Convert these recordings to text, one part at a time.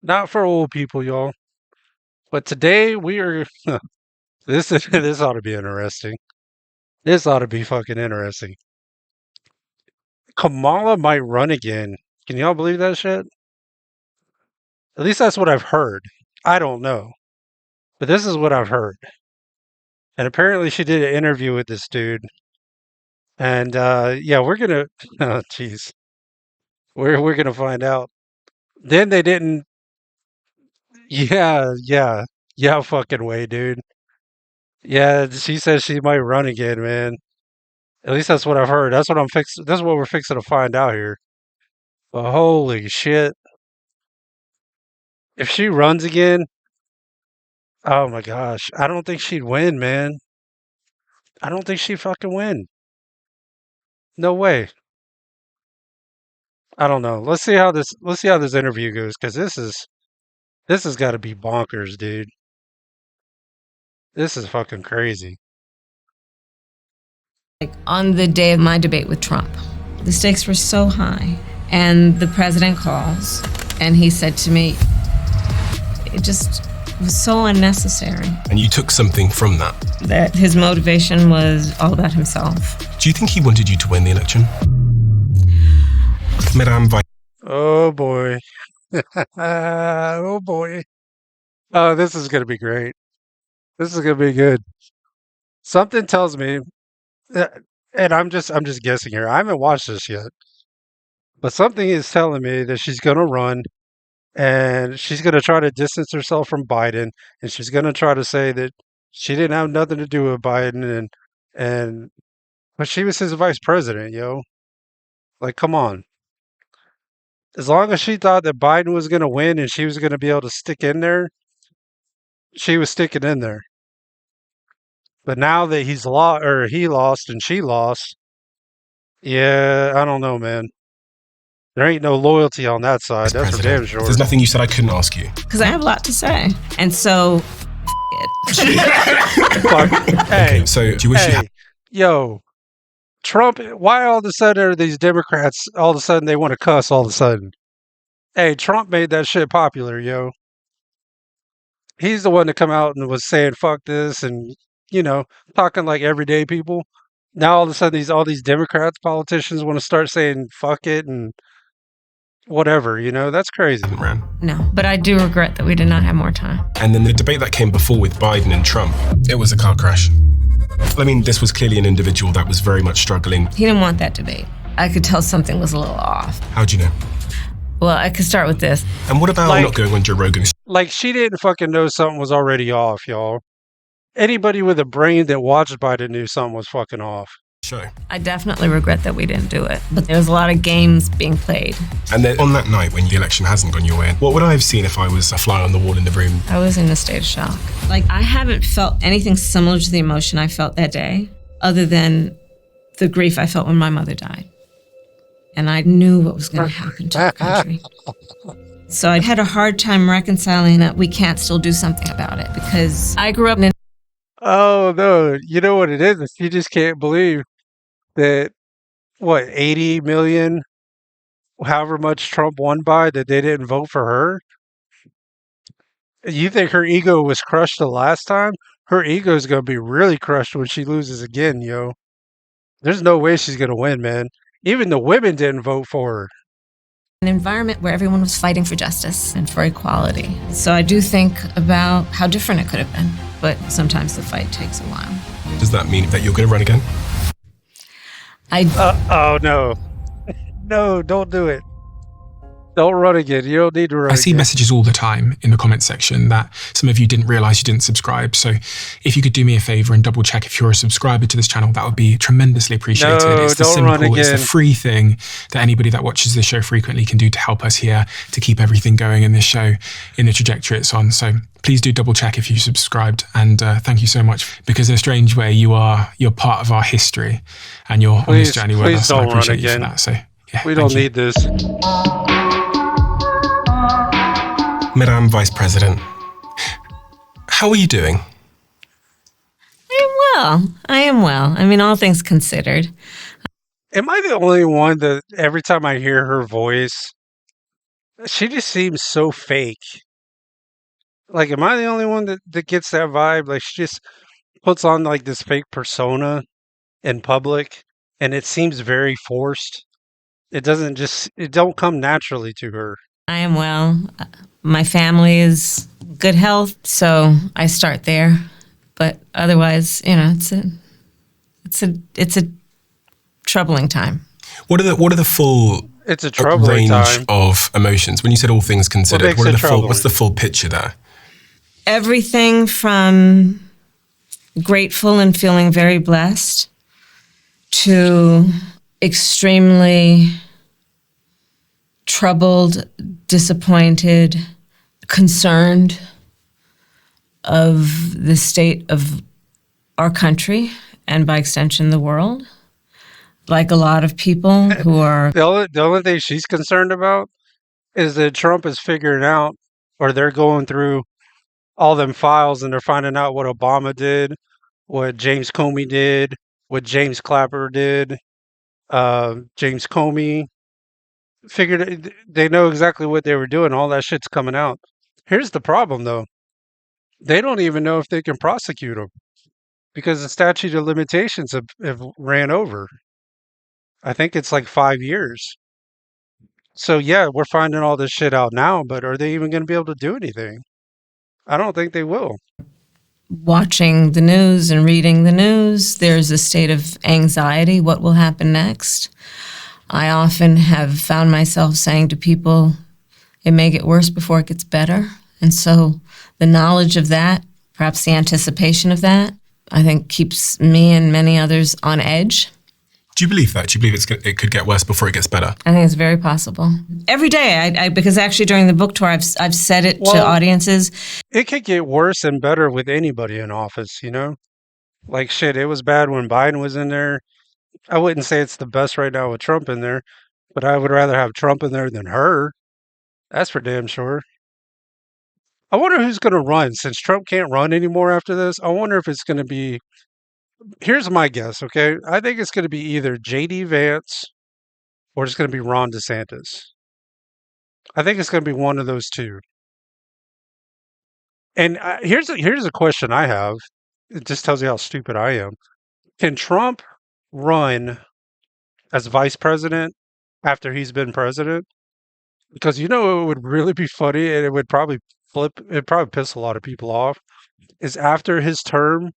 Not for old people, y'all. But today we are. This ought to be interesting. This ought to be fucking interesting. Kamala might run again. Can y'all believe that shit? At least that's what I've heard. I don't know, but this is what I've heard. And apparently, she did an interview with this dude. And yeah, we're gonna. Oh, jeez, we're gonna find out. Then they didn't. Yeah, yeah, yeah. Fucking way, dude. Yeah, she says she might run again, man. At least that's what I've heard. That's what I'm fix. That's what we're fixing to find out here. But holy shit! If she runs again, oh my gosh, I don't think she'd win, man. I don't think she'd fucking win. No way. I don't know. Let's see how this. Let's see how this interview goes because this has got to be bonkers, dude. This is fucking crazy. Like on the day of my debate with Trump, the stakes were so high, and the president calls, and he said to me, it just was so unnecessary. And you took something from that. That his motivation was all about himself. Do you think he wanted you to win the election? Madame Vice. Oh boy. Oh boy. Oh, this is gonna be great. This is gonna be good. Something tells me, that, and I'm just guessing here. I haven't watched this yet, but something is telling me that she's gonna run and she's gonna try to distance herself from Biden, and she's gonna try to say that she didn't have nothing to do with Biden, and but she was his vice president, yo. Like, come on. As long as she thought that Biden was gonna win and she was gonna be able to stick in there, she was sticking in there. But now that he's lost or he lost and she lost, yeah, I don't know, man. There ain't no loyalty on that side. That's for damn sure. There's nothing you said I couldn't ask you. Because I have a lot to say. And so, Fuck. Hey, Okay, so do you wish you hey, had yo, Trump. Why all of a sudden are these Democrats all of a sudden they want to cuss all of a sudden? Hey, Trump made that shit popular, yo. He's the one that come out and was saying fuck this and talking like everyday people. Now all of a sudden these all these Democrats politicians want to start saying fuck it and whatever, that's crazy. ran? no, but I do regret that we did not have more time. And then the debate that came before with Biden and Trump, it was a car crash. I mean, this was clearly an individual that was very much struggling. He didn't want that debate. I could tell something was a little off. How'd you know? Well, I could start with this. And what about Like- not going on Joe Rogan's Like she didn't fucking know something was already off, y'all. Anybody with a brain that watched Biden knew something was fucking off. show? I definitely regret that we didn't do it. But there was a lot of games being played. And then on that night when the election hasn't gone your way, what would I have seen if I was a fly on the wall in the room? I was in a state of shock. Like, I haven't felt anything similar to the emotion I felt that day, other than the grief I felt when my mother died. And I knew what was going to happen to the country. So I had a hard time reconciling that we can't still do something about it, because I grew up in Oh no, you know what it is? You just can't believe that 80 million, however much Trump won by, that they didn't vote for her. You think her ego was crushed the last time? Her ego is gonna be really crushed when she loses again, yo. There's no way she's gonna win, man. Even the women didn't vote for her. an environment where everyone was fighting for justice and for equality. So I do think about how different it could have been, but sometimes the fight takes a while. Does that mean that you're going to run again? Oh no. No, don't do it. Don't run again. You don't need to run I see again. messages all the time in the comment section that some of you didn't realize you didn't subscribe. So if you could do me a favor and double check if you're a subscriber to this channel, that would be tremendously appreciated. No, it's the don't run simple, it's the again. free thing that anybody that watches this show frequently can do to help us here to keep everything going in this show in the trajectory it's on. So please do double check if you subscribed, and thank you so much, because in a strange way you're part of our history and you're on this journey with please us. And I don't run appreciate you for again. that. So yeah, We thank don't you. need this. Madam Vice President, how are you doing? I am well. I mean, all things considered. Am I the only one that every time I hear her voice, She just seems so fake. Like, am I the only one that gets that vibe? Like, she just puts on like this fake persona in public, and it seems very forced. It don't come naturally to her. I am well. My family is good health, so I start there. But otherwise, it's a troubling time. What are the full It's a troubling range time. of emotions? When you said all things considered, makes it troubling? what's the full picture there? Everything from grateful and feeling very blessed to extremely troubled, disappointed, concerned of the state of our country and by extension the world. Like a lot of people who are The only thing she's concerned about is that Trump is figuring out, or they're going through all them files and they're finding out what Obama did, what James Comey did, what James Clapper did. James Comey they know exactly what they were doing. All that shit's coming out. Here's the problem, though. They don't even know if they can prosecute them because the statute of limitations have ran over. I think it's like 5 years. So yeah, we're finding all this shit out now, but are they even going to be able to do anything? I don't think they will. watching the news and reading the news. There's a state of anxiety. What will happen next? I often have found myself saying to people, it may get worse before it gets better. And so the knowledge of that, perhaps the anticipation of that, I think keeps me and many others on edge. Do you believe that? Do you believe it could get worse before it gets better? I think it's very possible. Every day, I because actually during the book tour, I've said it to Well, audiences. it could get worse and better with anybody in office, you know? Like shit, it was bad when Biden was in there. I wouldn't say it's the best right now with Trump in there, but I would rather have Trump in there than her. That's for damn sure. I wonder who's going to run since Trump can't run anymore after this. I wonder if it's going to be. Here's my guess, okay? I think it's going to be either JD Vance or it's going to be Ron DeSantis. I think it's going to be one of those two. And here's a question I have. It just tells you how stupid I am. Can Trump run as vice president after he's been president? Because you know it would really be funny and it would probably piss a lot of people off. Is after his term,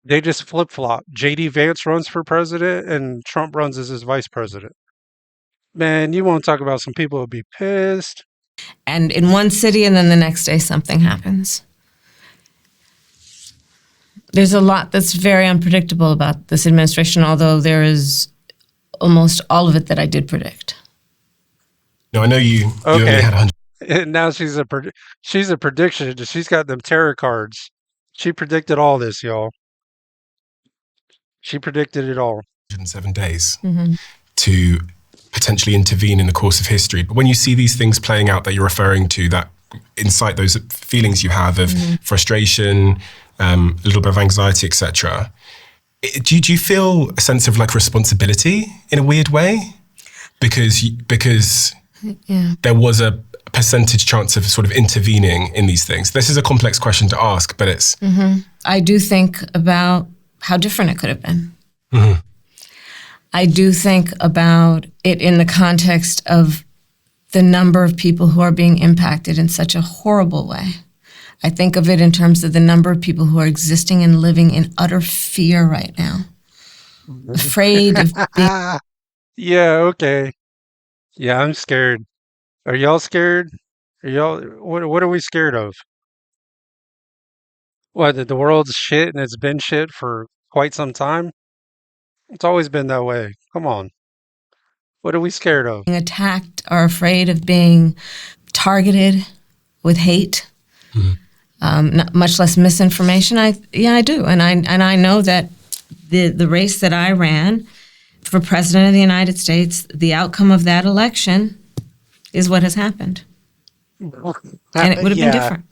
they just flip flop. JD Vance runs for president and Trump runs as his vice president. Man, you want to talk about some people would be pissed. And in one city, and then the next day something happens. There's a lot that's very unpredictable about this administration, although there is almost all of it that I did predict. No, I know you only Okay. had 100. And now she's a prediction. She's got them tarot cards. She predicted all this, y'all. She predicted it all. 107 days to potentially intervene in the course of history. But when you see these things playing out that you're referring to, that incite those feelings you have of frustration, a little bit of anxiety, etc., do you feel a sense of like responsibility in a weird way? Because there was a percentage chance of sort of intervening in these things. This is a complex question to ask, but it's... I do think about how different it could have been. Mm-hmm. I do think about it in the context of the number of people who are being impacted in such a horrible way. I think of it in terms of the number of people who are existing and living in utter fear right now. Afraid of being... Yeah, okay. Yeah, I'm scared. Are y'all scared? Are y'all what are we scared of? What, that the world's shit and it's been shit for quite some time? It's always been that way. Come on. What are we scared of? attacked, are afraid of being targeted with hate, not, much less misinformation. I do, and I know that the race that I ran for president of the United States, the outcome of that election is what has happened, and it would have been different.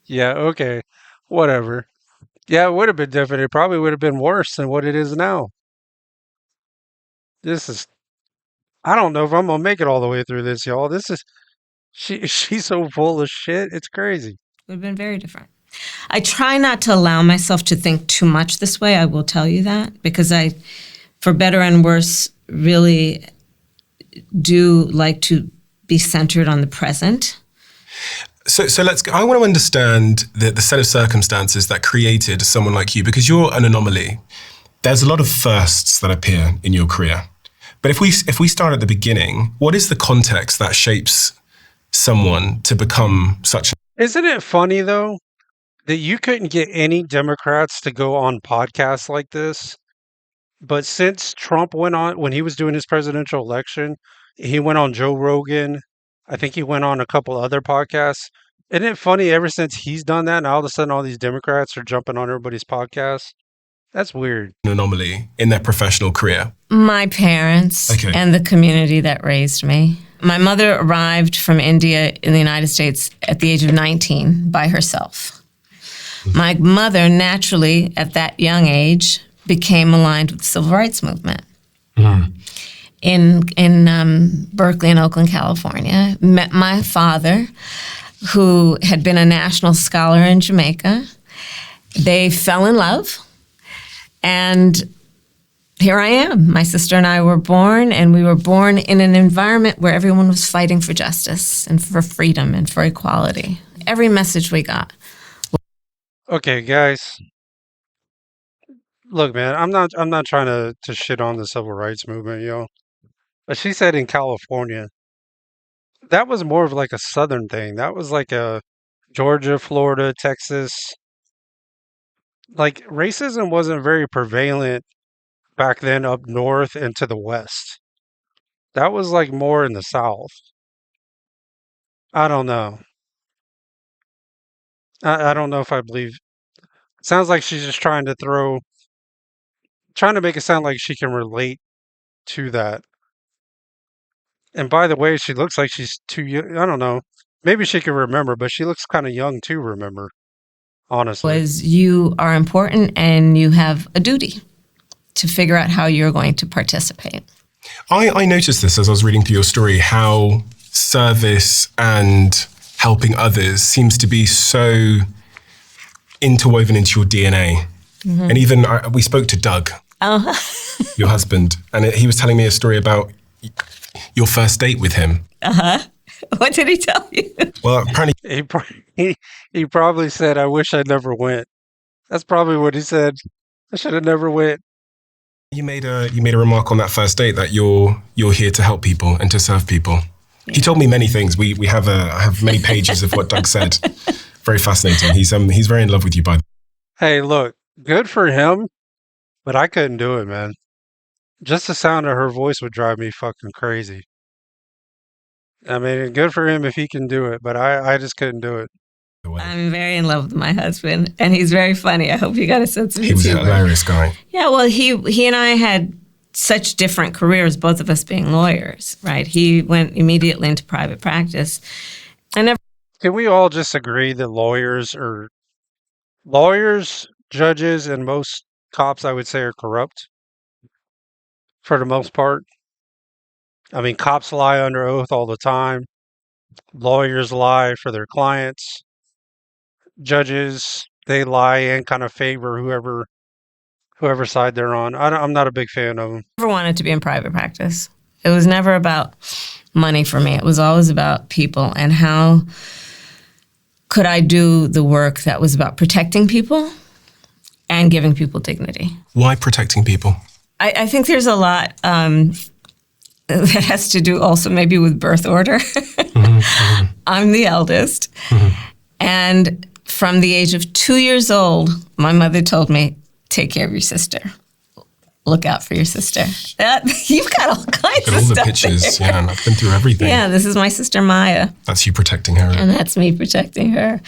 Yeah, okay. Whatever. Yeah, it would have been different. It probably would have been worse than what it is now. I don't know if I'm gonna make it all the way through this, y'all. She's so full of shit. It's crazy. Would have been very different. I try not to allow myself to think too much this way. I will tell you that because I, for better and worse, really do like to be centered on the present. So let's. I want to understand the set of circumstances that created someone like you, because you're an anomaly. There's a lot of firsts that appear in your career, but if we start at the beginning, what is the context that shapes someone to become such? Isn't it funny though that you couldn't get any Democrats to go on podcasts like this? But since Trump went on, when he was doing his presidential election, he went on Joe Rogan. I think he went on a couple other podcasts. Isn't it funny ever since he's done that, and all of a sudden all these Democrats are jumping on everybody's podcasts? That's weird. An anomaly in their professional career? My parents Okay. and the community that raised me. My mother arrived from India in the United States at the age of 19 by herself. My mother naturally, at that young age, became aligned with the civil rights movement. In Berkeley and Oakland, California, met my father, who had been a national scholar in Jamaica. They fell in love, and here I am. My sister and I were born, and we were born in an environment where everyone was fighting for justice and for freedom and for equality. Every message we got. Okay, guys. Look, man, I'm not trying to shit on the civil rights movement, But she said in California, that was more of like a southern thing. That was like a Georgia, Florida, Texas. Like racism wasn't very prevalent back then up north and to the west. That was like more in the south. I don't know. I don't know if I believe. Sounds like she's just trying to make it sound like she can relate to that. And by the way, she looks like she's too young. I don't know. Maybe she can remember, but she looks kind of young to remember, honestly. Was you are important and you have a duty to figure out how you're going to participate. I noticed this as I was reading through your story, how service and helping others seems to be so interwoven into your DNA. And even we spoke to Doug, your husband, and he was telling me a story about your first date with him. What did he tell you? Well, apparently He probably said, "I wish I never went." That's probably what he said. I should have never went. you made a remark on that first date that you're here to help people and to serve people. Yeah. He told me many things. I have many pages of what Doug said. Very fascinating. He's very in love with you, by the way. Hey, look, good for him, but I couldn't do it, man. Just the sound of her voice would drive me fucking crazy. I mean, good for him if he can do it, but I just couldn't do it. I'm very in love with my husband, and he's very funny. I hope you got a sense of He was a humor. hilarious guy. Yeah, well, he and I had such different careers, both of us being lawyers, right? He went immediately into private practice. Can we all just agree that lawyers, judges, and most cops, I would say, are corrupt for the most part? I mean, cops lie under oath all the time. Lawyers lie for their clients. Judges, they lie and kind of favor whoever side they're on. I'm not a big fan of them. I never wanted to be in private practice. It was never about money for me. It was always about people and how could I do the work that was about protecting people and giving people dignity. Why protecting people? I think there's a lot that has to do also maybe with birth order. I'm the eldest. And from the age of 2 years old, my mother told me, take care of your sister. Look out for your sister. You've got all kinds Got of all the stuff pictures, there. yeah, and I've been through everything. Yeah, this is my sister Maya. That's you protecting her. And that's me protecting her.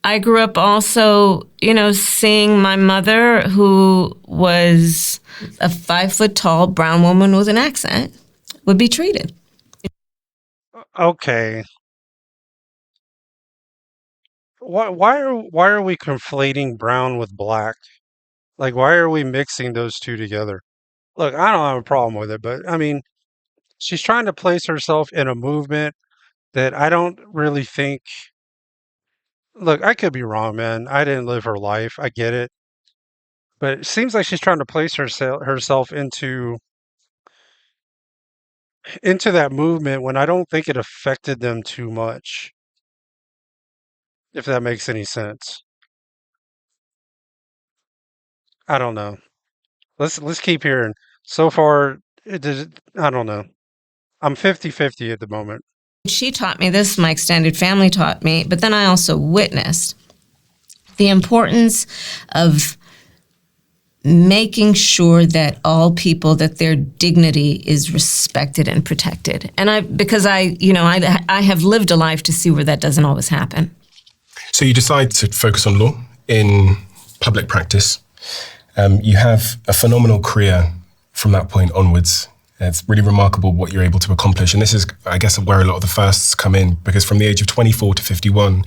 I grew up also, seeing my mother, who was a 5-foot-tall brown woman with an accent, would be treated. Okay. Why are we conflating brown with black? Like, why are we mixing those two together? Look, I don't have a problem with it, but I mean, she's trying to place herself in a movement that I don't really think. Look, I could be wrong, man. I didn't live her life. I get it. But it seems like she's trying to place herself into that movement when I don't think it affected them too much, if that makes any sense. I don't know. Let's keep hearing. So far, I don't know. I'm 50-50 at the moment. She taught me this, my extended family taught me, but then I also witnessed the importance of making sure that all people, that their dignity is respected and protected. And because I have lived a life to see where that doesn't always happen. So you decide to focus on law in public practice. You have a phenomenal career from that point onwards. It's really remarkable what you're able to accomplish. And this is, I guess, where a lot of the firsts come in, because from the age of 24 to 51,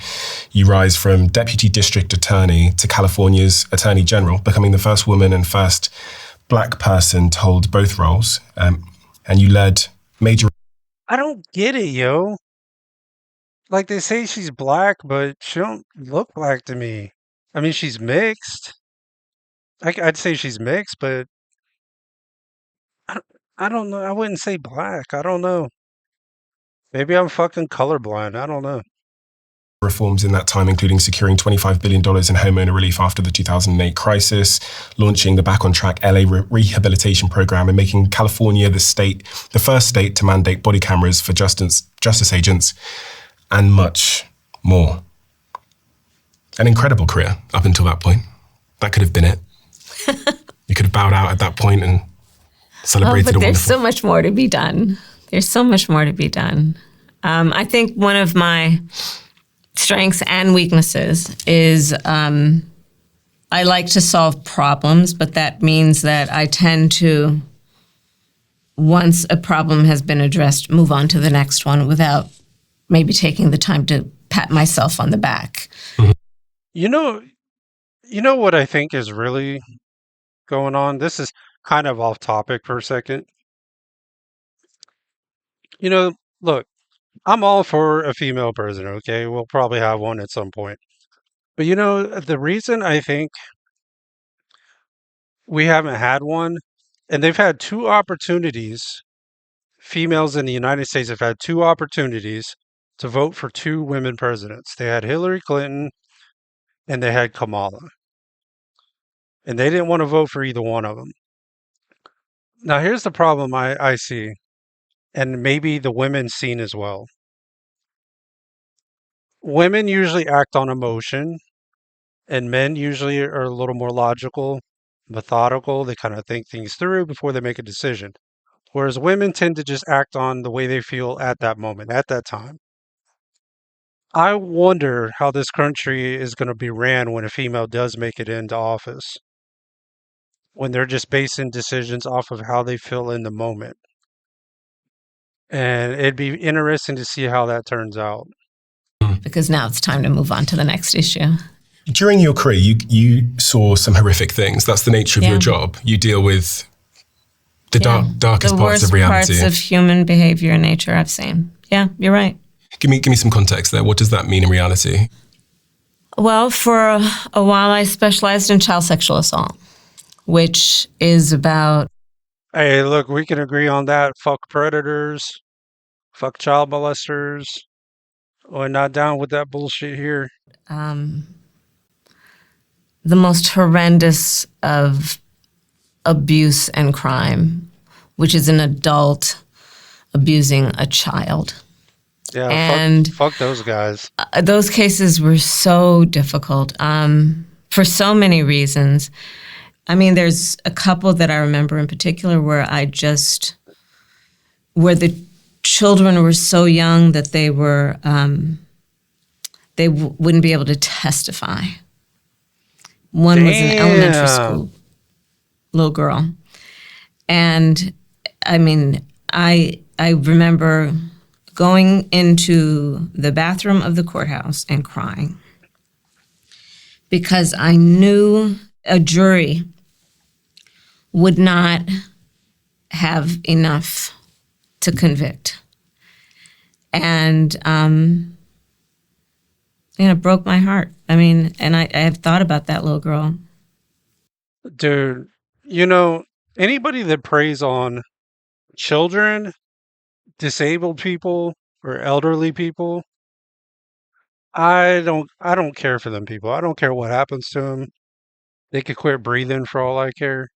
you rise from Deputy District Attorney to California's Attorney General, becoming the first woman and first Black person to hold both roles. And you led major... I don't get it, yo. Like, they say she's Black, but she don't look Black to me. I mean, she's mixed. I'd say she's mixed, but I, I don't know. I wouldn't say Black. I don't know. Maybe I'm fucking colorblind. I don't know. reforms in that time, including securing $25 billion in homeowner relief after the 2008 crisis, launching the Back on Track LA rehabilitation program, and making California the first state to mandate body cameras for justice agents, and much more. An incredible career up until that point. That could have been it. You could have bowed out at that point and celebrated but a there's wonderful... so much more to be done. There's so much more to be done. I think one of my strengths and weaknesses is I like to solve problems, but that means that I tend to, once a problem has been addressed, move on to the next one without maybe taking the time to pat myself on the back. You know what I think is really going on? This is kind of off topic for a second. Look, I'm all for a female president, okay? We'll probably have one at some point. But the reason I think we haven't had one, and they've had two opportunities, females in the United States have had two opportunities to vote for two women presidents. They had Hillary Clinton and they had Kamala. And they didn't want to vote for either one of them. Now, here's the problem I see, and maybe the women seen as well. Women usually act on emotion, and men usually are a little more logical, methodical. They kind of think things through before they make a decision. Whereas women tend to just act on the way they feel at that moment, at that time. I wonder how this country is going to be ran when a female does make it into office, when they're just basing decisions off of how they feel in the moment. And it'd be interesting to see how that turns out. Because now it's time to move on to the next issue. During your career, you saw some horrific things. That's the nature of your job. You deal with the darkest parts of reality. The worst parts of human behavior and nature I've seen. Yeah, you're right. Give me some context there. What does that mean in reality? Well, for a while, I specialized in child sexual assault, which is about... Hey, look, we can agree on that. Fuck predators. Fuck child molesters. We're not down with that bullshit here. The most horrendous of abuse and crime, which is an adult abusing a child. Yeah, and fuck those guys. Those cases were so difficult for so many reasons. I mean, there's a couple that I remember in particular where the children were so young that they wouldn't be able to testify. One was an elementary school little girl. And I mean, I remember going into the bathroom of the courthouse and crying because I knew a jury would not have enough to convict. And, it broke my heart. I mean, and I have thought about that little girl. Dude, anybody that preys on children, disabled people, or elderly people, I don't care for them people. I don't care what happens to them. They could quit breathing for all I care.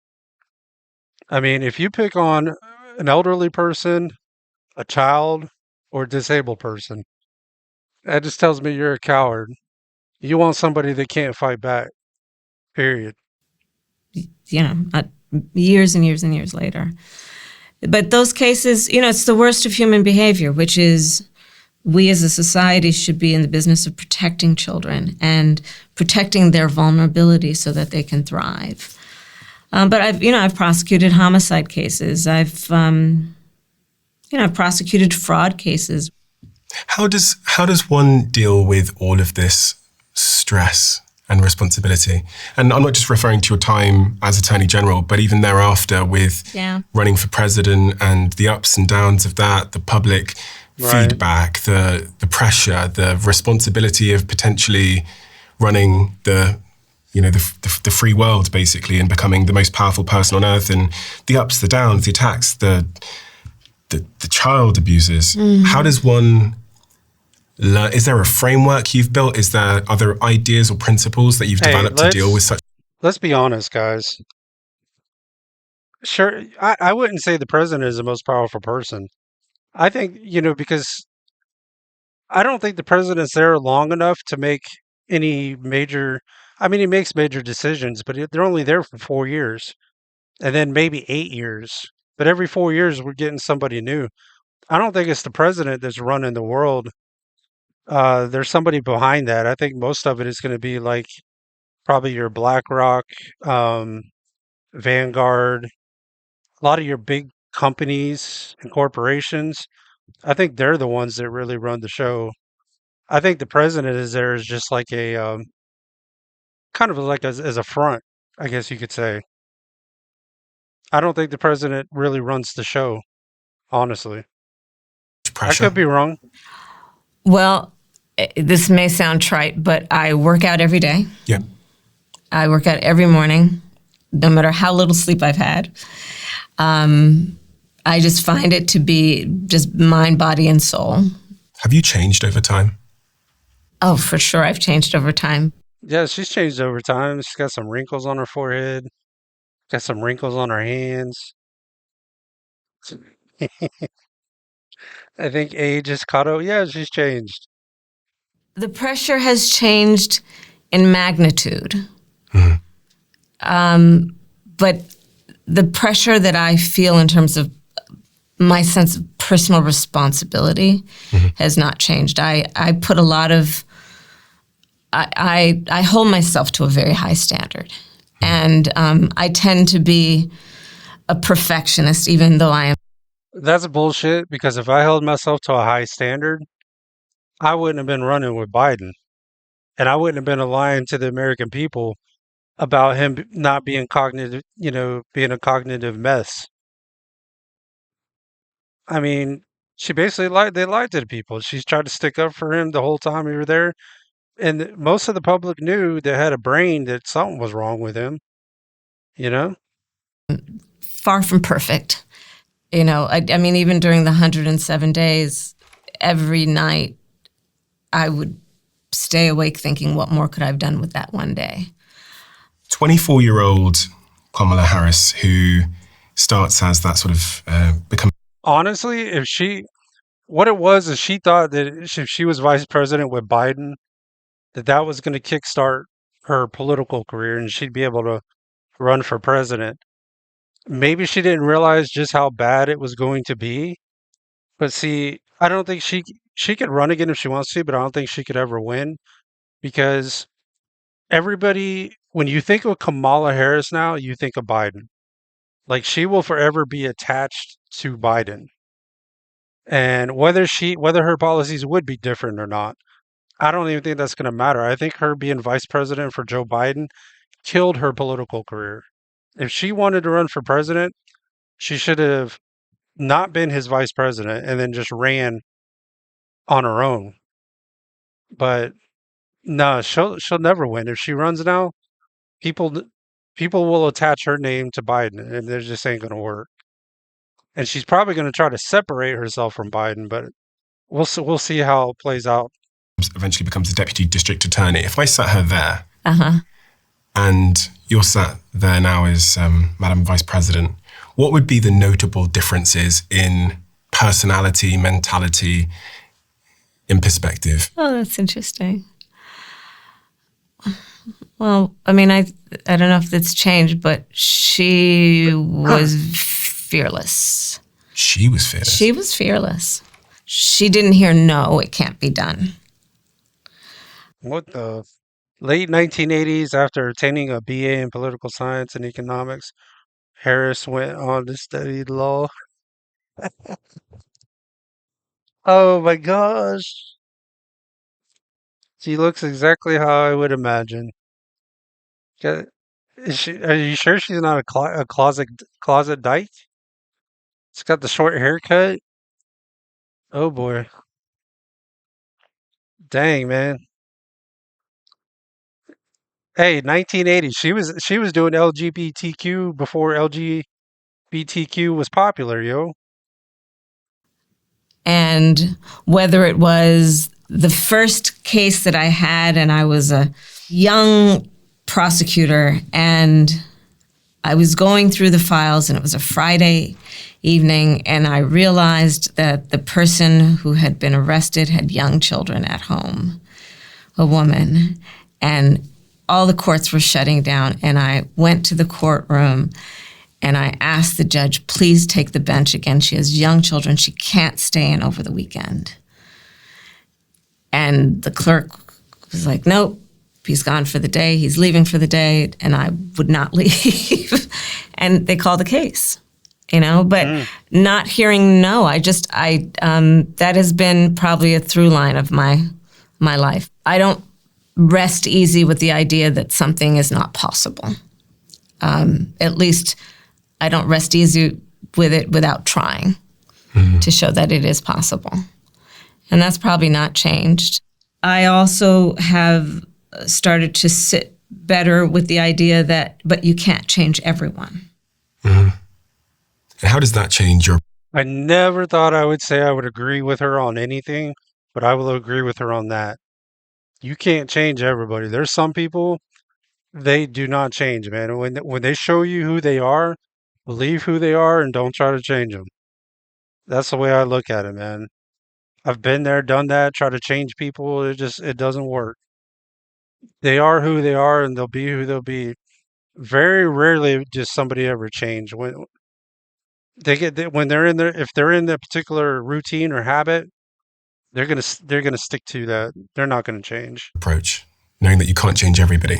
I mean, if you pick on an elderly person, a child, or a disabled person, that just tells me you're a coward. You want somebody that can't fight back. Period. Years and years and years later. But those cases, it's the worst of human behavior, which is we as a society should be in the business of protecting children and protecting their vulnerability so that they can thrive. But I've prosecuted homicide cases. I've prosecuted fraud cases. How does one deal with all of this stress and responsibility? And I'm not just referring to your time as Attorney General, but even thereafter with running for president and the ups and downs of that, the public feedback, the pressure, the responsibility of potentially running the free world basically and becoming the most powerful person on earth, and the ups, the downs, the attacks, the child abuses. How does one learn? Is there a framework you've built? Are there ideas or principles that you've developed to deal with such? Let's be honest, guys. Sure, I wouldn't say the president is the most powerful person. I think, because I don't think the president's there long enough to make any major. I mean, he makes major decisions, but they're only there for 4 years and then maybe 8 years. But every 4 years, we're getting somebody new. I don't think it's the president that's running the world. There's somebody behind that. I think most of it is going to be like probably your BlackRock, um, Vanguard, a lot of your big companies and corporations. I think they're the ones that really run the show. I think the president is there as just like a kind of like as a front, I guess you could say. I don't think the president really runs the show, honestly. I Pressure? could be wrong. Well, this may sound trite, but I work out every day. Yeah. I work out every morning, no matter how little sleep I've had. I just find it to be just mind, body, and soul. Have you changed over time? Oh, for sure, I've changed over time. Yeah, she's changed over time. She's got some wrinkles on her forehead, got some wrinkles on her hands. I think age has caught up. Yeah, she's changed. The pressure has changed in magnitude. But the pressure that I feel in terms of my sense of personal responsibility has not changed. I put a lot of, I hold myself to a very high standard. And I tend to be a perfectionist, even though I am. That's bullshit because if I held myself to a high standard, I wouldn't have been running with Biden. And I wouldn't have been lying to the American people about him not being cognitive, being a cognitive mess. I mean, she basically lied. They lied to the people. She's tried to stick up for him the whole time we were there. And most of the public knew that had a brain that something was wrong with him, you know? Far from perfect. I mean, even during the 107 days, every night I would stay awake thinking, what more could I have done with that one day? 24-year-old Kamala Harris, who starts as that sort of become. Honestly, what it was is she thought that if she was vice president with Biden, that was going to kickstart her political career and she'd be able to run for president. Maybe she didn't realize just how bad it was going to be. But see, I don't think she could run again if she wants to, but I don't think she could ever win because everybody, when you think of Kamala Harris now, you think of Biden. Like she will forever be attached to Biden. And whether her policies would be different or not, I don't even think that's going to matter. I think her being vice president for Joe Biden killed her political career. If she wanted to run for president, she should have not been his vice president and then just ran on her own. But no, she'll never win. If she runs now, people people will attach her name to Biden, and it just ain't gonna work. And she's probably gonna try to separate herself from Biden, but we'll see how it plays out. Eventually becomes the deputy district attorney. If I sat her there, Uh-huh. and you're sat there now as Madam Vice President, what would be the notable differences in personality, mentality, in perspective? Oh, that's interesting. Well, I mean, I don't know if it's changed, but she was fearless. She was fearless. She was fearless. She didn't hear no, it can't be done. What the late 1980s, after attaining a BA in political science and economics, Harris went on to study law. Oh my gosh. She looks exactly how I would imagine. Ca- are you sure she's not a closet dyke? She's got the short haircut. Oh boy. Dang, man. Hey, 1980. She was doing LGBTQ before LGBTQ was popular, yo. And whether it was the first case that I had, and I was a young prosecutor, and I was going through the files, and it was a Friday evening, and I realized that the person who had been arrested had young children at home, a woman, and all the courts were shutting down, and I went to the courtroom and I asked the judge, please take the bench again. She has young children. She can't stay in over the weekend. And the clerk was like, nope, he's gone for the day. He's leaving for the day. And I would not leave. And they called the case, but not hearing no. That has been probably a through line of my life. I don't rest easy with the idea that something is not possible. At least I don't rest easy with it without trying to show that it is possible. And that's probably not changed. I also have started to sit better with the idea but you can't change everyone. And how does that change your... I never thought I would say I would agree with her on anything, but I will agree with her on that. You can't change everybody. There's some people, they do not change, man. When they show you who they are, believe who they are and don't try to change them. That's the way I look at it, man. I've been there, done that, try to change people. It doesn't work. They are who they are and they'll be who they'll be. Very rarely does somebody ever change. When they're in there, if they're in the particular routine or habit, they're gonna stick to that. They're not gonna change. Approach, knowing that you can't change everybody.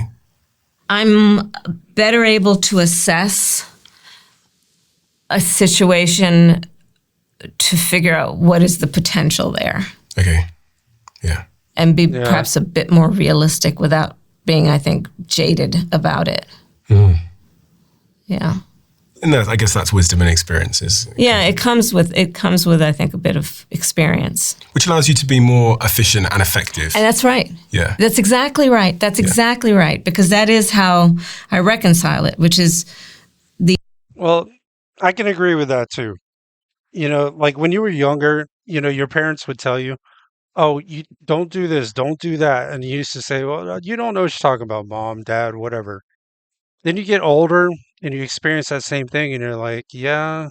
I'm better able to assess a situation to figure out what is the potential there. Okay. Yeah. And be perhaps a bit more realistic without being, I think, jaded about it. Yeah. And I guess that's wisdom and experiences. Yeah, it comes with, I think, a bit of experience. Which allows you to be more efficient and effective. And that's right. Yeah. That's exactly right. That's exactly right. Because that is how I reconcile it, which is Well, I can agree with that too. Like when you were younger, your parents would tell you, oh, you don't do this, don't do that. And you used to say, well, you don't know what you're talking about, mom, dad, whatever. Then you get older and you experience that same thing and you're like, yeah,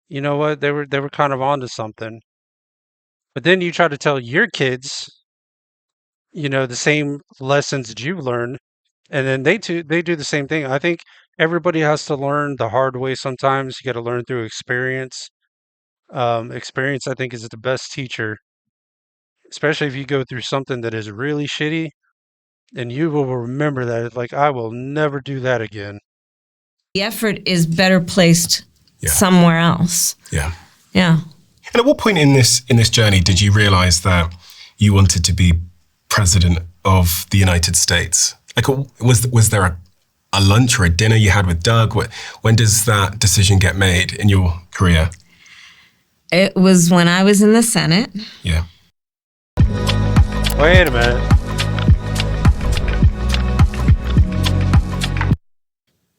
you know what? They were kind of onto something. But then you try to tell your kids, the same lessons that you've learned, and then they do the same thing. I think everybody has to learn the hard way sometimes. You got to learn through experience. Experience, I think, is the best teacher, especially if you go through something that is really shitty, and you will remember that. Like, I will never do that again. the effort is better placed somewhere else. Yeah. Yeah. And at what point in this journey did you realize that you wanted to be president of the United States? Like, was there a lunch or a dinner you had with Doug? When does that decision get made in your career? It was when I was in the Senate. Yeah. Wait a minute.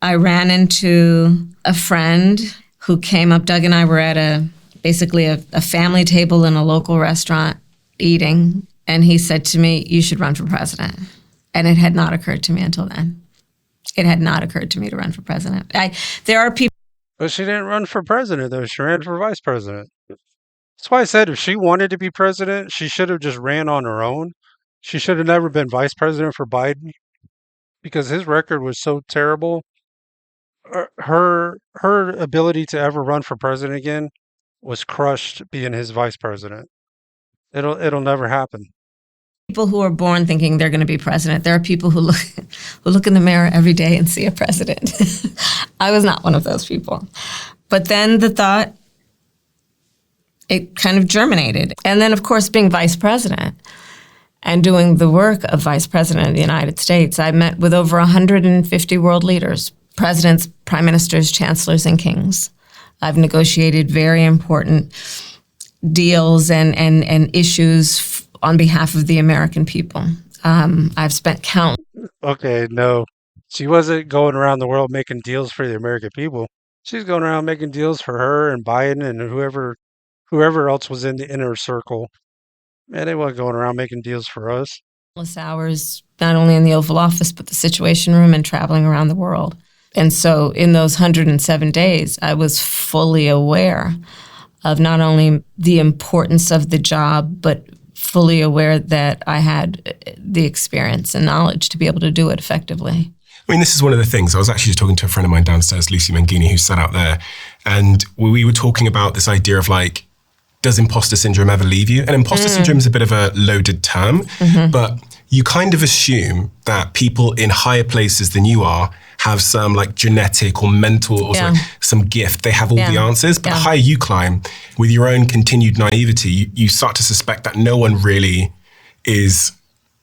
I ran into a friend who came up. Doug and I were at basically a family table in a local restaurant eating, and he said to me, "You should run for president." And it had not occurred to me until then. It had not occurred to me to run for president. There are people. But she didn't run for president, though. She ran for vice president. That's why I said if she wanted to be president, she should have just ran on her own. She should have never been vice president for Biden because his record was so terrible. Her ability to ever run for president again was crushed being his vice president. It'll never happen. People who are born thinking they're going to be president. There are people who look in the mirror every day and see a president. I was not one of those people. But then the thought, it kind of germinated. And then, of course, being vice president and doing the work of vice president of the United States, I met with over 150 world leaders, presidents, prime ministers, chancellors, and kings. I've negotiated very important deals and issues on behalf of the American people. I've spent countless. Okay, no. She wasn't going around the world making deals for the American people. She's going around making deals for her and Biden and whoever else was in the inner circle. Man, they weren't going around making deals for us. Hours, not only in the Oval Office, but the Situation Room and traveling around the world. And so in those 107 days, I was fully aware of not only the importance of the job, but fully aware that I had the experience and knowledge to be able to do it effectively. I mean, this is one of the things. I was actually just talking to a friend of mine downstairs, Lucy Mangini, who sat out there, and we were talking about this idea of like, does imposter syndrome ever leave you? And imposter syndrome is a bit of a loaded term, but you kind of assume that people in higher places than you are have some like genetic or mental or some gift. They have all the answers, but the higher you climb, with your own continued naivety, you start to suspect that no one really is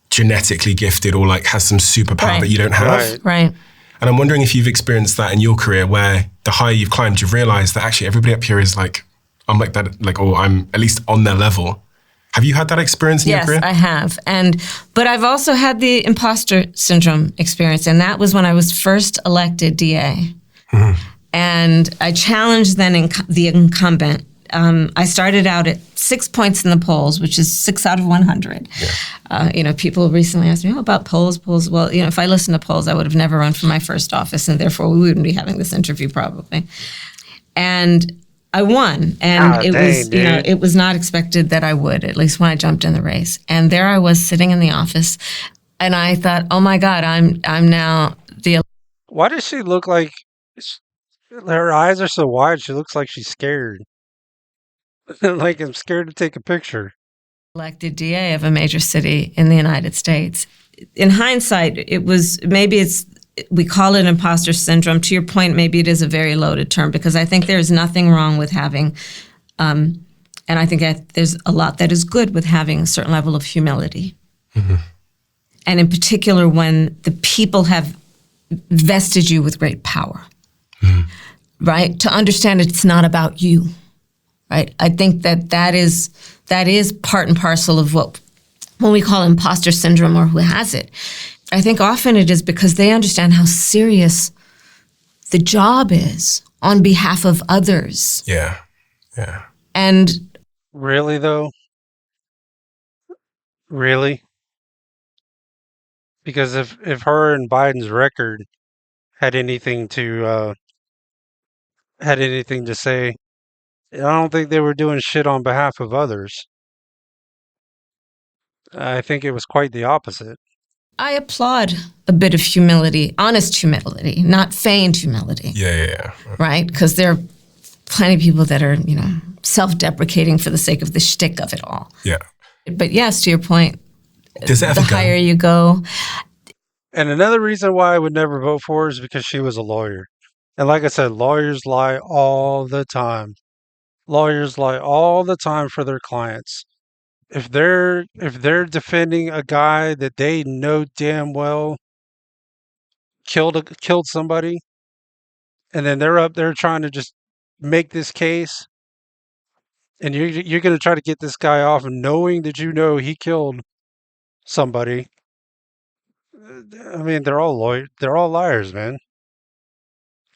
genetically gifted or like has some superpower that you don't have. Right. And I'm wondering if you've experienced that in your career, where the higher you've climbed, you've realized that actually everybody up here is like, I'm like that, like, or I'm at least on their level. Have you had that experience in your career? Yes, I have. But I've also had the imposter syndrome experience, and that was when I was first elected DA. And I challenged then the incumbent. I started out at 6 points in the polls, which is 6 out of 100. People recently asked me, about polls? Well, if I listened to polls, I would have never run for my first office, and therefore we wouldn't be having this interview probably. And I won, and it was not expected that I would, at least when I jumped in the race. And there I was sitting in the office, and I thought, oh my God, I'm now the. Why does she look like her eyes are so wide? She looks like she's scared. Like I'm scared to take a picture. Elected DA of a major city in the United States. In hindsight, we call it imposter syndrome. To your point, maybe it is a very loaded term, because I think there's nothing wrong with having, and I think that there's a lot that is good with having a certain level of humility. And in particular, when the people have vested you with great power, right? To understand it's not about you, right? I think that is part and parcel of what when we call imposter syndrome, or who has it. I think often it is because they understand how serious the job is on behalf of others. Yeah. And really, though? Really? Because if her and Biden's record had anything to say, I don't think they were doing shit on behalf of others. I think it was quite the opposite. I applaud a bit of humility, honest humility, not feigned humility. Yeah. Right? Because there are plenty of people that are, self-deprecating for the sake of the shtick of it all. Yeah. But yes, to your point, Does it ever the higher you go. And another reason why I would never vote for her is because she was a lawyer. And like I said, lawyers lie all the time. Lawyers lie all the time for their clients. If they're defending a guy that they know damn well killed somebody, and then they're up there trying to just make this case, and you're going to try to get this guy off, knowing that he killed somebody. I mean, they're all liars, man.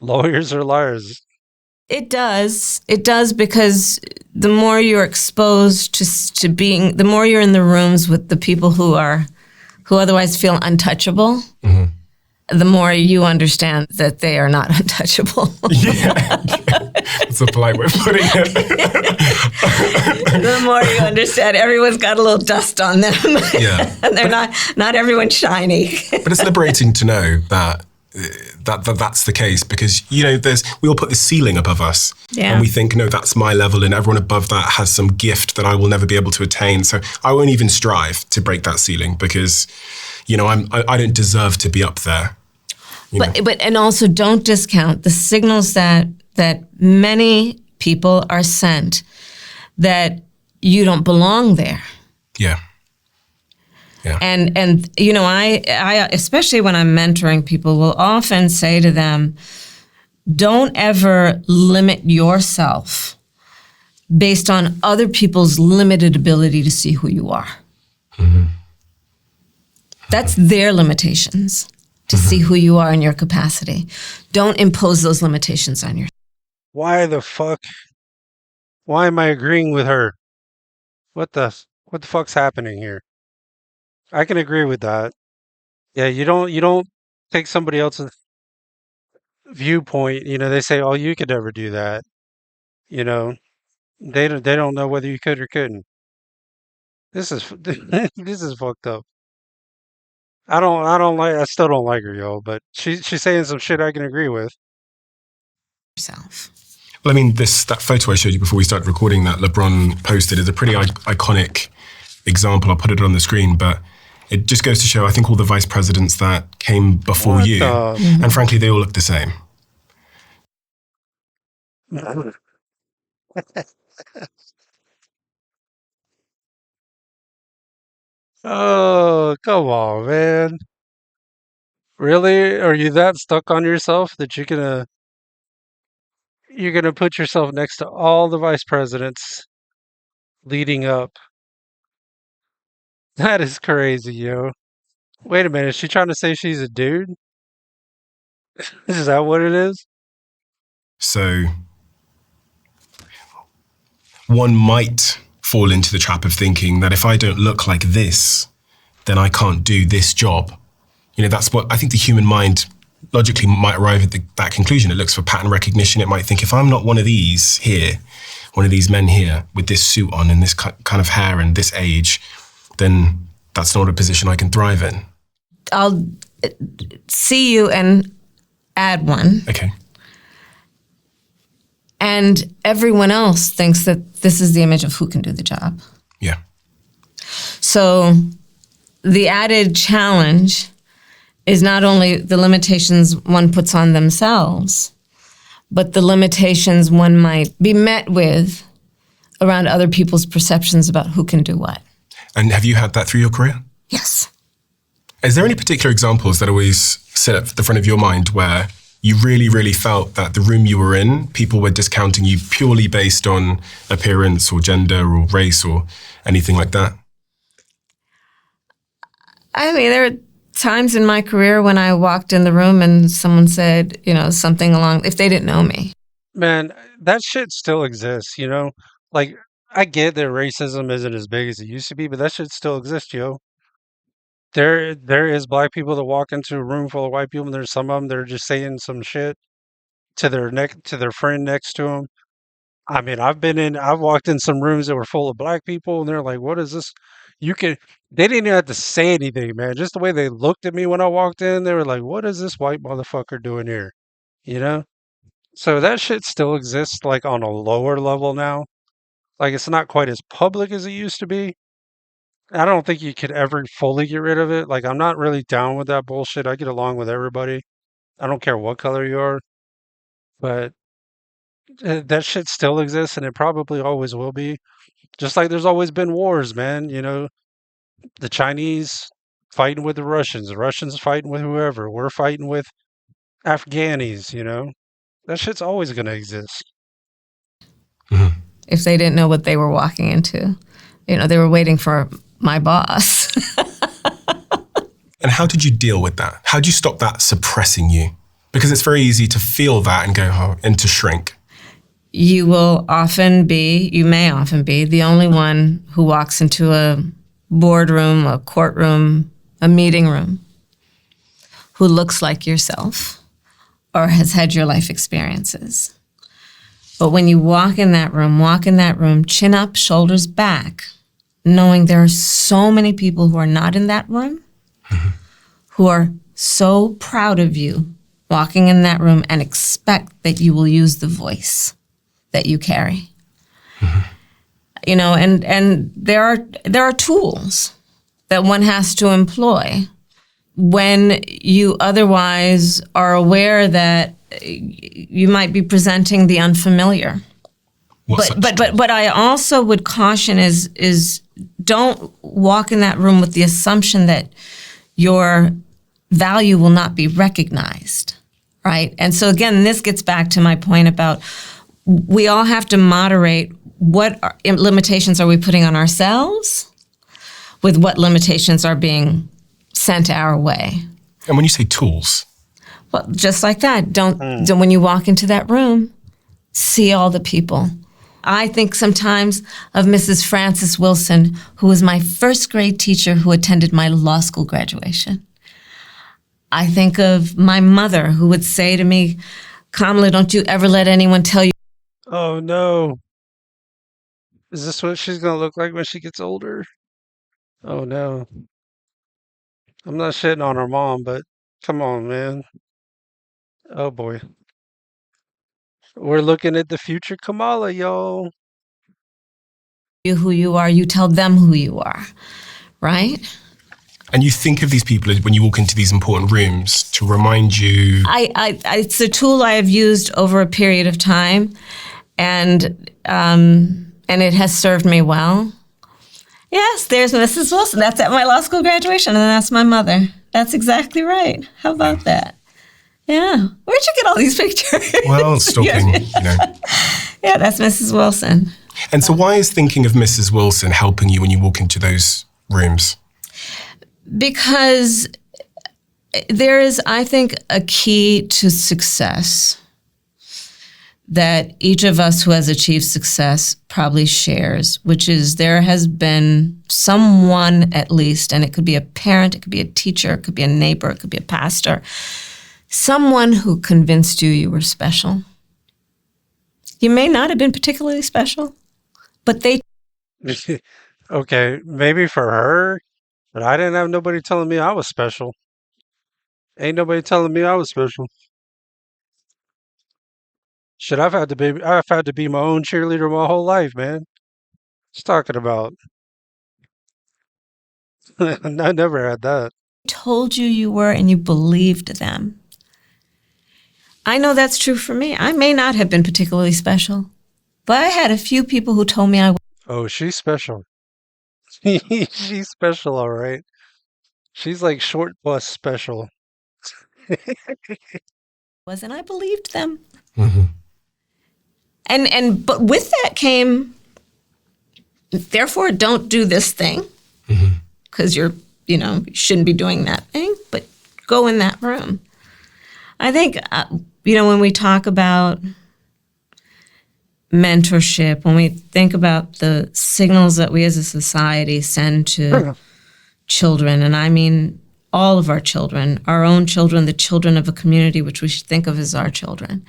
Lawyers are liars. It does. It does, because the more you're exposed to being, the more you're in the rooms with the people who otherwise feel untouchable, the more you understand that they are not untouchable. Yeah. It's a polite way of putting it. The more you understand everyone's got a little dust on them. Yeah. And they're not everyone's shiny. But it's liberating to know that that's the case, because we all put this ceiling above us, Yeah. and we think, no, that's my level, and everyone above that has some gift that I will never be able to attain. So I won't even strive to break that ceiling, because I don't deserve to be up there. But and also don't discount the signals that many people are sent that you don't belong there. Yeah. Yeah. And I especially when I'm mentoring people, will often say to them, don't ever limit yourself based on other people's limited ability to see who you are. Mm-hmm. That's their limitations, to see who you are in your capacity. Don't impose those limitations on yourself. Why the fuck? Why am I agreeing with her? What the fuck's happening here? I can agree with that. Yeah, you don't take somebody else's viewpoint. They say, "Oh, you could never do that." You know, they don't know whether you could or couldn't. This is this is fucked up. I still don't like her, yo. But she's saying some shit I can agree with. Well, I mean, that photo I showed you before we started recording that LeBron posted is a pretty iconic example. I'll put it on the screen, but it just goes to show, I think, all the vice presidents that came before What you, the- and frankly, they all look the same. Oh, come on, man. Really? Are you that stuck on yourself that you're gonna put yourself next to all the vice presidents leading up? That is crazy, yo. Wait a minute, is she trying to say she's a dude? Is that what it is? So one might fall into the trap of thinking that if I don't look like this, then I can't do this job. That's what I think the human mind logically might arrive at that conclusion. It looks for pattern recognition. It might think, if I'm not one of these here, one of these men here with this suit on and this kind of hair and this age, then that's not a position I can thrive in. I'll see you and add one. Okay. And everyone else thinks that this is the image of who can do the job. Yeah. So the added challenge is not only the limitations one puts on themselves, but the limitations one might be met with around other people's perceptions about who can do what. And have you had that through your career? Yes. Is there any particular examples that always sit at the front of your mind where you really, really felt that the room you were in, people were discounting you purely based on appearance or gender or race or anything like that? I mean, there are times in my career when I walked in the room and someone said, something along, if they didn't know me. Man, that shit still exists, Like, I get that racism isn't as big as it used to be, but that shit still exists, yo. There is black people that walk into a room full of white people, and there's some of them that are just saying some shit to their friend next to them. I mean, I've walked in some rooms that were full of black people, and they're like, "What is this?" They didn't even have to say anything, man. Just the way they looked at me when I walked in, they were like, "What is this white motherfucker doing here?" You know? So that shit still exists, like on a lower level now. Like, it's not quite as public as it used to be. I don't think you could ever fully get rid of it. Like, I'm not really down with that bullshit. I get along with everybody. I don't care what color you are, but that shit still exists, and it probably always will be. Just like there's always been wars, man. The Chinese fighting with the Russians fighting with whoever. We're fighting with Afghanis. That shit's always gonna exist. Mm-hmm. if they didn't know what they were walking into. They were waiting for my boss. And how did you deal with that? How did you stop that suppressing you? Because it's very easy to feel that and go, and to shrink. You may often be the only one who walks into a boardroom, a courtroom, a meeting room, who looks like yourself or has had your life experiences. But when you walk in that room, chin up, shoulders back, knowing there are so many people who are not in that room, who are so proud of you walking in that room and expect that you will use the voice that you carry. And there are tools that one has to employ when you otherwise are aware that you might be presenting the unfamiliar. But what I also would caution is don't walk in that room with the assumption that your value will not be recognized, right? And so again, this gets back to my point about we all have to moderate limitations are we putting on ourselves with what limitations are being sent our way. And when you say tools? Well, just like that. Don't when you walk into that room, see all the people. I think sometimes of Mrs. Frances Wilson, who was my first grade teacher who attended my law school graduation. I think of my mother who would say to me, Kamala, don't you ever let anyone tell you. Oh no. Is this what she's going to look like when she gets older? Oh no. I'm not shitting on her mom, but come on, man. Oh boy. We're looking at the future Kamala, y'all. Who you are, you tell them who you are, right? And you think of these people when you walk into these important rooms to remind you. It's a tool I have used over a period of time, and it has served me well. Yes, there's Mrs. Wilson. That's at my law school graduation, and that's my mother. That's exactly right. How about that? Yeah. Where'd you get all these pictures? Well, stalking, Yeah, that's Mrs. Wilson. And so why is thinking of Mrs. Wilson helping you when you walk into those rooms? Because there is, I think, a key to success that each of us who has achieved success probably shares, which is there has been someone at least, and it could be a parent, it could be a teacher, it could be a neighbor, it could be a pastor, someone who convinced you were special. You may not have been particularly special, but they... Okay, maybe for her, but I didn't have nobody telling me I was special. Ain't nobody telling me I was special. Shit, I've had to be my own cheerleader my whole life, man. What's talking about? I never had that. told you were and you believed them. I know that's true for me. I may not have been particularly special, but I had a few people who told me I Oh, she's special. She's special, all right. She's like short bus special. was, and I believed them. Mm-hmm. But with that came, therefore, don't do this thing because you shouldn't be doing that thing, but go in that room. I think, when we talk about mentorship, when we think about the signals that we as a society send to children, and I mean all of our children, our own children, the children of a community, which we should think of as our children,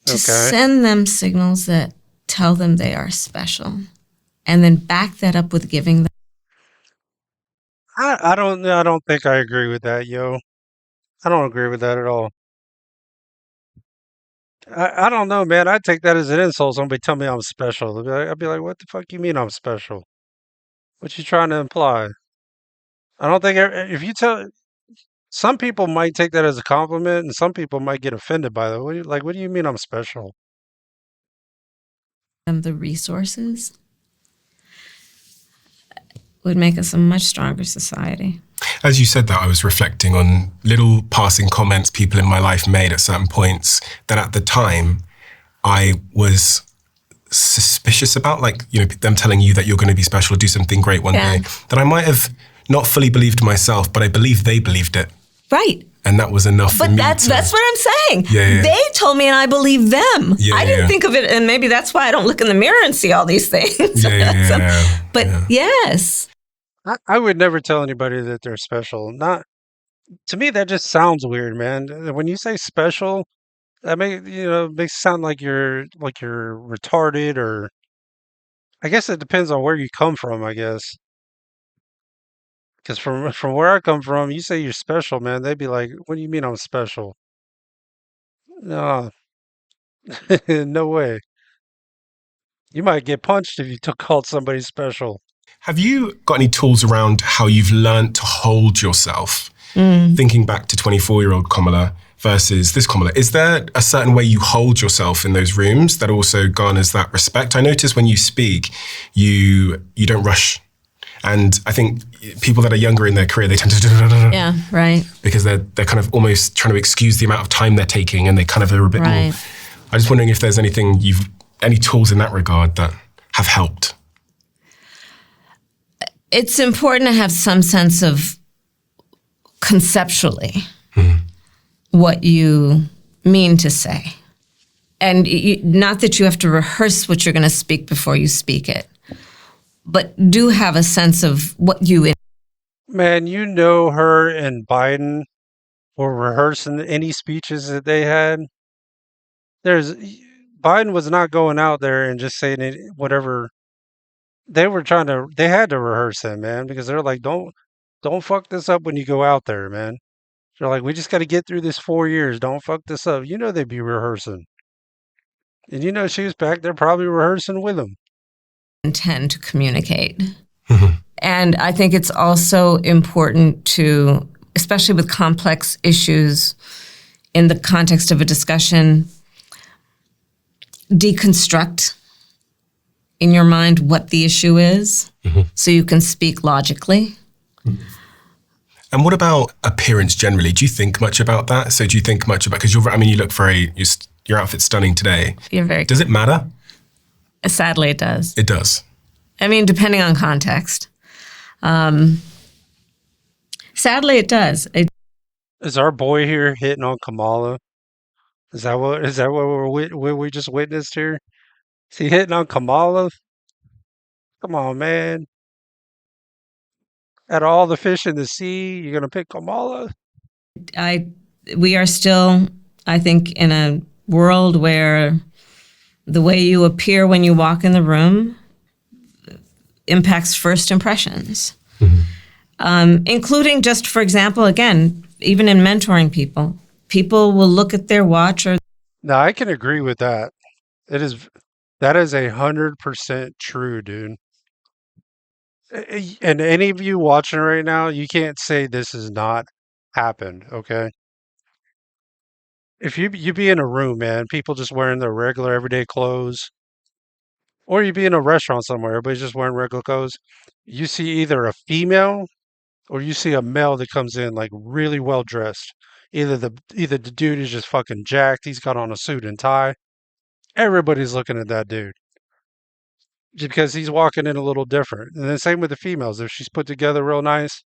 to send them signals that tell them they are special, and then back that up with giving them. I don't think I agree with that, yo. I don't agree with that at all. I don't know, man. I take that as an insult. Somebody tell me I'm special. I'd be like, what the fuck you mean I'm special? What you trying to imply? I don't think if you tell some people might take that as a compliment, and some people might get offended by that. What do you mean I'm special? The resources would make us a much stronger society. As you said that, I was reflecting on little passing comments people in my life made at certain points that at the time I was suspicious about, like, them telling you that you're going to be special, do something great one Yeah. day, that I might have not fully believed myself, but I believe they believed it. Right. And that was enough for But me that's what I'm saying. Yeah. They told me and I believe them. Yeah, I didn't yeah. think of it, and maybe that's why I don't look in the mirror and see all these things. But yes. I would never tell anybody that they're special. Not to me, that just sounds weird, man. When you say special, that makes it sound like you're retarded, or I guess it depends on where you come from, I guess. Because from where I come from, you say you're special, man. They'd be like, "What do you mean I'm special?" No, no way. You might get punched if you took called somebody special. Have you got any tools around how you've learned to hold yourself? Thinking back to 24-year-old Kamala versus this Kamala, is there a certain way you hold yourself in those rooms that also garners that respect? I notice when you speak, you don't rush. And I think people that are younger in their career, they tend to Yeah, right. because they're kind of almost trying to excuse the amount of time they're taking, and they kind of are a bit more. I'm just wondering if there's any tools in that regard that have helped. It's important to have some sense of conceptually what you mean to say. And not that you have to rehearse what you're going to speak before you speak it, but do have a sense of what you... Man, her and Biden were rehearsing any speeches that they had. Biden was not going out there and just saying whatever. They had to rehearse him, man, because they're like, don't fuck this up when you go out there, man. They're like, we just got to get through this 4 years. Don't fuck this up. They'd be rehearsing. And she was back there probably rehearsing with him. Intend to communicate. And I think it's also important to, especially with complex issues in the context of a discussion, deconstruct in your mind what the issue is so you can speak logically. And what about appearance generally? Do you think much about that? So do you think much about, because you look your outfit's stunning today. You're very... Does it matter? Sadly, it does. It does. I mean, depending on context. Sadly, it does. Is our boy here hitting on Kamala? Is that what we just witnessed here? Is he hitting on Kamala? Come on, man. Out of all the fish in the sea, you're gonna pick Kamala? We are still, I think, in a world where the way you appear when you walk in the room impacts first impressions. Including just, for example, again, even in mentoring people will look at their watch or... No, I can agree with that. That is 100% true, dude. And any of you watching right now, you can't say this has not happened, okay? If you be in a room, man, people just wearing their regular everyday clothes, or you be in a restaurant somewhere, everybody's just wearing regular clothes, you see either a female or you see a male that comes in like really well dressed. Either the dude is just fucking jacked, he's got on a suit and tie. Everybody's looking at that dude. Just because he's walking in a little different. And then same with the females. If she's put together real nice,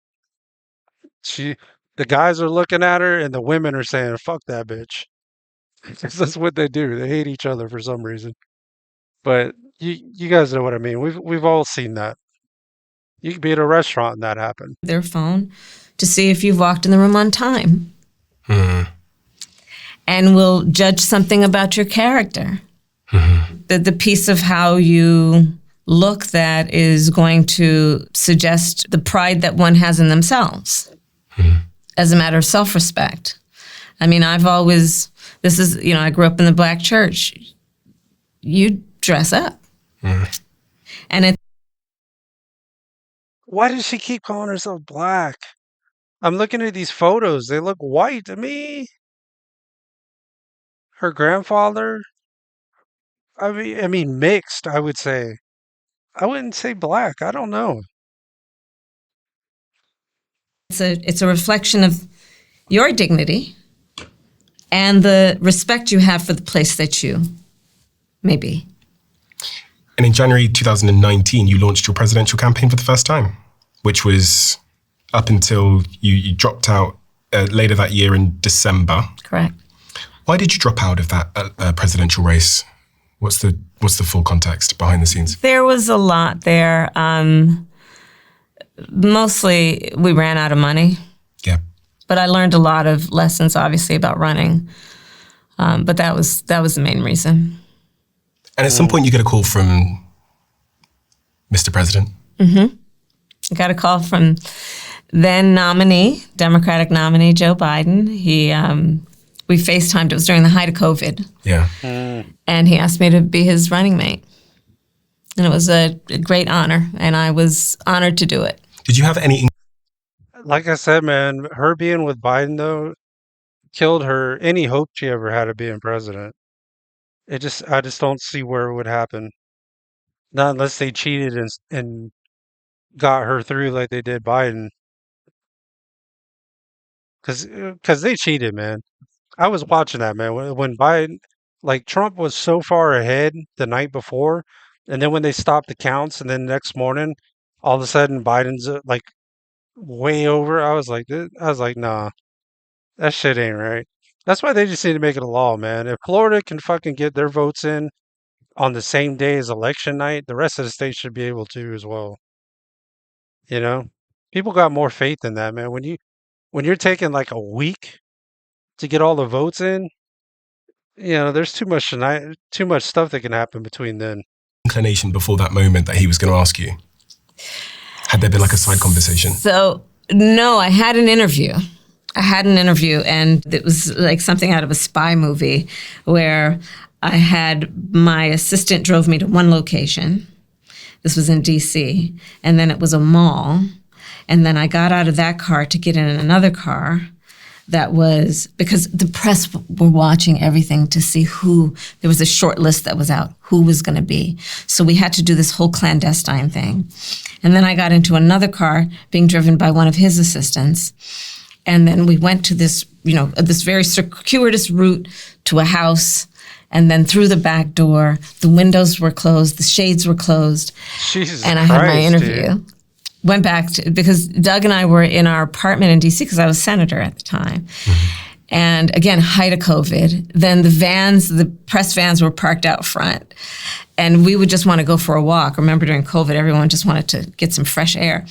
the guys are looking at her and the women are saying, fuck that bitch. That's what they do. They hate each other for some reason. But you guys know what I mean. We've all seen that. You could be at a restaurant and that happen. Their phone to see if you've walked in the room on time. And will judge something about your character. The piece of how you look that is going to suggest the pride that one has in themselves as a matter of self-respect. I mean, I grew up in the Black church. You dress up. And why does she keep calling herself black? I'm looking at these photos. They look white to me. Her grandfather, I mean mixed, I would say. I wouldn't say black. I don't know. it's a reflection of your dignity and the respect you have for the place that you may be. And in January 2019, you launched your presidential campaign for the first time, which was up until you dropped out later that year in December. Correct. Why did you drop out of that presidential race? What's the full context behind the scenes? There was a lot there. Mostly, we ran out of money. Yeah. But I learned a lot of lessons, obviously, about running. But that was the main reason. And at some point, you get a call from Mr. President. Mm-hmm. I got a call from then nominee, Democratic nominee Joe Biden. We FaceTimed. It was during the height of COVID. Yeah. And he asked me to be his running mate. And it was a great honor, and I was honored to do it. Did you have any... Like I said, man, her being with Biden, though, killed her any hope she ever had of being president. I just don't see where it would happen. Not unless they cheated and got her through like they did Biden. Because they cheated, man. I was watching that, man. When Biden, like Trump was so far ahead the night before, and then when they stopped the counts, and then next morning, all of a sudden Biden's like way over. I was like, nah, that shit ain't right. That's why they just need to make it a law, man. If Florida can fucking get their votes in on the same day as election night, the rest of the state should be able to as well. You know, people got more faith in that, man. When you're taking like a week to get all the votes in, there's too much stuff that can happen between then. Inclination before that moment that he was going to ask you? Had there been like a side conversation? So, no, I had an interview. And it was like something out of a spy movie where I had my assistant drove me to one location. This was in DC. And then it was a mall. And then I got out of that car to get in another car. That was because the press were watching everything to see there was a short list that was out, who was going to be. So we had to do this whole clandestine thing. And then I got into another car being driven by one of his assistants. And then we went to this, this very circuitous route to a house. And then through the back door, the windows were closed, the shades were closed. Jesus and I Christ, had my interview. Dude. Went back because Doug and I were in our apartment in DC because I was senator at the time. Mm-hmm. And again, height of COVID. Then the press vans were parked out front. And we would just want to go for a walk. Remember during COVID, everyone just wanted to get some fresh air.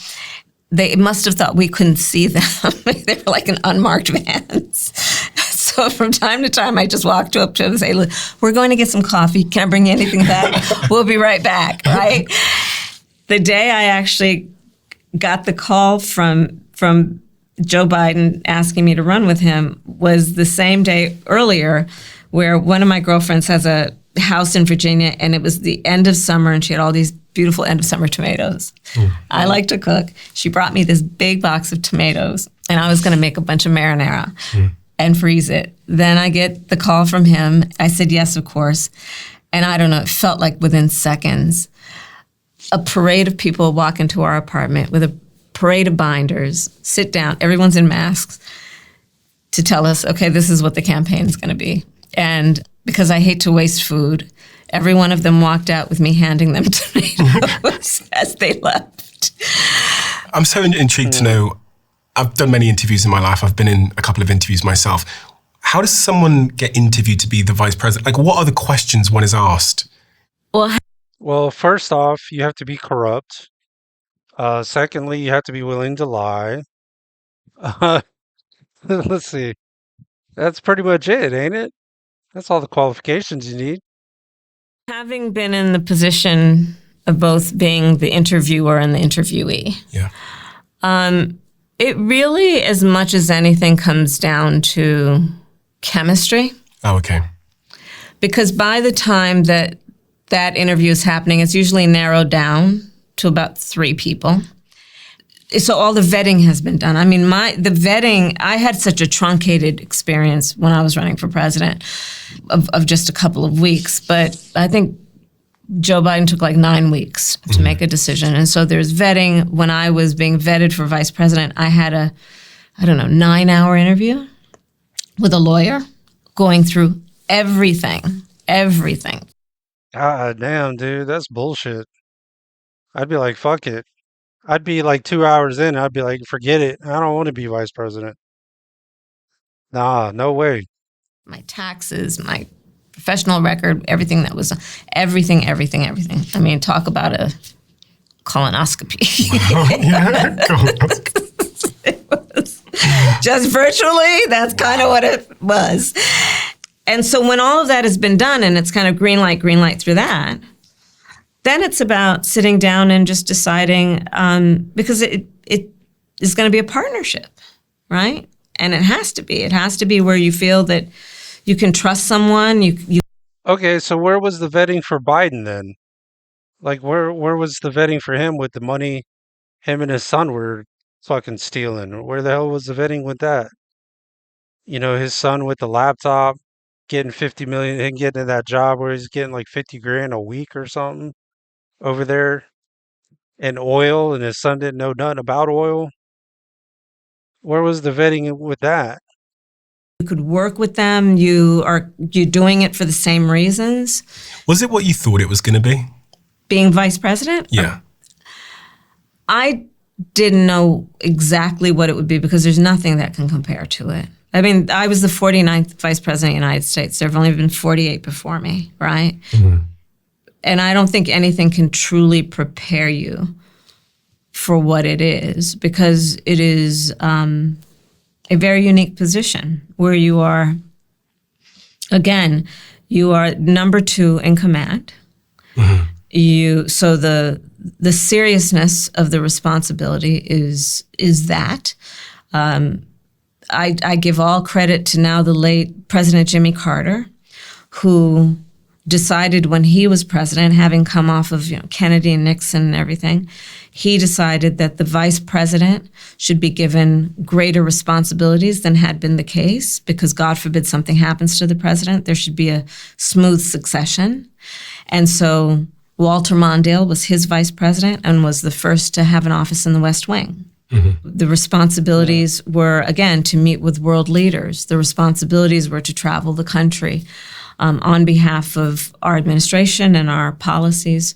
They must have thought we couldn't see them. They were like in unmarked vans. So from time to time, I just walked up to them and say, look, we're going to get some coffee. Can I bring you anything back? We'll be right back, right? The day I actually got the call from Joe Biden asking me to run with him was the same day earlier where one of my girlfriends has a house in Virginia and it was the end of summer and she had all these beautiful end of summer tomatoes. I like to cook. She brought me this big box of tomatoes and I was going to make a bunch of marinara and freeze it. Then I get the call from him. I said yes, of course. And I don't know, it felt like within seconds, a parade of people walk into our apartment with a parade of binders, sit down, everyone's in masks, to tell us, okay, this is what the campaign is going to be. And because I hate to waste food, every one of them walked out with me handing them tomatoes as they left. I'm so intrigued to know, I've done many interviews in my life, I've been in a couple of interviews myself. How does someone get interviewed to be the vice president? Like, what are the questions one is asked? Well, first off, you have to be corrupt. Secondly, you have to be willing to lie. Let's see. That's pretty much it, ain't it? That's all the qualifications you need. Having been in the position of both being the interviewer and the interviewee, it really, as much as anything, comes down to chemistry. Oh, okay. Because by the time that interview is happening, it's usually narrowed down to about 3 people. So all the vetting has been done. I mean, the vetting, I had such a truncated experience when I was running for president of just a couple of weeks, but I think Joe Biden took like 9 weeks to make a decision. And so there's vetting. When I was being vetted for vice president, I had a 9-hour interview with a lawyer going through everything. God damn, dude, that's bullshit. I'd be like, fuck it. I'd be like 2 hours in. I'd be like, forget it. I don't want to be vice president. Nah, no way. My taxes, my professional record, everything that was, everything. I mean, talk about a colonoscopy. Yeah, God. It was just virtually, that's kind of what it was. And so when all of that has been done and it's kind of green light through that, then it's about sitting down and just deciding, because it is going to be a partnership, right? And it has to be. It has to be where you feel that you can trust someone. You Okay, so where was the vetting for Biden then? Like, where was the vetting for him with the money him and his son were fucking stealing? Where the hell was the vetting with that? You know, his son with the laptop, getting 50 million, and getting in that job where he's getting like 50 grand a week or something over there in oil, and his son didn't know nothing about oil. Where was the vetting with that? could work with them. You're doing it for the same reasons. Was it what you thought it was going to be? Being vice president? Yeah. I didn't know exactly what it would be because there's nothing that can compare to it. I mean, I was the 49th vice president of the United States. There have only been 48 before me, right? Mm-hmm. And I don't think anything can truly prepare you for what it is, because it is a very unique position where you are, again, you are number 2 in command. Mm-hmm. So the seriousness of the responsibility is that. I give all credit to now the late President Jimmy Carter, who decided when he was president, having come off of Kennedy and Nixon and everything, he decided that the vice president should be given greater responsibilities than had been the case, because God forbid something happens to the president, there should be a smooth succession. And so Walter Mondale was his vice president and was the first to have an office in the West Wing. Mm-hmm. The responsibilities were, again, to meet with world leaders. The responsibilities were to travel the country on behalf of our administration and our policies.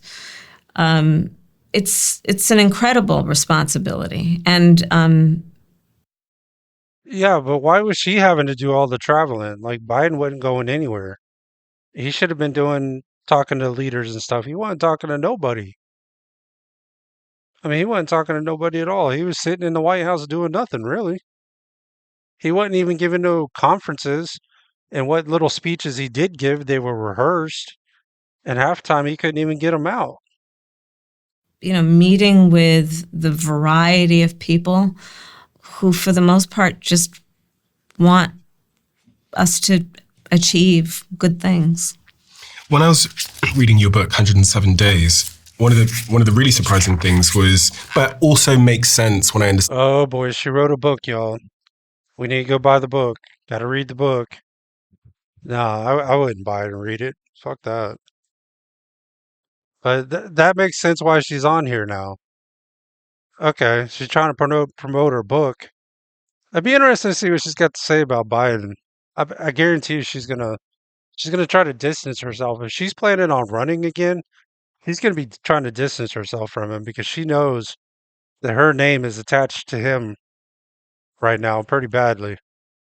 It's an incredible responsibility. And yeah, but why was she having to do all the traveling? Like, Biden wasn't going anywhere. He should have been talking to leaders and stuff. He wasn't talking to nobody. I mean, he wasn't talking to nobody at all. He was sitting in the White House doing nothing, really. He wasn't even giving no conferences. And what little speeches he did give, they were rehearsed. And half the time, he couldn't even get them out. Meeting with the variety of people who, for the most part, just want us to achieve good things. When I was reading your book, 107 Days, one of the really surprising things was, but also makes sense when I understand. Oh boy, she wrote a book, y'all. We need to go buy the book. Got to read the book. No, I wouldn't buy it and read it. Fuck that. But that makes sense why she's on here now. Okay, she's trying to promote her book. I'd be interested to see what she's got to say about Biden. I guarantee you she's gonna try to distance herself. If she's planning on running again, she's gonna be trying to distance herself from him, because she knows that her name is attached to him right now pretty badly.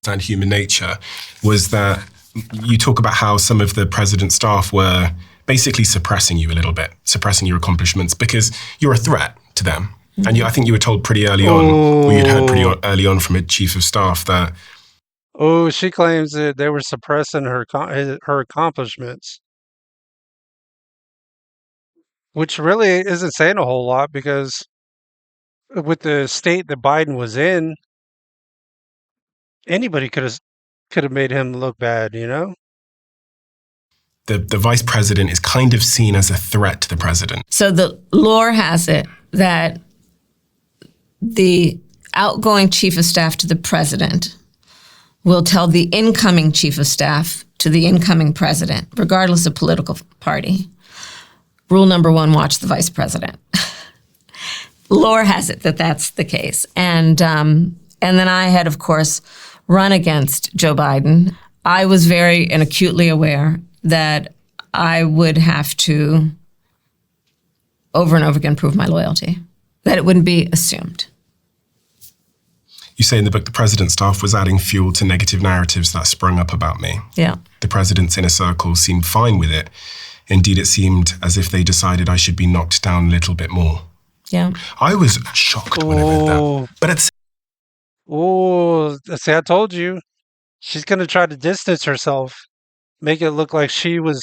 And human nature was that you talk about how some of the president's staff were basically suppressing you a little bit, suppressing your accomplishments because you're a threat to them. Mm-hmm. And I think you were told pretty early on, or you'd heard pretty early on from a chief of staff that. Oh, she claims that they were suppressing her accomplishments, which really isn't saying a whole lot, because with the state that Biden was in, anybody could have made him look bad, The vice president is kind of seen as a threat to the president. So the lore has it that the outgoing chief of staff to the president will tell the incoming chief of staff to the incoming president, regardless of political party. Rule number 1, watch the vice president. Lore has it that that's the case. And then I had, of course, run against Joe Biden. I was very and acutely aware that I would have to over and over again prove my loyalty, that it wouldn't be assumed. You say in the book, the president's staff was adding fuel to negative narratives that sprung up about me. Yeah. The president's inner circle seemed fine with it. Indeed, it seemed as if they decided I should be knocked down a little bit more. Yeah. I was shocked when I read that. But it's See, I told you. She's going to try to distance herself, make it look like she was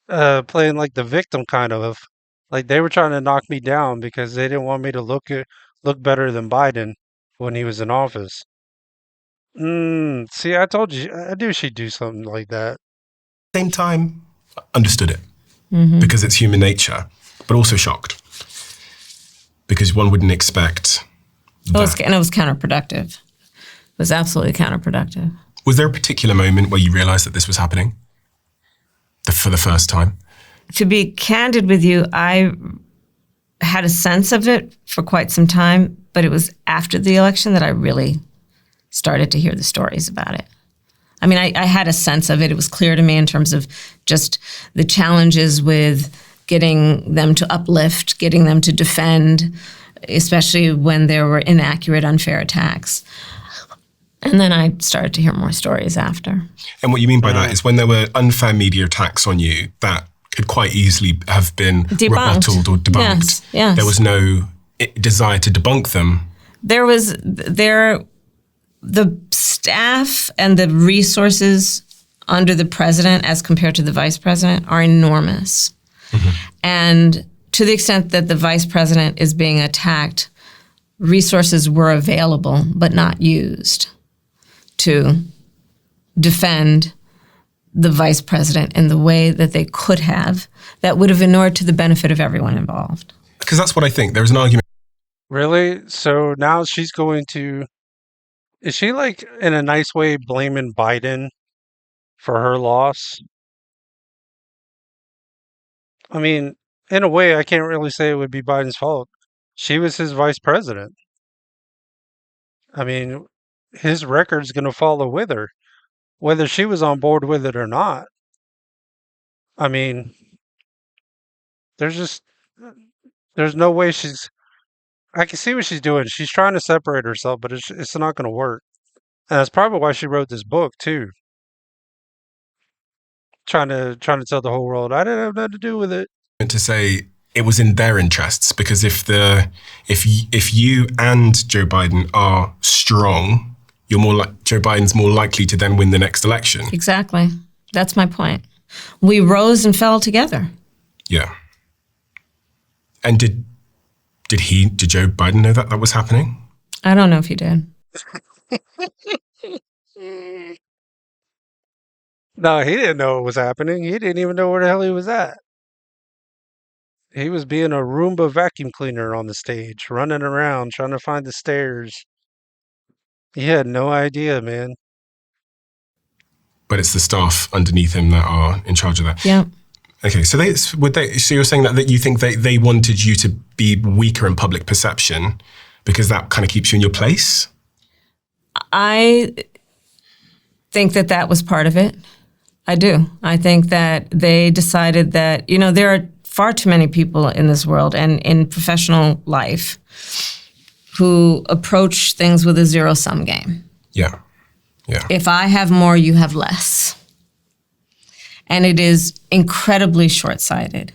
playing like the victim, kind of. Like they were trying to knock me down because they didn't want me to look better than Biden when he was in office. See, I told you. I knew she'd do something like that. same time, understood it Mm-hmm. because it's human nature, but also shocked because one wouldn't expect It was, that. and it was counterproductive. It was absolutely counterproductive. Was there a particular moment where you realized that this was happening for the first time? To be candid with you, I had a sense of it for quite some time, but it was after the election that I really started to hear the stories about it. I mean, I had a sense of it. It was clear to me in terms of just the challenges with getting them to uplift, getting them to defend, especially when there were inaccurate, unfair attacks. And then I started to hear more stories after. And what you mean by that is when there were unfair media attacks on you that could quite easily have been Debunked. rebutted or debunked. Yes. There was no desire to debunk them. The staff and the resources under the president as compared to the vice president are enormous. Mm-hmm. And to the extent that the vice president is being attacked, resources were available but not used to defend the vice president in the way that they could have, that would have inured to the benefit of everyone involved. Because that's what I think. There's an argument. Really? So now she's going to. Is she like in a nice way blaming Biden for her loss? I mean, in a way, I can't really say it would be Biden's fault. She was his vice president. I mean, his record's going to follow with her, whether she was on board with it or not. I mean, there's no way she's. I can see what she's doing. She's trying to separate herself, but it's not going to work. And that's probably why she wrote this book too. Trying to tell the whole world I didn't have nothing to do with it. To say it was in their interests, because if you and Joe Biden are strong, you're more like Joe Biden's more likely to then win the next election. Exactly. That's my point. We rose and fell together. Yeah. And did Joe Biden know that was happening? I don't know if he did. No, he didn't know what was happening. He didn't even know where the hell he was at. He was being a Roomba vacuum cleaner on the stage, running around trying to find the stairs. He had no idea, man. But it's the staff underneath him that are in charge of that. Yeah. Okay, so so you're saying that you think they wanted you to be weaker in public perception because that kind of keeps you in your place? I think that was part of it. I do. I think that they decided that, there are far too many people in this world and in professional life who approach things with a zero-sum game. Yeah. Yeah. If I have more, you have less. And it is incredibly short-sighted.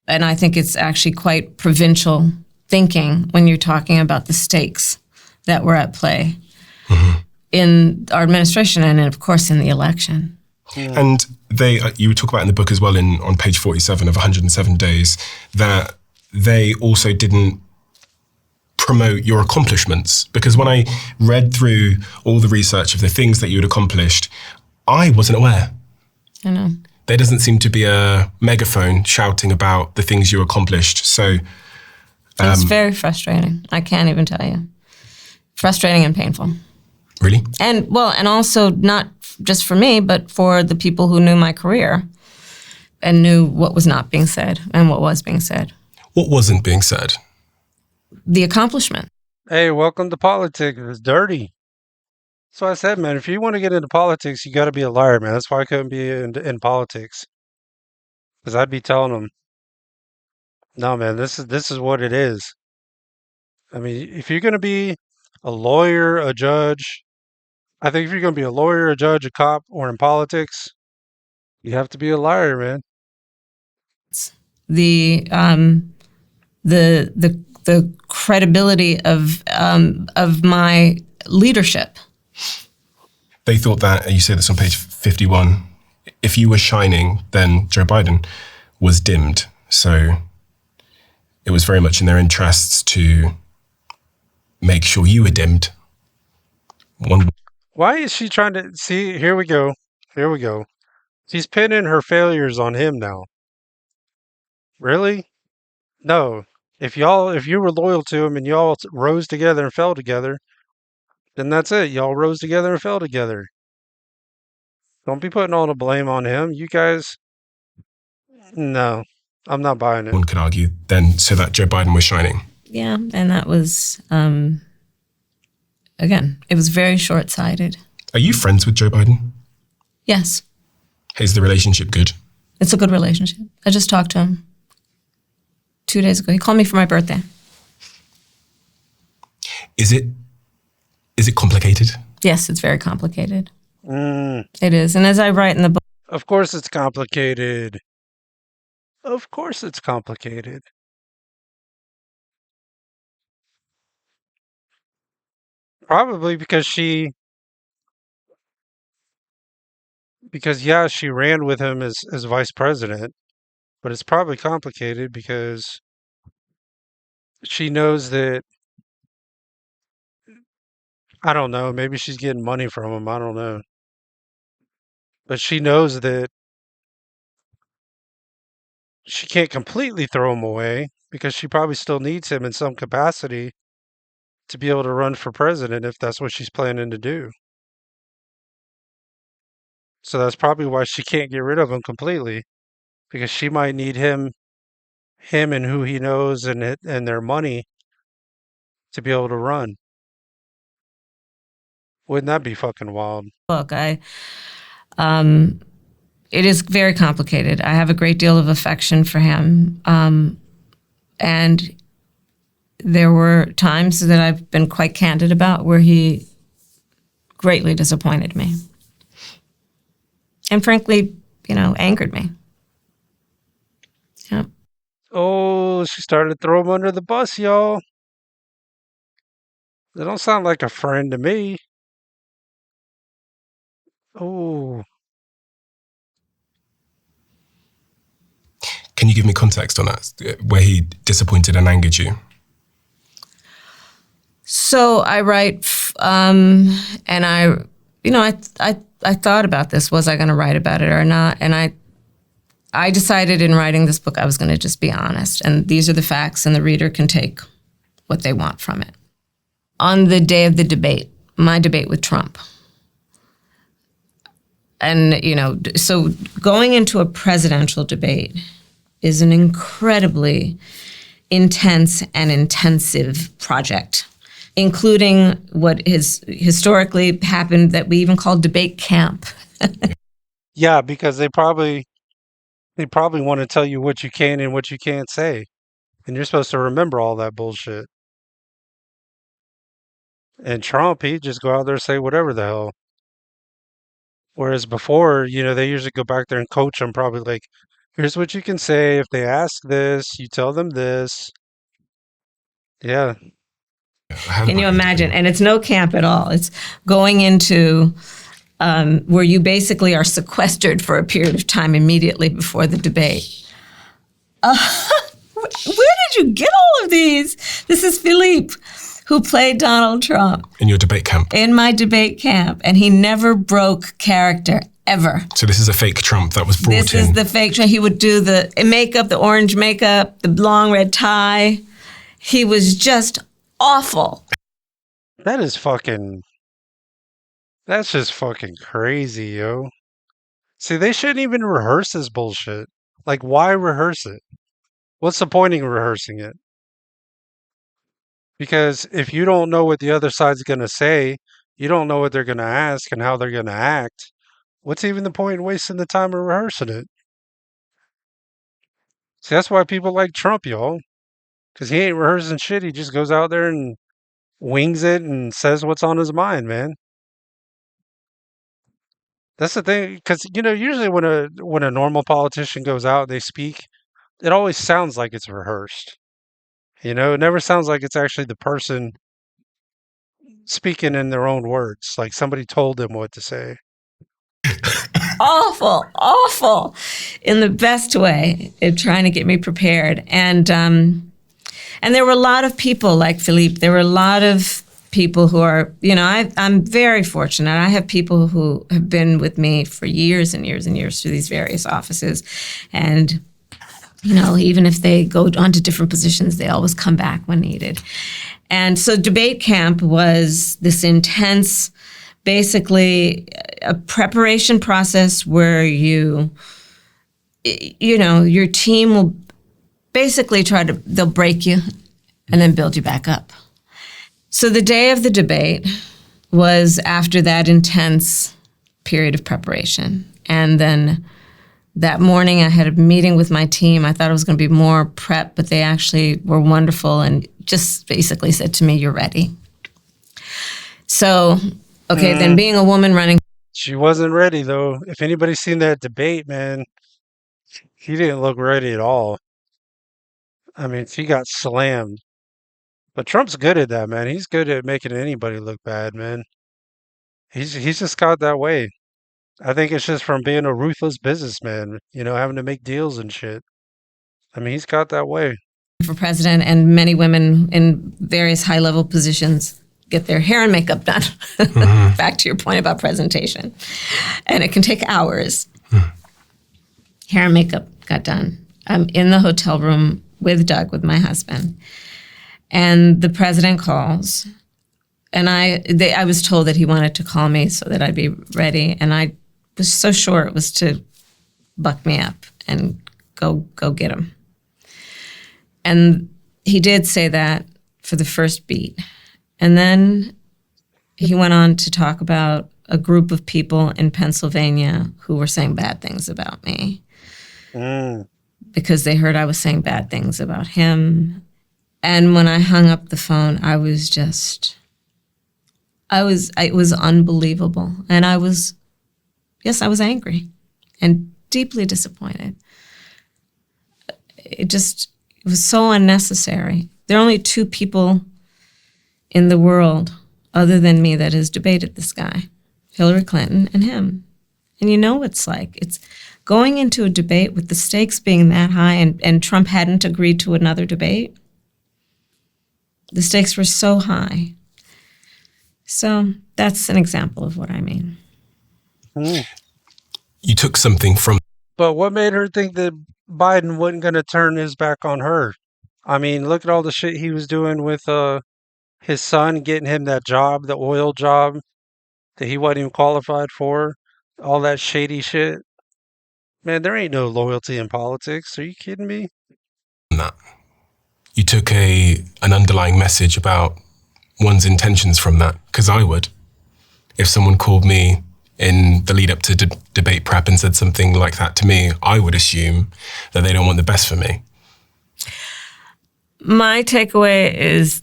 And I think it's actually quite provincial thinking when you're talking about the stakes that were at play in our administration and, of course, in the election. And you talk about in the book as well on page 47 of 107 Days that they also didn't promote your accomplishments, because when I read through all the research of the things that you had accomplished, I wasn't aware. I know. There doesn't seem to be a megaphone shouting about the things you accomplished. So It's very frustrating. I can't even tell you. Frustrating and painful. really? And also not just for me, but for the people who knew my career and knew what was not being said and what was being said. What wasn't being said? The accomplishment. Hey, welcome to politics. It's dirty. So I said, man, if you want to get into politics, you got to be a liar, man. That's why I couldn't be in politics. Because I'd be telling them, no, man, this is what it is. I mean, if you're gonna be a lawyer, a judge, I think if you're gonna be a lawyer, a judge, a cop, or in politics, you have to be a liar, man. The the credibility of my leadership. They thought that, and you say this on page 51, if you were shining, then Joe Biden was dimmed. So it was very much in their interests to make sure you were dimmed. Why is she trying to see? Here we go. Here we go. She's pinning her failures on him now. Really? No. If you were loyal to him and y'all rose together and fell together, then that's it. Y'all rose together and fell together. Don't be putting all the blame on him. You guys, no, I'm not buying it. One could argue then, so that Joe Biden was shining. Yeah, and that was again, it was very short-sighted. Are you friends with Joe Biden? Yes, Is the relationship good? it's a good relationship. I just talked to him 2 days ago. He called me for my birthday. Is it complicated? Yes, it's very complicated. Mm, It is, and as I write in the book, of course it's complicated. Of course it's complicated. Probably because yeah, she ran with him as vice president, but it's probably complicated because she knows that I don't know, maybe she's getting money from him, I don't know. But she knows that she can't completely throw him away because she probably still needs him in some capacity to be able to run for president if that's what she's planning to do. So that's probably why she can't get rid of him completely because she might need him and who he knows and their money to be able to run. Wouldn't that be fucking wild? um, it is very complicated. I have a great deal of affection for him, and there were times that I've been quite candid about where he greatly disappointed me, and frankly, angered me. Yeah. Oh, she started to throw him under the bus, y'all. They don't sound like a friend to me. Oh, Can you give me context on that, where he disappointed and angered you? So I write, and I thought about this. Was I going to write about it or not? And I decided in writing this book I was going to just be honest, and these are the facts, and the reader can take what they want from it. On the day of the debate, my debate with Trump, and so going into a presidential debate is an incredibly intense and intensive project, including what has historically happened that we even call debate camp. yeah, because they probably want to tell you what you can and what you can't say, and you're supposed to remember all that bullshit. And Trump, he'd just go out there and say whatever the hell. Whereas before, they usually go back there and coach them, probably like, here's what you can say. If they ask this, you tell them this. Yeah. Can you imagine? And it's no camp at all. It's going into where you basically are sequestered for a period of time immediately before the debate. Where did you get all of these? This is Philippe, who played Donald Trump. In your debate camp? In my debate camp. And he never broke character, ever. So this is a fake Trump that was brought in? This is the fake Trump. He would do the makeup, the orange makeup, the long red tie. He was just awful. That's just fucking crazy, yo. See, they shouldn't even rehearse this bullshit. Like, why rehearse it? What's the point in rehearsing it? Because if you don't know what the other side's going to say, you don't know what they're going to ask and how they're going to act, what's even the point in wasting the time of rehearsing it? See, that's why people like Trump, y'all. Because he ain't rehearsing shit. He just goes out there and wings it and says what's on his mind, man. That's the thing. Because usually when a normal politician goes out, and they speak. It always sounds like it's rehearsed. It never sounds like it's actually the person speaking in their own words, like somebody told them what to say. Awful, awful, in the best way, trying to get me prepared. And there were a lot of people like Philippe. There were a lot of people who are, I'm very fortunate. I have people who have been with me for years and years and years through these various offices. And, even if they go on to different positions, they always come back when needed. And so debate camp was this intense, basically a preparation process where your team will basically they'll break you and then build you back up. So the day of the debate was after that intense period of preparation. And then that morning I had a meeting with my team. I thought it was going to be more prep, but they actually were wonderful and just basically said to me, "You're ready." So, okay, then being a woman running. She wasn't ready, though. If anybody's seen that debate, man, he didn't look ready at all. I mean, she got slammed. But Trump's good at that, man. He's good at making anybody look bad, man. He's just got that way. I think it's just from being a ruthless businessman, having to make deals and shit. I mean, he's got that way. For president, and many women in various high-level positions get their hair and makeup done. Back to your point about presentation. And it can take hours. Hair and makeup got done. I'm in the hotel room with Doug, with my husband. And the president calls. And I was told that he wanted to call me so that I'd be ready. And I was so sure it was to buck me up and go get him. And he did say that for the first beat. And then he went on to talk about a group of people in Pennsylvania who were saying bad things about me because they heard I was saying bad things about him. And when I hung up the phone, it was unbelievable. And I was angry and deeply disappointed. It was so unnecessary. There are only two people in the world other than me that has debated this guy, Hillary Clinton and him. And you know what it's like. It's going into a debate with the stakes being that high, and Trump hadn't agreed to another debate. The stakes were so high. So that's an example of what I mean. You took something from. But what made her think that Biden wasn't going to turn his back on her? I mean, look at all the shit he was doing with his son, getting him that job, the oil job that he wasn't even qualified for, all that shady shit. Man, there ain't no loyalty in politics. Are you kidding me? That. You took an underlying message about one's intentions from that, because I would. If someone called me in the lead up to debate prep and said something like that to me, I would assume that they don't want the best for me. My takeaway is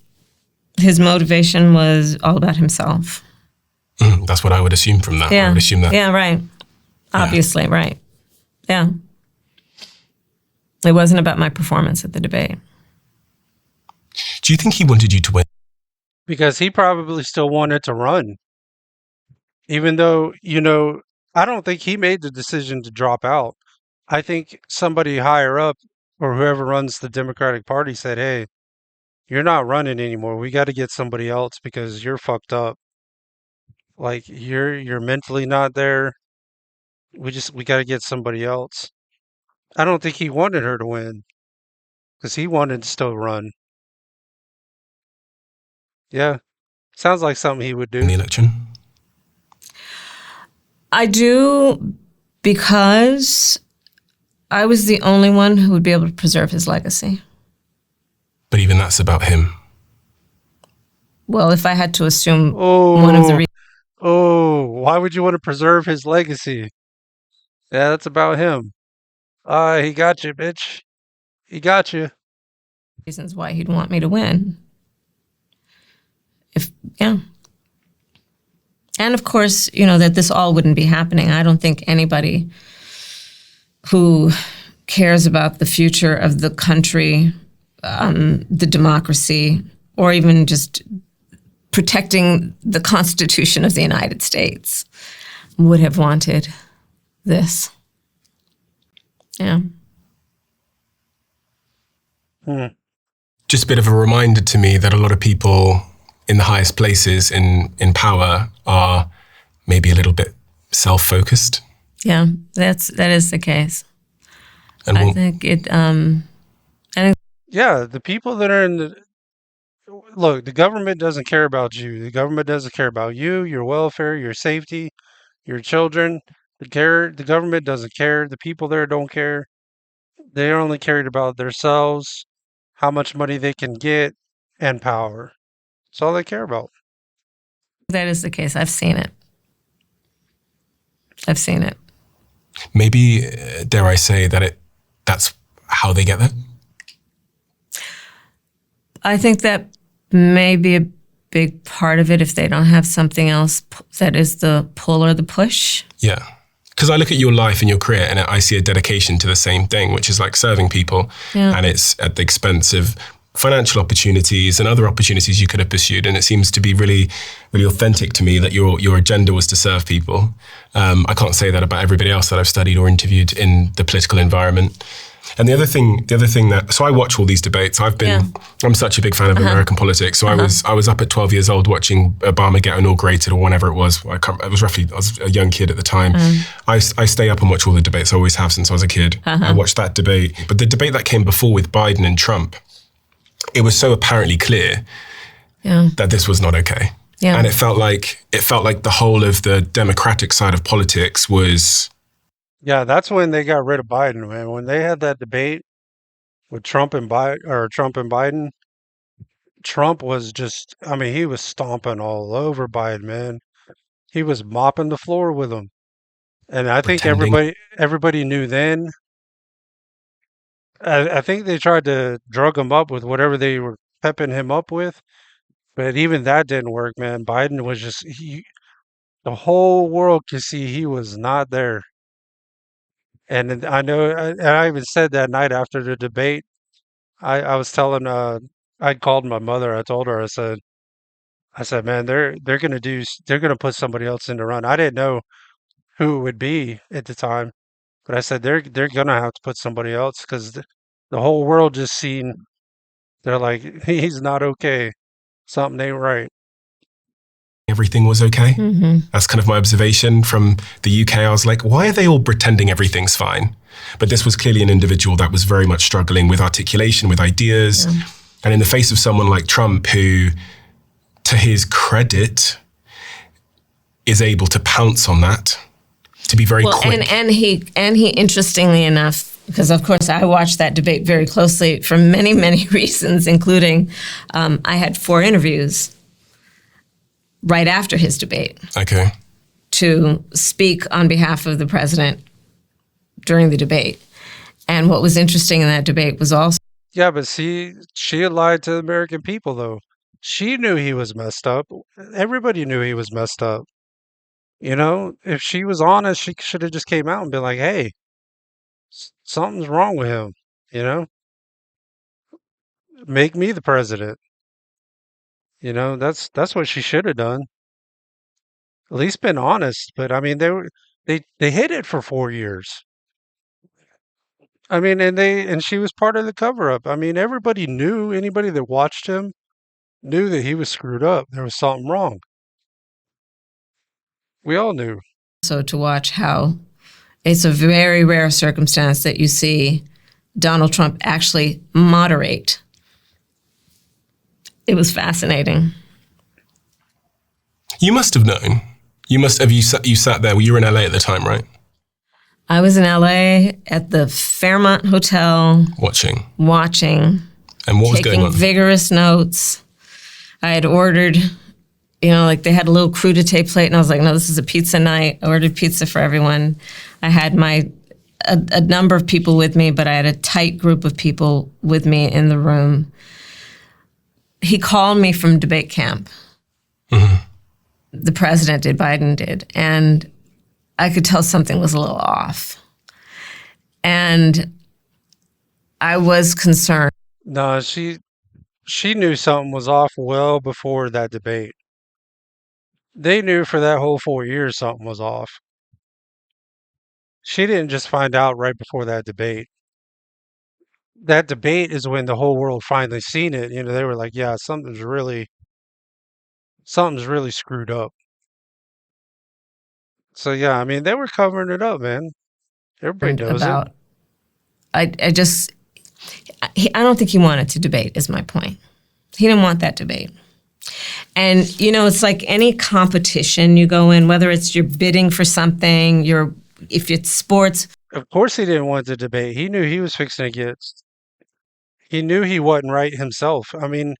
his motivation was all about himself. That's what I would assume from that. Yeah. I would assume that. Yeah, right. Obviously, right. Yeah. It wasn't about my performance at the debate. Do you think he wanted you to win? Because he probably still wanted to run. Even though, I don't think he made the decision to drop out. I think somebody higher up or whoever runs the Democratic Party said, "Hey, you're not running anymore. We got to get somebody else because you're fucked up. Like you're mentally not there. We got to get somebody else." I don't think he wanted her to win because he wanted to still run. Yeah, sounds like something he would In the do. election? I do, because I was the only one who would be able to preserve his legacy. But even that's about him. Well, if I had to assume one of the reasons. Why would you want to preserve his legacy? Yeah, that's about him. He got you, bitch. He got you. Reasons why he'd want me to win. Yeah. And of course, that this all wouldn't be happening. I don't think anybody who cares about the future of the country, the democracy, or even just protecting the Constitution of the United States would have wanted this. Yeah. Just a bit of a reminder to me that a lot of people in the highest places in power are maybe a little bit self-focused. Yeah, that is the case. And I think it. Yeah, the people that are in the look, the government doesn't care about you. The government doesn't care about you, your welfare, your safety, your children. The government doesn't care. The people there don't care. They're only cared about themselves, how much money they can get, and power. That's all they care about. That is the case. I've seen it. I've seen it. maybe, dare I say, that's how they get there? I think that may be a big part of it if they don't have something else that is the pull or the push. Yeah. Because I look at your life and your career and I see a dedication to the same thing, which is like serving people. Yeah. And it's at the expense of financial opportunities and other opportunities you could have pursued. And it seems to be really, really authentic to me that your agenda was to serve people. I can't say that about everybody else that I've studied or interviewed in the political environment. And the other thing that, so I watch all these debates. I'm such a big fan of American politics. So I was up at 12 years old watching Obama get inaugurated or whenever it was. I was a young kid at the time. I stay up and watch all the debates. I always have since I was a kid. I watched that debate. But the debate that came before with Biden and Trump, it was so apparently clear that this was not okay. Yeah. And it felt like the whole of the Democratic side of politics was... Yeah, that's when they got rid of Biden, man. When they had that debate with Trump and Biden, Trump was just, I mean, he was stomping all over Biden, man. He was mopping the floor with him. And I think everybody knew then. I think they tried to drug him up with whatever they were pepping him up with. But even that didn't work, man. Biden was just, the whole world could see he was not there. And I know, and I even said that night after the debate, I was telling, I called my mother. I told her, I said, man, they're gonna put somebody else in the run. I didn't know who it would be at the time, but I said they're gonna have to put somebody else because the whole world just seen. They're like, he's not okay. Something ain't right. Everything was okay. That's kind of my observation from the UK. I was like, why are they all pretending everything's fine? But this was clearly an individual that was very much struggling with articulation, with ideas. Yeah. And in the face of someone like Trump, who, to his credit, is able to pounce on that, to be very quick. And he interestingly enough, because of course I watched that debate very closely for many, many reasons, including I had 4 interviews right after his debate. Okay. To speak on behalf of the president during the debate. And what was interesting in that debate was also... Yeah, but see, she had lied to the American people, though. She knew he was messed up. Everybody knew he was messed up. You know, if she was honest, she should have just came out and been like, hey, something's wrong with him, you know? Make me the president. You know, that's what she should have done. At least been honest. But I mean, they hid it for 4 years. I mean, and she was part of the cover up. I mean, everybody knew, anybody that watched him knew that he was screwed up. There was something wrong. We all knew. So to watch how it's a very rare circumstance that you see Donald Trump actually moderate. It was fascinating. You must have known. You sat there. Well, you were in LA at the time, right? I was in LA at the Fairmont Hotel. Watching. And what was going on? Taking vigorous notes. I had ordered, like they had a little crudité plate, and I was like, no, this is a pizza night. I ordered pizza for everyone. I had my a number of people with me, but I had a tight group of people with me in the room. He called me from debate camp. Mm-hmm. The president did, Biden did, and I could tell something was a little off. And I was concerned. No, she knew something was off well before that debate. They knew for that whole 4 years something was off. She didn't just find out right before that debate. That debate is when the whole world finally seen it. You know, they were like, yeah, something's really screwed up. So yeah, I mean, they were covering it up, man. Everybody knows About, I don't think he wanted to debate, is my point. He didn't want that debate. And, you know, it's like any competition you go in, whether it's you're bidding for something, if it's sports. Of course he didn't want the debate. He knew he was fixing to get, he knew he wasn't right himself. I mean,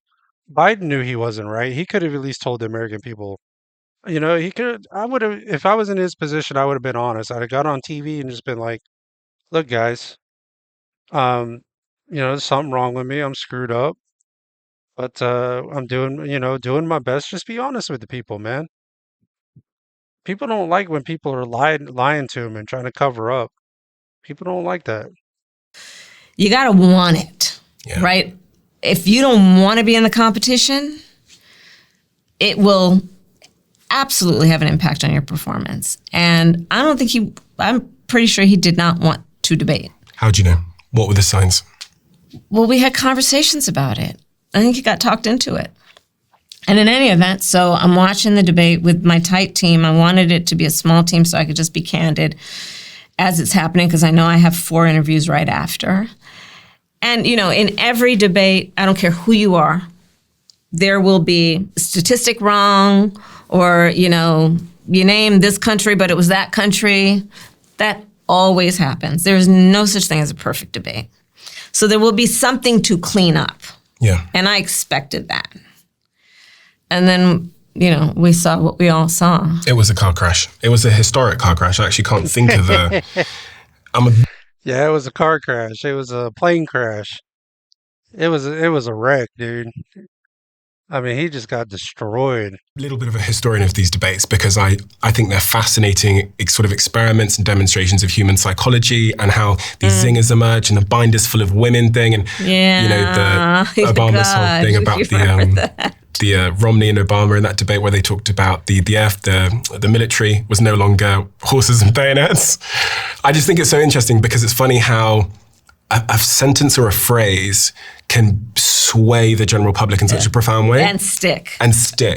Biden knew he wasn't right. He could have at least told the American people, you know, I would have, if I was in his position, I would have been honest. I'd have got on TV and just been like, look, guys, um, you know, there's something wrong with me. I'm screwed up, but I'm doing my best. Just be honest with the people, man. People don't like when people are lying to them and trying to cover up. People don't like that. You got to want it, right? If you don't want to be in the competition, it will absolutely have an impact on your performance. And I'm pretty sure he did not want to debate. How'd you know? What were the signs? Well, we had conversations about it. I think he got talked into it. And in any event, so I'm watching the debate with my tight team. I wanted it to be a small team so I could just be candid as it's happening, because I know I have 4 interviews right after. And, you know, in every debate, I don't care who you are, there will be a statistic wrong, or, you know, you name this country, but it was that country. That always happens. There's no such thing as a perfect debate. So there will be something to clean up. Yeah. And I expected that. And then, you know, we saw what we all saw. It was a car crash. It was a historic car crash. I actually can't think of a... Yeah, it was a car crash. It was a plane crash. It was a wreck, dude. I mean, he just got destroyed. A little bit of a historian of these debates, because I think they're fascinating sort of experiments and demonstrations of human psychology, and how these zingers emerge, and the binders full of women thing, and you know, the Obama's whole thing about the Romney and Obama in that debate, where they talked about the military was no longer horses and bayonets. I just think it's so interesting, because it's funny how a sentence or a phrase can sway the general public in such a profound way. And stick.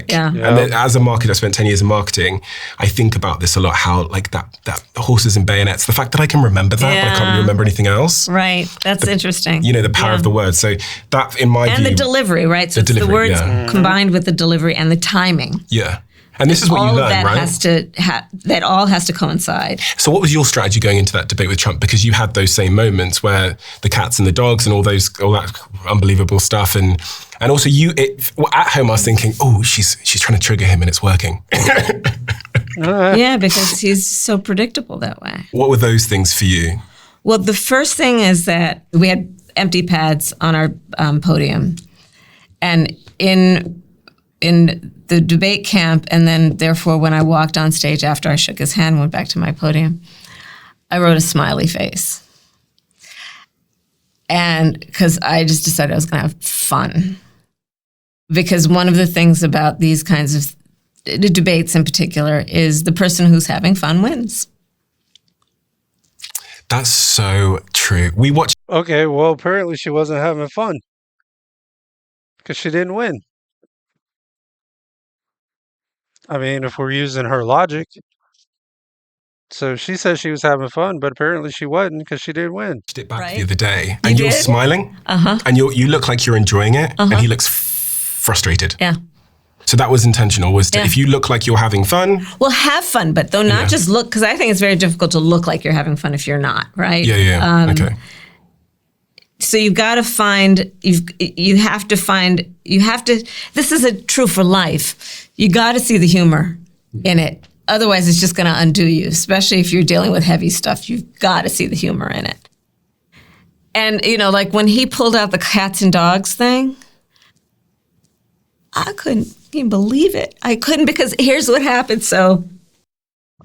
Yeah. And then, as a marketer, I spent 10 years in marketing. I think about this a lot, how like that horses and bayonets, the fact that I can remember that, but I can't really remember anything else. Right. That's interesting. You know, the power of the word. So that, in my view... And the delivery, right? So it's the words combined with the delivery and the timing. Yeah. And this is what you learn, right? That all has to coincide. So what was your strategy going into that debate with Trump? Because you had those same moments where the cats and the dogs and all that unbelievable stuff. And also at home I was thinking, oh, she's trying to trigger him and it's working. Yeah, because he's so predictable that way. What were those things for you? Well, the first thing is that we had empty pads on our podium. And in the debate camp, and then therefore when I walked on stage after I shook his hand and went back to my podium, I wrote a smiley face. And because I just decided I was going to have fun. Because one of the things about these kinds of debates in particular is the person who's having fun wins. That's so true. Okay, well, apparently she wasn't having fun, because she didn't win. I mean, if we're using her logic. So she says she was having fun, but apparently she wasn't, because she didn't win. It back the other day, and you're smiling, and you look like you're enjoying it, and he looks frustrated. Yeah. So that was intentional, if you look like you're having fun. Well, have fun, but though not just look, because I think it's very difficult to look like you're having fun if you're not, right? Yeah. Okay. So you've got to find, this is true for life. You got to see the humor in it. Otherwise, it's just going to undo you, especially if you're dealing with heavy stuff. You've got to see the humor in it. And, like when he pulled out the cats and dogs thing, I couldn't even believe it. I couldn't, because here's what happened. So,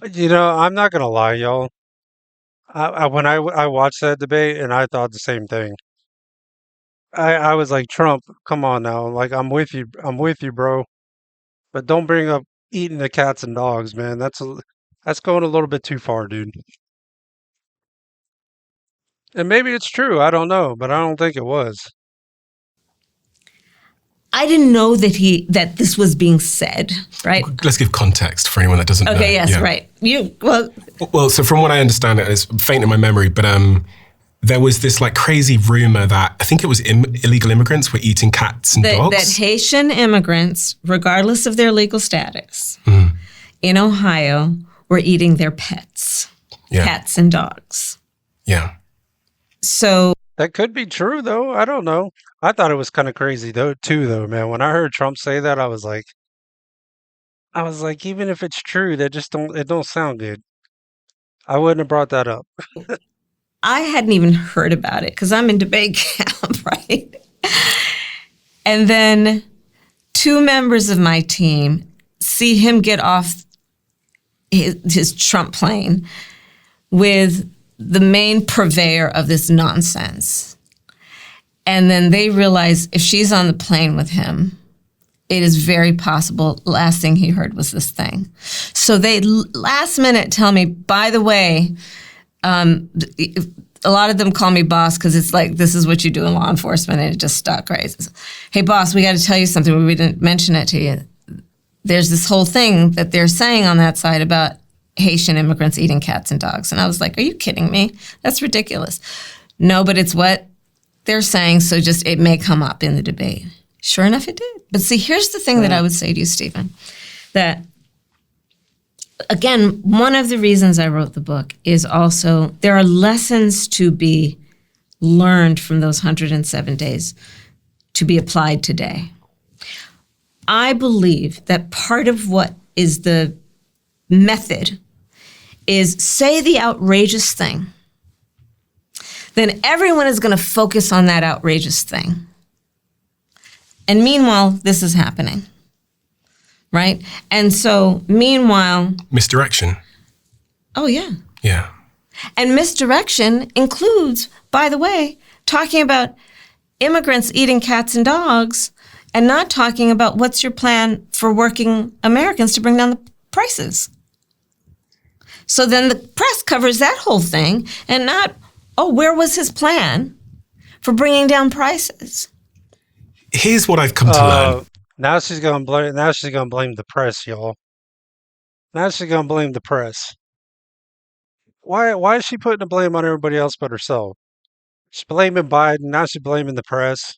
I'm not gonna lie, y'all. When I watched that debate, and I thought the same thing. I was like, Trump, come on now. Like, I'm with you, bro. But don't bring up eating the cats and dogs, man. That's going a little bit too far, dude. And maybe it's true. I don't know, but I don't think it was. I didn't know that this was being said, right? Let's give context for anyone that doesn't know. Okay, yes, Yeah. right. Well, so from what I understand, it's faint in my memory, but there was this like crazy rumor that I think it was illegal immigrants were eating cats and dogs. That Haitian immigrants, regardless of their legal status, in Ohio, were eating their pets, cats and dogs. Yeah. So That could be true, though. I don't know. I thought it was kind of crazy, though, man. When I heard Trump say that, I was like, even if it's true, it don't sound good. I wouldn't have brought that up. I hadn't even heard about it because I'm in debate camp, right? And then 2 members of my team see him get off his Trump plane with the main purveyor of this nonsense. And then they realize if she's on the plane with him, it is very possible last thing he heard was this thing. So they last minute tell me, by the way, a lot of them call me boss because it's like, this is what you do in law enforcement, and it just stuck, right? Hey, boss, we got to tell you something. We didn't mention it to you. There's this whole thing that they're saying on that side about Haitian immigrants eating cats and dogs. And I was like, are you kidding me? That's ridiculous. No, but it's what they're saying, so just it may come up in the debate. Sure enough, it did. But see, here's the thing that I would say to you, Stephen, that again, one of the reasons I wrote the book is also there are lessons to be learned from those 107 days to be applied today. I believe that part of what is the method is say the outrageous thing. Then everyone is going to focus on that outrageous thing. And meanwhile, this is happening. Right? And so, meanwhile... Misdirection. Oh, yeah. Yeah. And misdirection includes, by the way, talking about immigrants eating cats and dogs and not talking about what's your plan for working Americans to bring down the prices. So then the press covers that whole thing and not, where was his plan for bringing down prices? Here's what I've come to learn. Now she's gonna blame the press, y'all. Now she's gonna blame the press. Why is she putting the blame on everybody else but herself? She's blaming Biden, now she's blaming the press.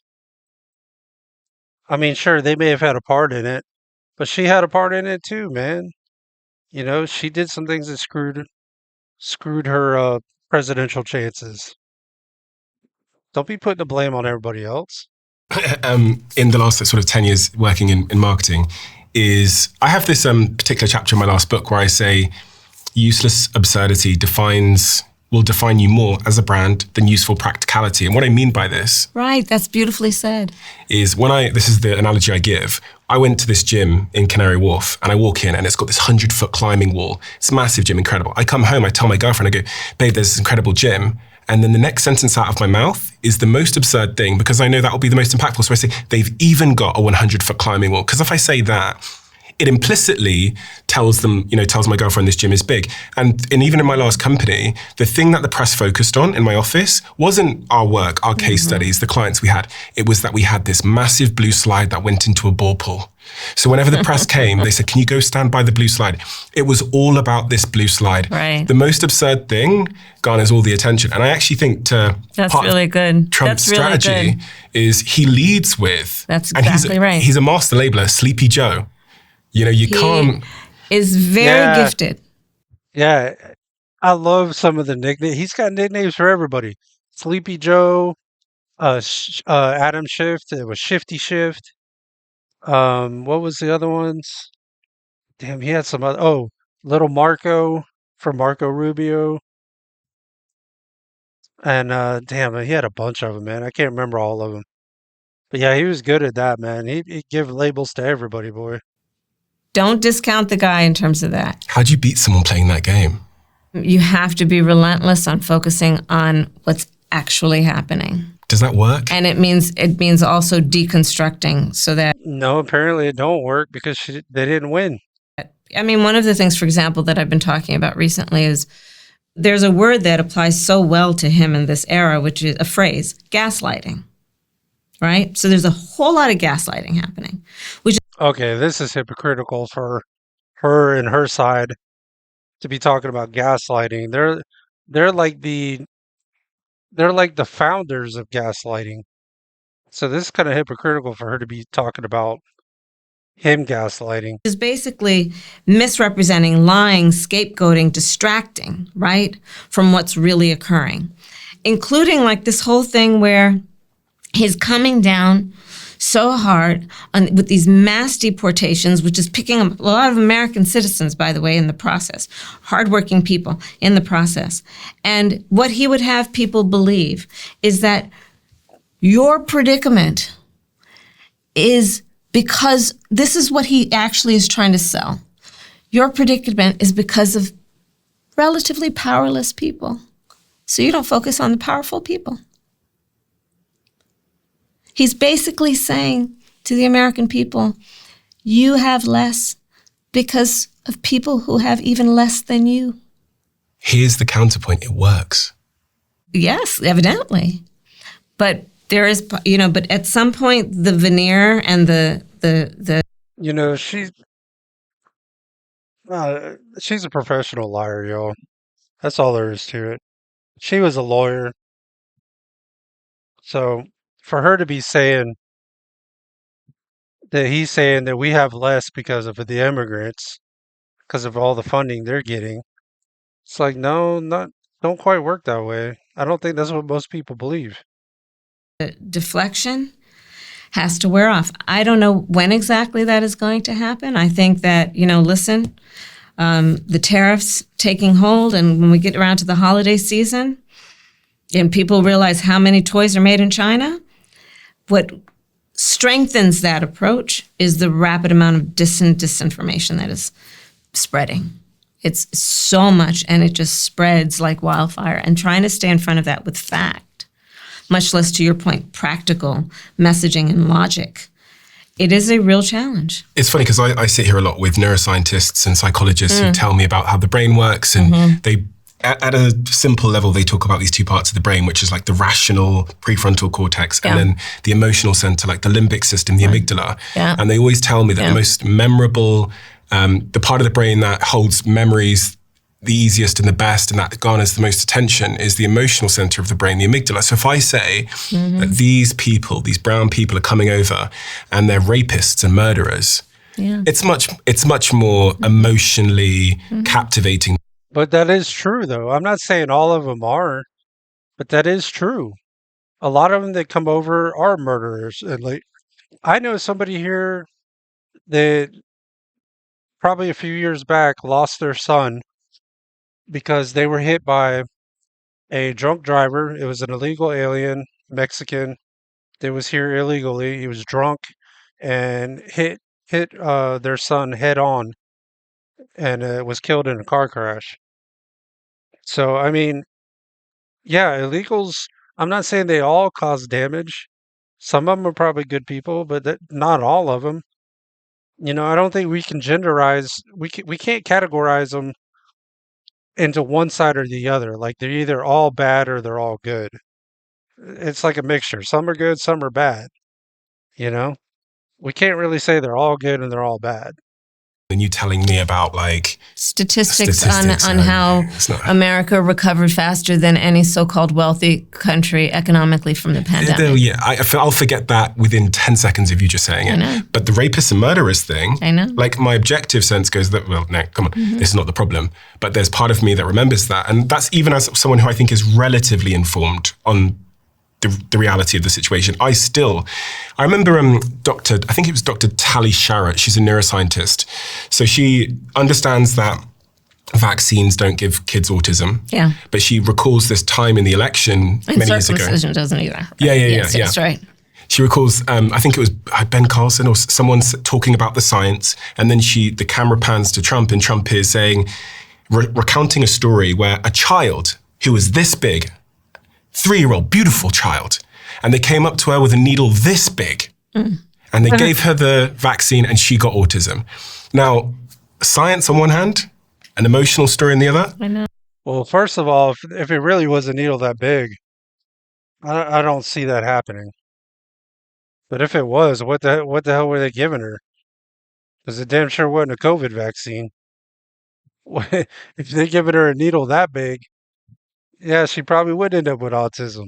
I mean, sure, they may have had a part in it, but she had a part in it too, man. She did some things that screwed her presidential chances. Don't be putting the blame on everybody else. In the last sort of 10 years working in marketing, is I have this particular chapter in my last book where I say useless absurdity will define you more as a brand than useful practicality. And what I mean by this... Right, that's beautifully said. ...is this is the analogy I give. I went to this gym in Canary Wharf and I walk in and it's got this 100-foot climbing wall. It's a massive gym, incredible. I come home, I tell my girlfriend, I go, babe, there's this incredible gym. And then the next sentence out of my mouth is the most absurd thing because I know that will be the most impactful. So I say, they've even got a 100-foot climbing wall. Because if I say that, it implicitly tells my girlfriend this gym is big. And even in my last company, the thing that the press focused on in my office wasn't our work, our case studies, the clients we had. It was that we had this massive blue slide that went into a ball pool. So whenever the press came, they said, can you go stand by the blue slide? It was all about this blue slide. Right. The most absurd thing garners all the attention. And I actually think that's really good. Trump's strategy is he leads with... That's exactly right. He's a master labeler, Sleepy Joe. He can't... is very gifted. Yeah. I love some of the nicknames. He's got nicknames for everybody. Sleepy Joe, Adam Shift. It was Shifty Shift. What was the other ones? Damn, he had some other. Little Marco from Marco Rubio. And damn, he had a bunch of them, man. I can't remember all of them. But yeah, he was good at that, man. He'd give labels to everybody, boy. Don't discount the guy in terms of that. How do you beat someone playing that game? You have to be relentless on focusing on what's actually happening. Does that work? And it means also deconstructing so that. No, apparently it don't work because they didn't win. I mean, one of the things, for example, that I've been talking about recently is there's a word that applies so well to him in this era, which is a phrase, gaslighting, right? So there's a whole lot of gaslighting happening, which. Okay, this is hypocritical for her and her side to be talking about gaslighting. They're like the founders of gaslighting. So this is kind of hypocritical for her to be talking about him gaslighting. Is basically misrepresenting, lying, scapegoating, distracting, right, from what's really occurring, including like this whole thing where he's coming down so hard with these mass deportations, which is picking up a lot of American citizens, by the way, in the process, hardworking people in the process. And what he would have people believe is that your predicament is because this is what he actually is trying to sell. Your predicament is because of relatively powerless people. So you don't focus on the powerful people. He's basically saying to the American people, you have less because of people who have even less than you. Here's the counterpoint. It works. Yes, evidently. But there is, but at some point the veneer and the she's a professional liar, y'all. That's all there is to it. She was a lawyer. So for her to be saying that he's saying that we have less because of the immigrants, because of all the funding they're getting, it's like, no, don't quite work that way. I don't think that's what most people believe. deflection has to wear off. I don't know when exactly that is going to happen. I think that, listen, the tariffs taking hold, and when we get around to the holiday season and people realize how many toys are made in China, what strengthens that approach is the rapid amount of disinformation that is spreading. It's so much, and it just spreads like wildfire. And trying to stay in front of that with fact, much less, to your point, practical messaging and logic, it is a real challenge. It's funny because I sit here a lot with neuroscientists and psychologists who tell me about how the brain works, and they, at a simple level, they talk about these two parts of the brain, which is like the rational prefrontal cortex and then the emotional center, like the limbic system, the amygdala. Yeah. And they always tell me that the most memorable, the part of the brain that holds memories the easiest and the best and that garners the most attention is the emotional center of the brain, the amygdala. So if I say that these people, these brown people are coming over and they're rapists and murderers, it's much more emotionally captivating. But that is true, though. I'm not saying all of them are, but that is true. A lot of them that come over are murderers. And like, I know somebody here that probably a few years back lost their son because they were hit by a drunk driver. It was an illegal alien, Mexican, that was here illegally. He was drunk and hit their son head on, and was killed in a car crash. So, I mean, yeah, illegals, I'm not saying they all cause damage. Some of them are probably good people, but not all of them. I don't think we can we can't categorize them into one side or the other. Like they're either all bad or they're all good. It's like a mixture. Some are good, some are bad. We can't really say they're all good and they're all bad. And you telling me about like statistics on how America recovered faster than any so-called wealthy country economically from the pandemic. Yeah, I'll forget that within 10 seconds of you just saying it. But the rapists and murderers thing, I know. Like my objective sense goes that, well, no, come on, this is not the problem. But there's part of me that remembers that. And that's even as someone who I think is relatively informed on the reality of the situation. I remember I think it was Dr. Tali Sharrett, she's a neuroscientist. So she understands that vaccines don't give kids autism. Yeah. But she recalls this time in the election And many years ago. circumcision doesn't either. Yeah. That's right. She recalls, I think it was Ben Carlson or someone talking about the science, and then the camera pans to Trump, and Trump is saying, recounting a story where a child who was this big, 3-year-old, beautiful child, and they came up to her with a needle this big, and they gave her the vaccine, and she got autism. Now, science on one hand, an emotional story on the other. I know. Well, first of all, if it really was a needle that big, I don't see that happening. But if it was, what the hell were they giving her? Because it damn sure wasn't a COVID vaccine. If they giving her a needle that big, yeah, she probably would end up with autism.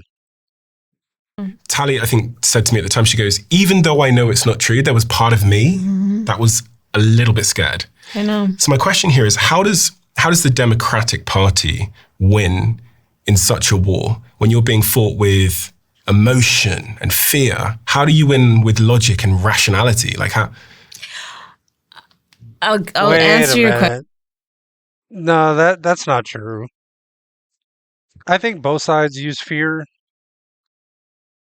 Tally, I think, said to me at the time, she goes, even though I know it's not true, there was part of me that was a little bit scared. I know. So my question here is, how does the Democratic Party win in such a war when you're being fought with emotion and fear? How do you win with logic and rationality? Like how? I'll Wait answer a your minute. question. No, that's not true. I think both sides use fear,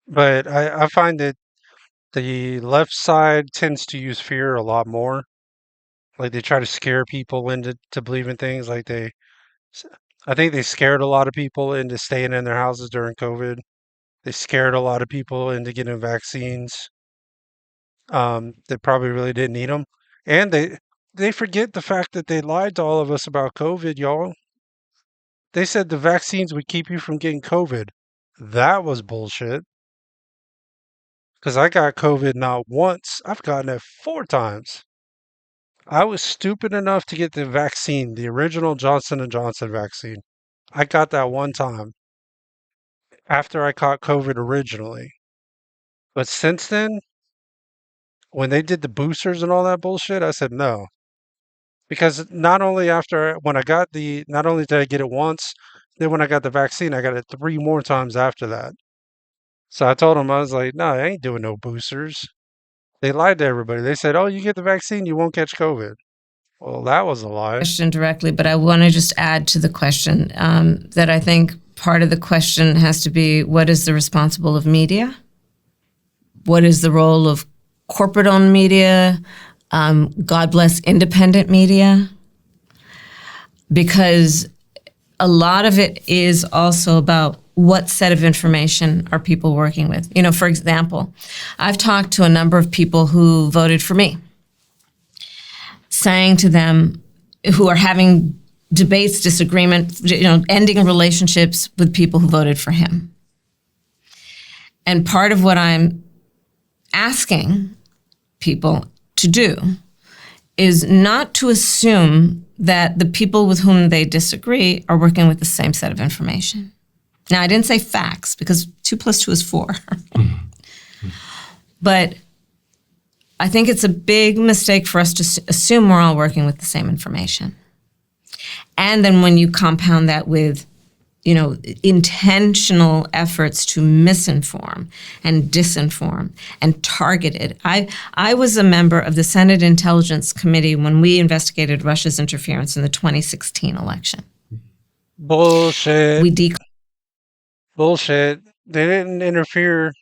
but I find that the left side tends to use fear a lot more. Like they try to scare people into believing things. I think they scared a lot of people into staying in their houses during COVID. They scared a lot of people into getting vaccines. That probably really didn't need them, and they forget the fact that they lied to all of us about COVID, y'all. They said the vaccines would keep you from getting COVID. That was bullshit. Because I got COVID not once. I've gotten it 4 times. I was stupid enough to get the vaccine, the original Johnson & Johnson vaccine. I got that one time after I caught COVID originally. But since then, when they did the boosters and all that bullshit, I said no. Because not only did I get it once, then when I got the vaccine, I got it 3 more times after that. So I told them, I was like, no, I ain't doing no boosters. They lied to everybody. They said, oh, you get the vaccine, you won't catch COVID. Well, that was a lie. Question directly, but I want to just add to the question that I think part of the question has to be, what is the responsible of media? What is the role of corporate-owned media? God bless independent media. Because a lot of it is also about what set of information are people working with. You know, for example, I've talked to a number of people who voted for me, saying to them, who are having debates, disagreement, ending relationships with people who voted for him. And part of what I'm asking people to do is not to assume that the people with whom they disagree are working with the same set of information. Now, I didn't say facts, because 2 + 2 is 4. But I think it's a big mistake for us to assume we're all working with the same information. And then when you compound that with, intentional efforts to misinform and disinform and target it. I was a member of the Senate Intelligence Committee when we investigated Russia's interference in the 2016 election. Bullshit. We Bullshit. They didn't interfere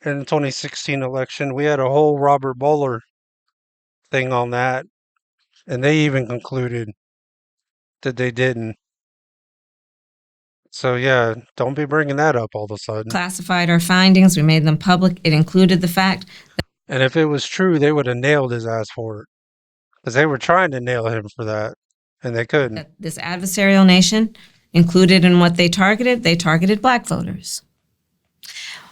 in the 2016 election. We had a whole Robert Mueller thing on that, and they even concluded that they didn't. So yeah, don't be bringing that up all of a sudden. classified our findings. We made them public. It included the fact And if it was true, they would have nailed his ass for it, because they were trying to nail him for that, and they couldn't. that this adversarial nation included in what they targeted Black voters,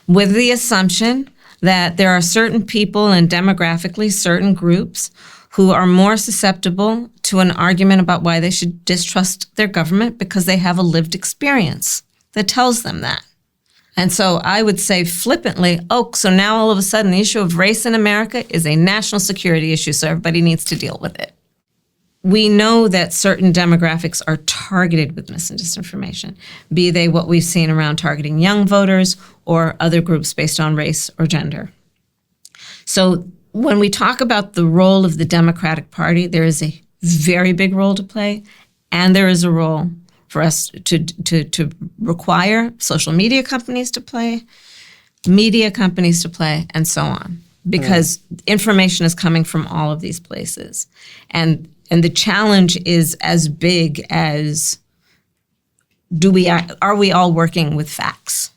with the assumption that there are certain people and demographically certain groups who are more susceptible to an argument about why they should distrust their government because they have a lived experience that tells them that. And so I would say flippantly, so now all of a sudden the issue of race in America is a national security issue, so everybody needs to deal with it. We know that certain demographics are targeted with mis and disinformation, be they what we've seen around targeting young voters or other groups based on race or gender. So when we talk about the role of the Democratic Party, there is a very big role to play, and there is a role for us to require social media companies to play, media companies to play, and so on, because information is coming from all of these places, and the challenge is as big as are we all working with facts?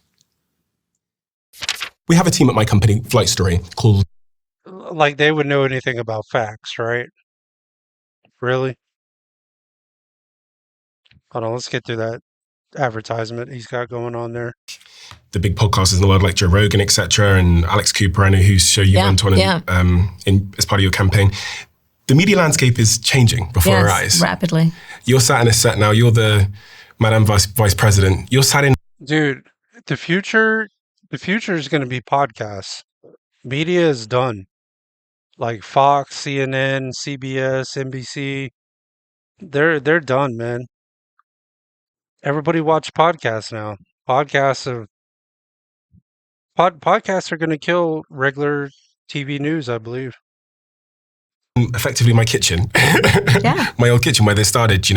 We have a team at my company, Flight Story, called... Like they would know anything about facts, right? Really? Hold on, let's get through that advertisement he's got going on there. The big podcasters in the world like Joe Rogan, etc., and Alex Cooper, I know whose show you went on as part of your campaign. The media landscape is changing before our eyes. Rapidly. You're sat in a set now. You're the Madam Vice President. You're sat in... Dude, the future is going to be podcasts. Media is done. Like Fox, CNN, CBS, NBC, they're done, man. Everybody watch podcasts now. Podcasts are going to kill regular TV news, I believe. Effectively my kitchen. Yeah. My old kitchen where they started,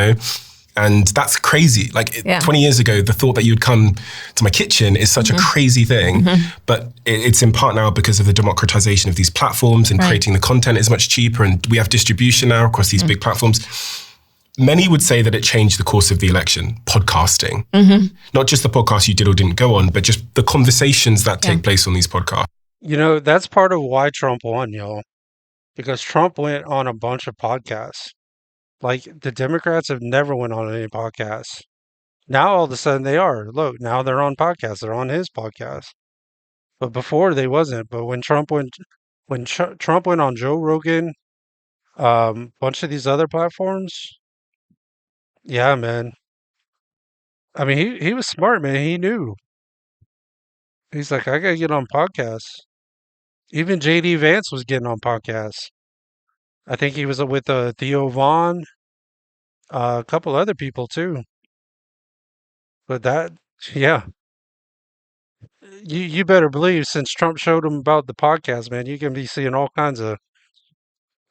And that's crazy. 20 years ago, the thought that you'd come to my kitchen is such a crazy thing. But it's in part now because of the democratization of these platforms, and creating the content is much cheaper. And we have distribution now across these big platforms. Many would say that it changed the course of the election, podcasting. Not just the podcast you did or didn't go on, but just the conversations that take place on these podcasts. That's part of why Trump won, y'all. Because Trump went on a bunch of podcasts. Like, the Democrats have never went on any podcasts. Now, all of a sudden, they are. Look, now they're on podcasts. They're on his podcast. But before, they wasn't. But when Trump went on Joe Rogan, bunch of these other platforms, yeah, man. I mean, he was smart, man. He knew. He's like, I gotta get on podcasts. Even JD Vance was getting on podcasts. I think he was with Theo Vaughn, a couple other people too. But yeah, you better believe since Trump showed him about the podcast, man, you can be seeing all kinds of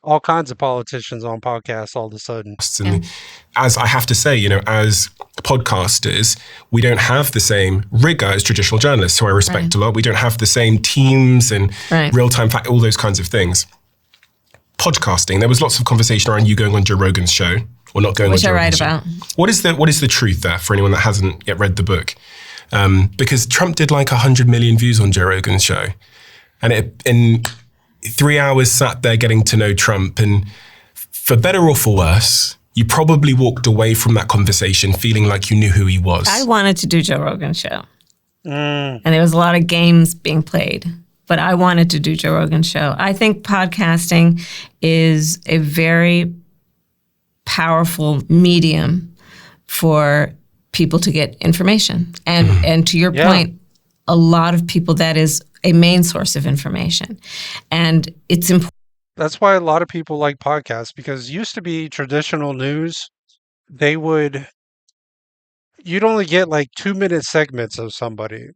politicians on podcasts all of a sudden. And as I have to say, as podcasters, we don't have the same rigor as traditional journalists, who I respect a lot. We don't have the same teams and real-time fact, all those kinds of things. Podcasting, there was lots of conversation around you going on Joe Rogan's show or not going on Joe Rogan's show. What is the truth there for anyone that hasn't yet read the book? Because Trump did 100 million views on Joe Rogan's show, and in 3 hours sat there getting to know Trump, and for better or for worse, you probably walked away from that conversation feeling like you knew who he was. I wanted to do Joe Rogan's show, and there was a lot of games being played. But I wanted to do Joe Rogan's show. I think podcasting is a very powerful medium for people to get information. And to your point, a lot of people, that is a main source of information. And it's important. That's why a lot of people like podcasts, because it used to be traditional news. You'd only get 2-minute segments of somebody.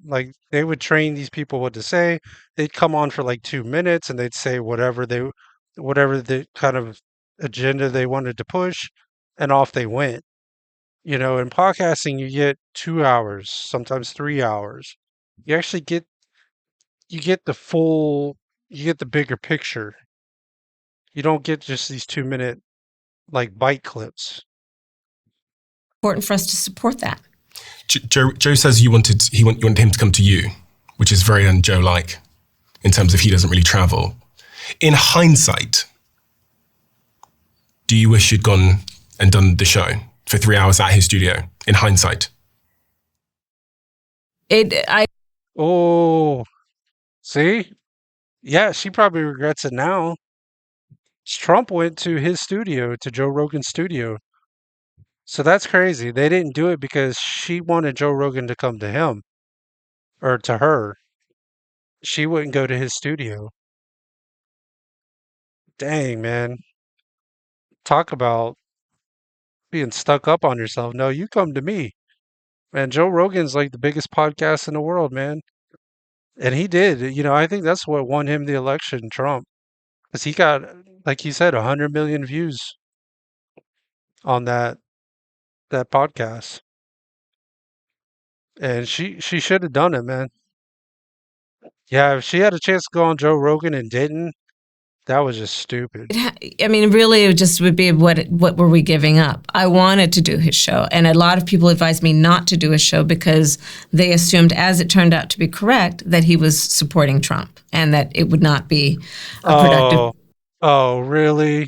They would train these people what to say. They'd come on for 2 minutes and they'd say whatever the kind of agenda they wanted to push, and off they went. In podcasting, you get 2 hours, sometimes 3 hours. You actually get the bigger picture. You don't get just these 2-minute bite clips. Important for us to support that. Joe says you wanted him to come to you, which is very un-Joe-like in terms of he doesn't really travel. In hindsight, do you wish you'd gone and done the show for 3 hours at his studio? In hindsight, see, yeah, she probably regrets it now. Trump went to his studio, to Joe Rogan's studio. So that's crazy. They didn't do it because she wanted Joe Rogan to come to him or to her. She wouldn't go to his studio. Dang, man. Talk about being stuck up on yourself. No, you come to me. Man, Joe Rogan's the biggest podcast in the world, man. And he did. I think that's what won him the election, Trump. Because he got, like you said, 100 million views. on that podcast, and she should have done it, man. Yeah, if she had a chance to go on Joe Rogan and didn't, that was just stupid. I mean, really, it just would be what were we giving up? I wanted to do his show, and a lot of people advised me not to do his show because they assumed, as it turned out to be correct, that he was supporting Trump and that it would not be a productive. Oh, really?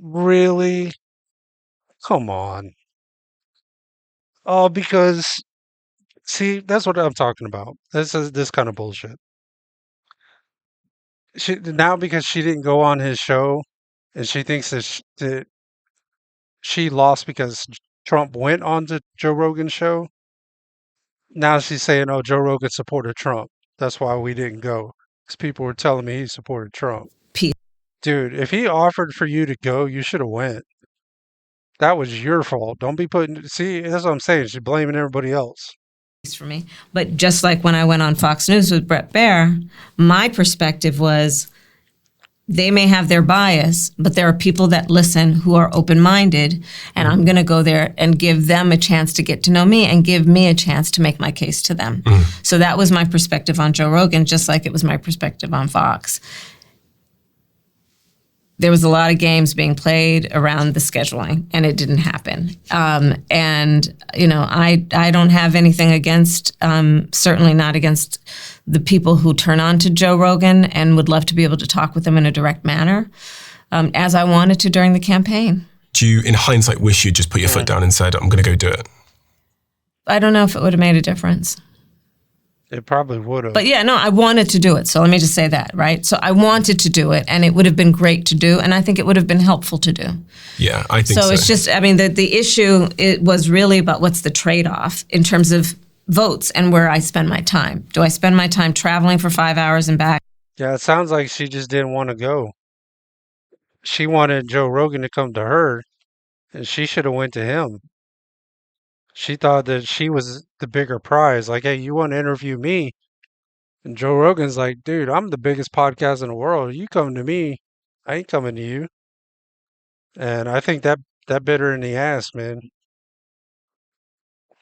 Really? Come on. Oh, because see, that's what I'm talking about. This is this kind of bullshit. She now because she didn't go on his show, and she thinks that she lost because Trump went on to Joe Rogan's show. Now she's saying, "Oh, Joe Rogan supported Trump. That's why we didn't go." Because people were telling me he supported Trump. Piece Dude, if he offered for you to go, you should have went. That was your fault. Don't be putting. See, that's what I'm saying. She's blaming everybody else. for me. But just like when I went on Fox News with Brett Baer, my perspective was they may have their bias, but there are people that listen who are open-minded, and I'm going to go there and give them a chance to get to know me and give me a chance to make my case to them. So that was my perspective on Joe Rogan, just like it was my perspective on Fox. There was a lot of games being played around the scheduling, and it didn't happen. And you know, I don't have anything against, certainly not against the people who turn on to Joe Rogan, and would love to be able to talk with them in a direct manner, as I wanted to during the campaign. Do you, in hindsight, wish you'd just put your foot down and said, "I'm going to go do it"? I don't know if it would have made a difference. It probably would have. But yeah, no, I wanted to do it. So let me just say that, right? So I wanted to do it, and it would have been great to do, and I think it would have been helpful to do. Yeah, I think so. So it's just, I mean, the issue, it was really about what's the trade-off in terms of votes and where I spend my time. Do I spend my time traveling for 5 hours and back? Yeah, it sounds like she just didn't want to go. She wanted Joe Rogan to come to her, and she should have went to him. She thought that she was the bigger prize. Like, hey, you want to interview me? And Joe Rogan's like, dude, I'm the biggest podcast in the world. You come to me, I ain't coming to you. And I think that bit her in the ass, man.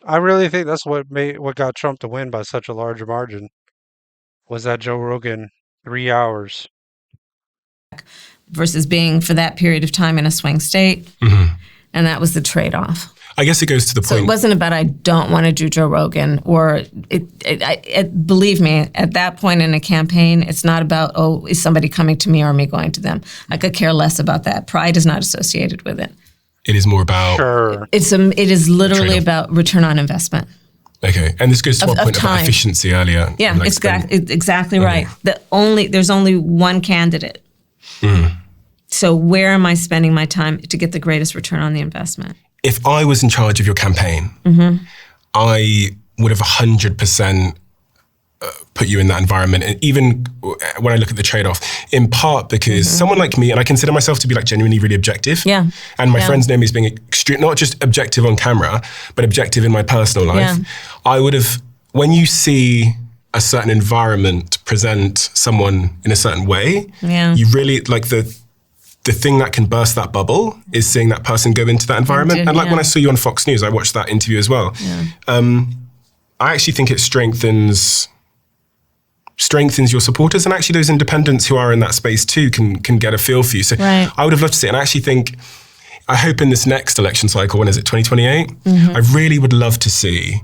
I really think that's what got Trump to win by such a large margin was that Joe Rogan 3 hours. Versus being for that period of time in a swing state. Mm-hmm. And that was the trade-off. I guess it goes to the So point. it wasn't about I don't want to do Joe Rogan, or believe me, at that point in a campaign, it's not about, oh, is somebody coming to me or me going to them? I could care less about that. Pride is not associated with it. It is more about. Sure. It is literally about return on investment. Okay, and this goes to our point about time. efficiency earlier. Yeah, like it's exactly right. There's only one candidate. So where am I spending my time to get the greatest return on the investment? If I was in charge of your campaign, I would have 100% put you in that environment. And even when I look at the trade-off, in part because someone like me, and I consider myself to be like genuinely really objective. Yeah. And my friends know me as being extreme, not just objective on camera, but objective in my personal life. Yeah. I would have, when you see a certain environment present someone in a certain way, you really, like the thing that can burst that bubble is seeing that person go into that environment. And like when I saw you on Fox News, I watched that interview as well. Yeah. I actually think it strengthens your supporters, and actually those independents who are in that space too can get a feel for you. So I would have loved to see it. And I actually think, I hope in this next election cycle, when is it, 2028? I really would love to see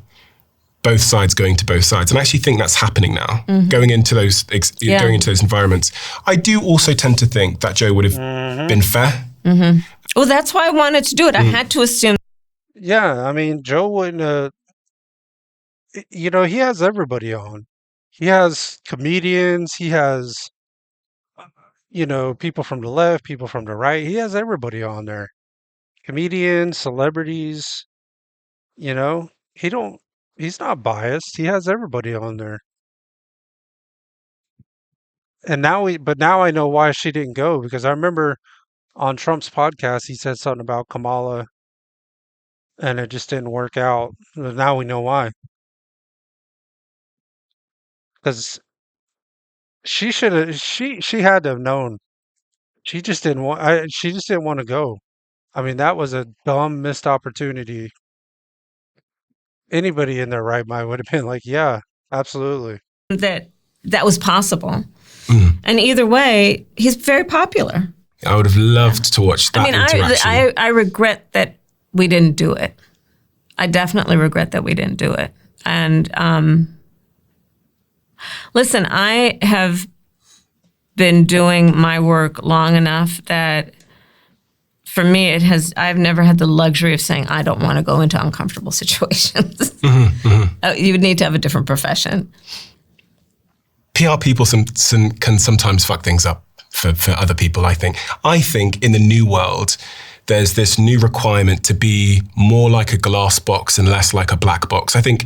both sides going to both sides. And I actually think that's happening now, going into those environments. I do also tend to think that Joe would have been fair. Well, that's why I wanted to do it. I had to assume. Yeah, I mean, Joe wouldn't, he has everybody on. He has comedians, he has, people from the left, people from the right. He has everybody on there. Comedians, celebrities, he's not biased. He has everybody on there. And now I know why she didn't go, because I remember on Trump's podcast he said something about Kamala and it just didn't work out. Now we know why. Because she had to have known. She just didn't want to go. I mean, that was a dumb missed opportunity. Anybody in their right mind would have been like, yeah, absolutely. That was possible. Mm. And either way, he's very popular. I would have loved to watch that interaction. I regret that we didn't do it. I definitely regret that we didn't do it. And listen, I have been doing my work long enough that for me, I've never had the luxury of saying, I don't want to go into uncomfortable situations. You would need to have a different profession. PR people can sometimes fuck things up for other people, I think. I think in the new world, there's this new requirement to be more like a glass box and less like a black box. I think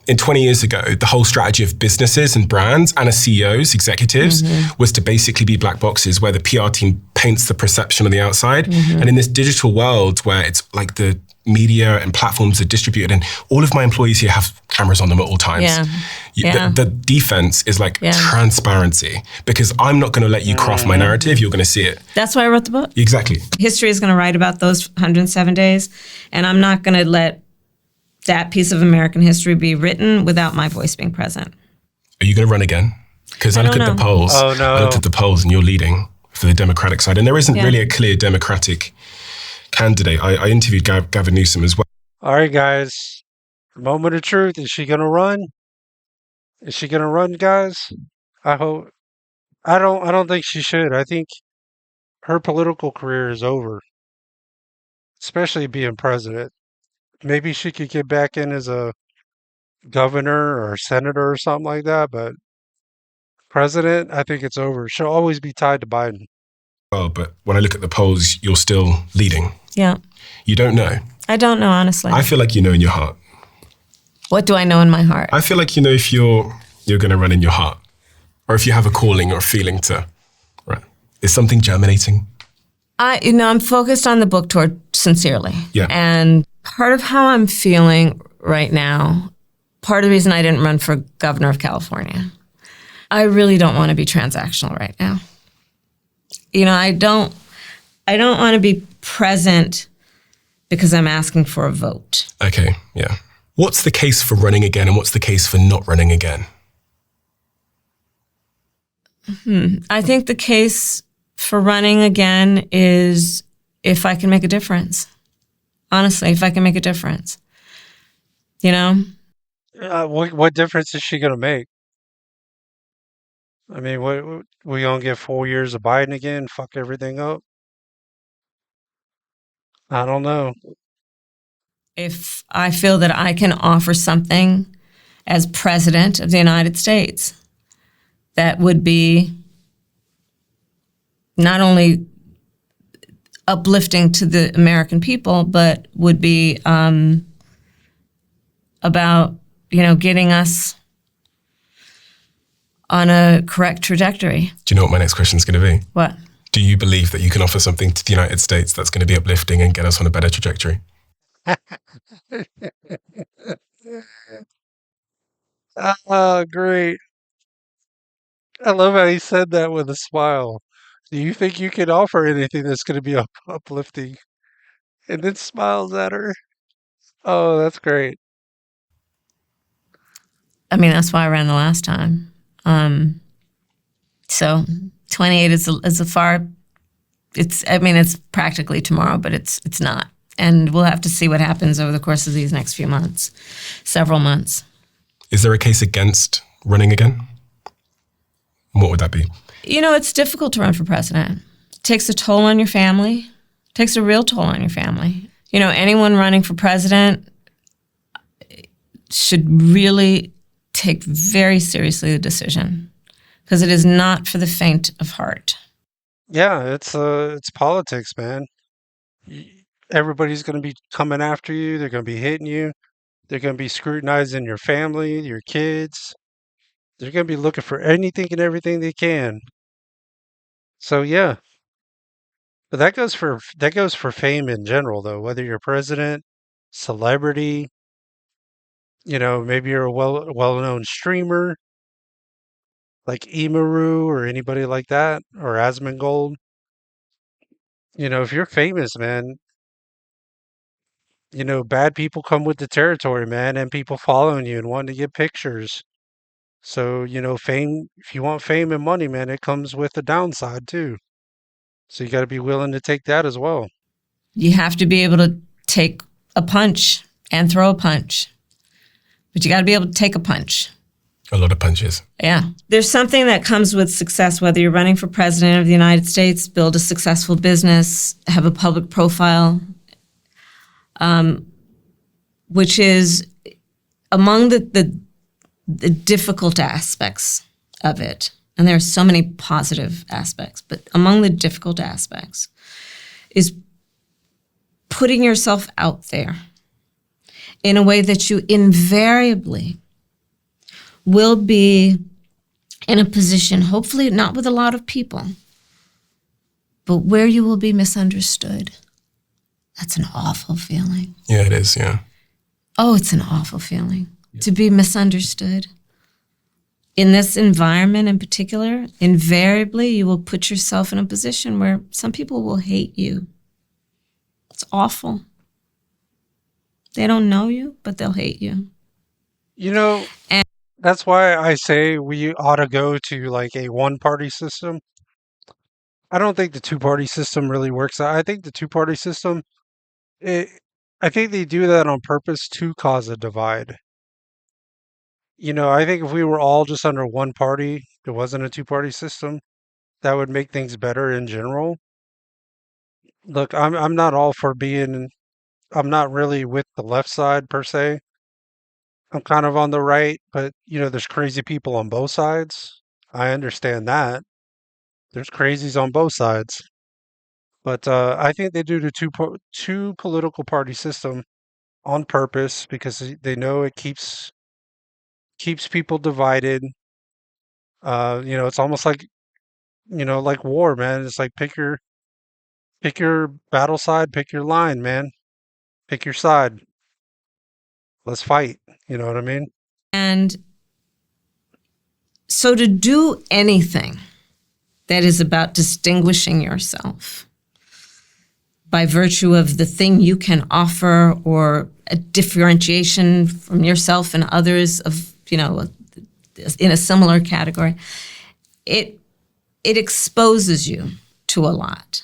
in 20 years ago, the whole strategy of businesses and brands and CEOs, executives, was to basically be black boxes where the PR team paints the perception on the outside. And in this digital world where it's like the media and platforms are distributed and all of my employees here have cameras on them at all times. The defense is like transparency, because I'm not going to let you craft my narrative. You're going to see it. That's why I wrote the book. Exactly. History is going to write about those 107 days, and I'm not going to let that piece of American history be written without my voice being present. Are you going to run again? Because I look at the polls. Oh, no. I looked at the polls and you're leading for the Democratic side. And there isn't really a clear Democratic candidate. I interviewed Gavin Newsom as well. All right, guys. Moment of truth. Is she going to run? Is she going to run, guys? I hope. I don't think she should. I think her political career is over, especially being president. Maybe she could get back in as a governor or senator or something like that, but president, I think it's over. She'll always be tied to Biden. Oh, but when I look at the polls, you're still leading. Yeah. You don't know. I don't know, honestly. I feel like you know in your heart. What do I know in my heart? I feel like you know if you're going to run in your heart, or if you have a calling or a feeling to run. Is something germinating? I'm focused on the book tour sincerely. Yeah. And part of how I'm feeling right now, part of the reason I didn't run for governor of California, I really don't want to be transactional right now. I don't want to be present because I'm asking for a vote. Okay, yeah. What's the case for running again and what's the case for not running again? I think the case for running again is if I can make a difference. Honestly, if I can make a difference. What difference is she going to make? I mean, what we gonna get 4 years of Biden again? Fuck everything up? I don't know. If I feel that I can offer something as president of the United States that would be not only uplifting to the American people, but would be about, getting us on a correct trajectory. Do you know what my next question is going to be? What? Do you believe that you can offer something to the United States that's going to be uplifting and get us on a better trajectory? Great. I love how he said that with a smile. Do you think you can offer anything that's going to be uplifting? And then smiles at her. Oh, that's great. I mean, that's why I ran the last time. So 28 is a far. It's practically tomorrow, but it's not. And we'll have to see what happens over the course of these next few months, several months. Is there a case against running again? What would that be? It's difficult to run for president. It takes a toll on your family. It takes a real toll on your family. Anyone running for president should really take very seriously the decision, because it is not for the faint of heart. Yeah, it's politics, man. Everybody's going to be coming after you. They're going to be hitting you. They're going to be scrutinizing your family, your kids. They're going to be looking for anything and everything they can. So yeah, but that goes for fame in general, though. Whether you're president, celebrity, maybe you're a well-known streamer like Emaru or anybody like that, or Asmongold. If you're famous, man, bad people come with the territory, man, and people following you and wanting to get pictures. So, fame, if you want fame and money, man, it comes with a downside too. So you got to be willing to take that as well. You have to be able to take a punch and throw a punch, but you got to be able to take a punch. A lot of punches. Yeah. There's something that comes with success, whether you're running for president of the United States, build a successful business, have a public profile, which is among the difficult aspects of it. And there are so many positive aspects, but among the difficult aspects is putting yourself out there in a way that you invariably will be in a position, hopefully not with a lot of people, but where you will be misunderstood. That's an awful feeling. Yeah, it is, yeah. Oh, it's an awful feeling to be misunderstood. In this environment in particular, invariably you will put yourself in a position where some people will hate you. It's awful. They don't know you, but they'll hate you. That's why I say we ought to go to like a one-party system. I don't think the two-party system really works. I think the two-party system, it, I think they do that on purpose to cause a divide. I think if we were all just under one party, it wasn't a two-party system, that would make things better in general. Look, I'm not all for I'm not really with the left side per se. I'm kind of on the right, but there's crazy people on both sides. I understand that. There's crazies on both sides. But I think they do the two political party system on purpose because they know it keeps people divided. It's almost like war, man. It's like pick your battle side, pick your line, man. Pick your side. Let's fight. You know what I mean? And so to do anything that is about distinguishing yourself by virtue of the thing you can offer or a differentiation from yourself and others of, in a similar category, it exposes you to a lot.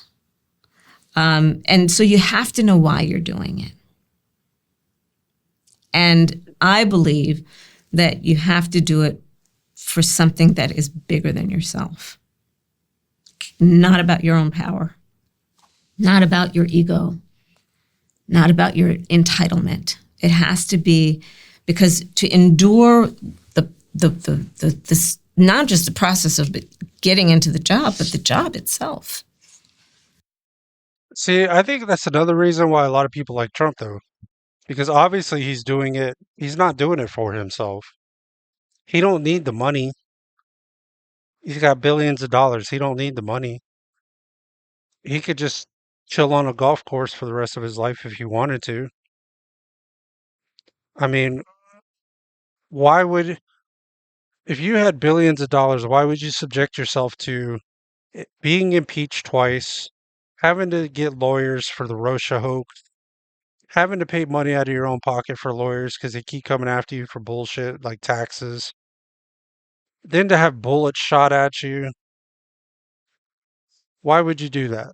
And so you have to know why you're doing it. And I believe that you have to do it for something that is bigger than yourself. Not about your own power, not about your ego, not about your entitlement. It has to be because to endure this, not just the process of getting into the job, but the job itself. See, I think that's another reason why a lot of people like Trump, though, because obviously he's doing it. He's not doing it for himself. He don't need the money. He's got billions of dollars. He don't need the money. He could just chill on a golf course for the rest of his life if he wanted to. I mean, why would, if you had billions of dollars, why would you subject yourself to being impeached twice, having to get lawyers for the Rocha hoax, having to pay money out of your own pocket for lawyers because they keep coming after you for bullshit like taxes, then to have bullets shot at you? Why would you do that?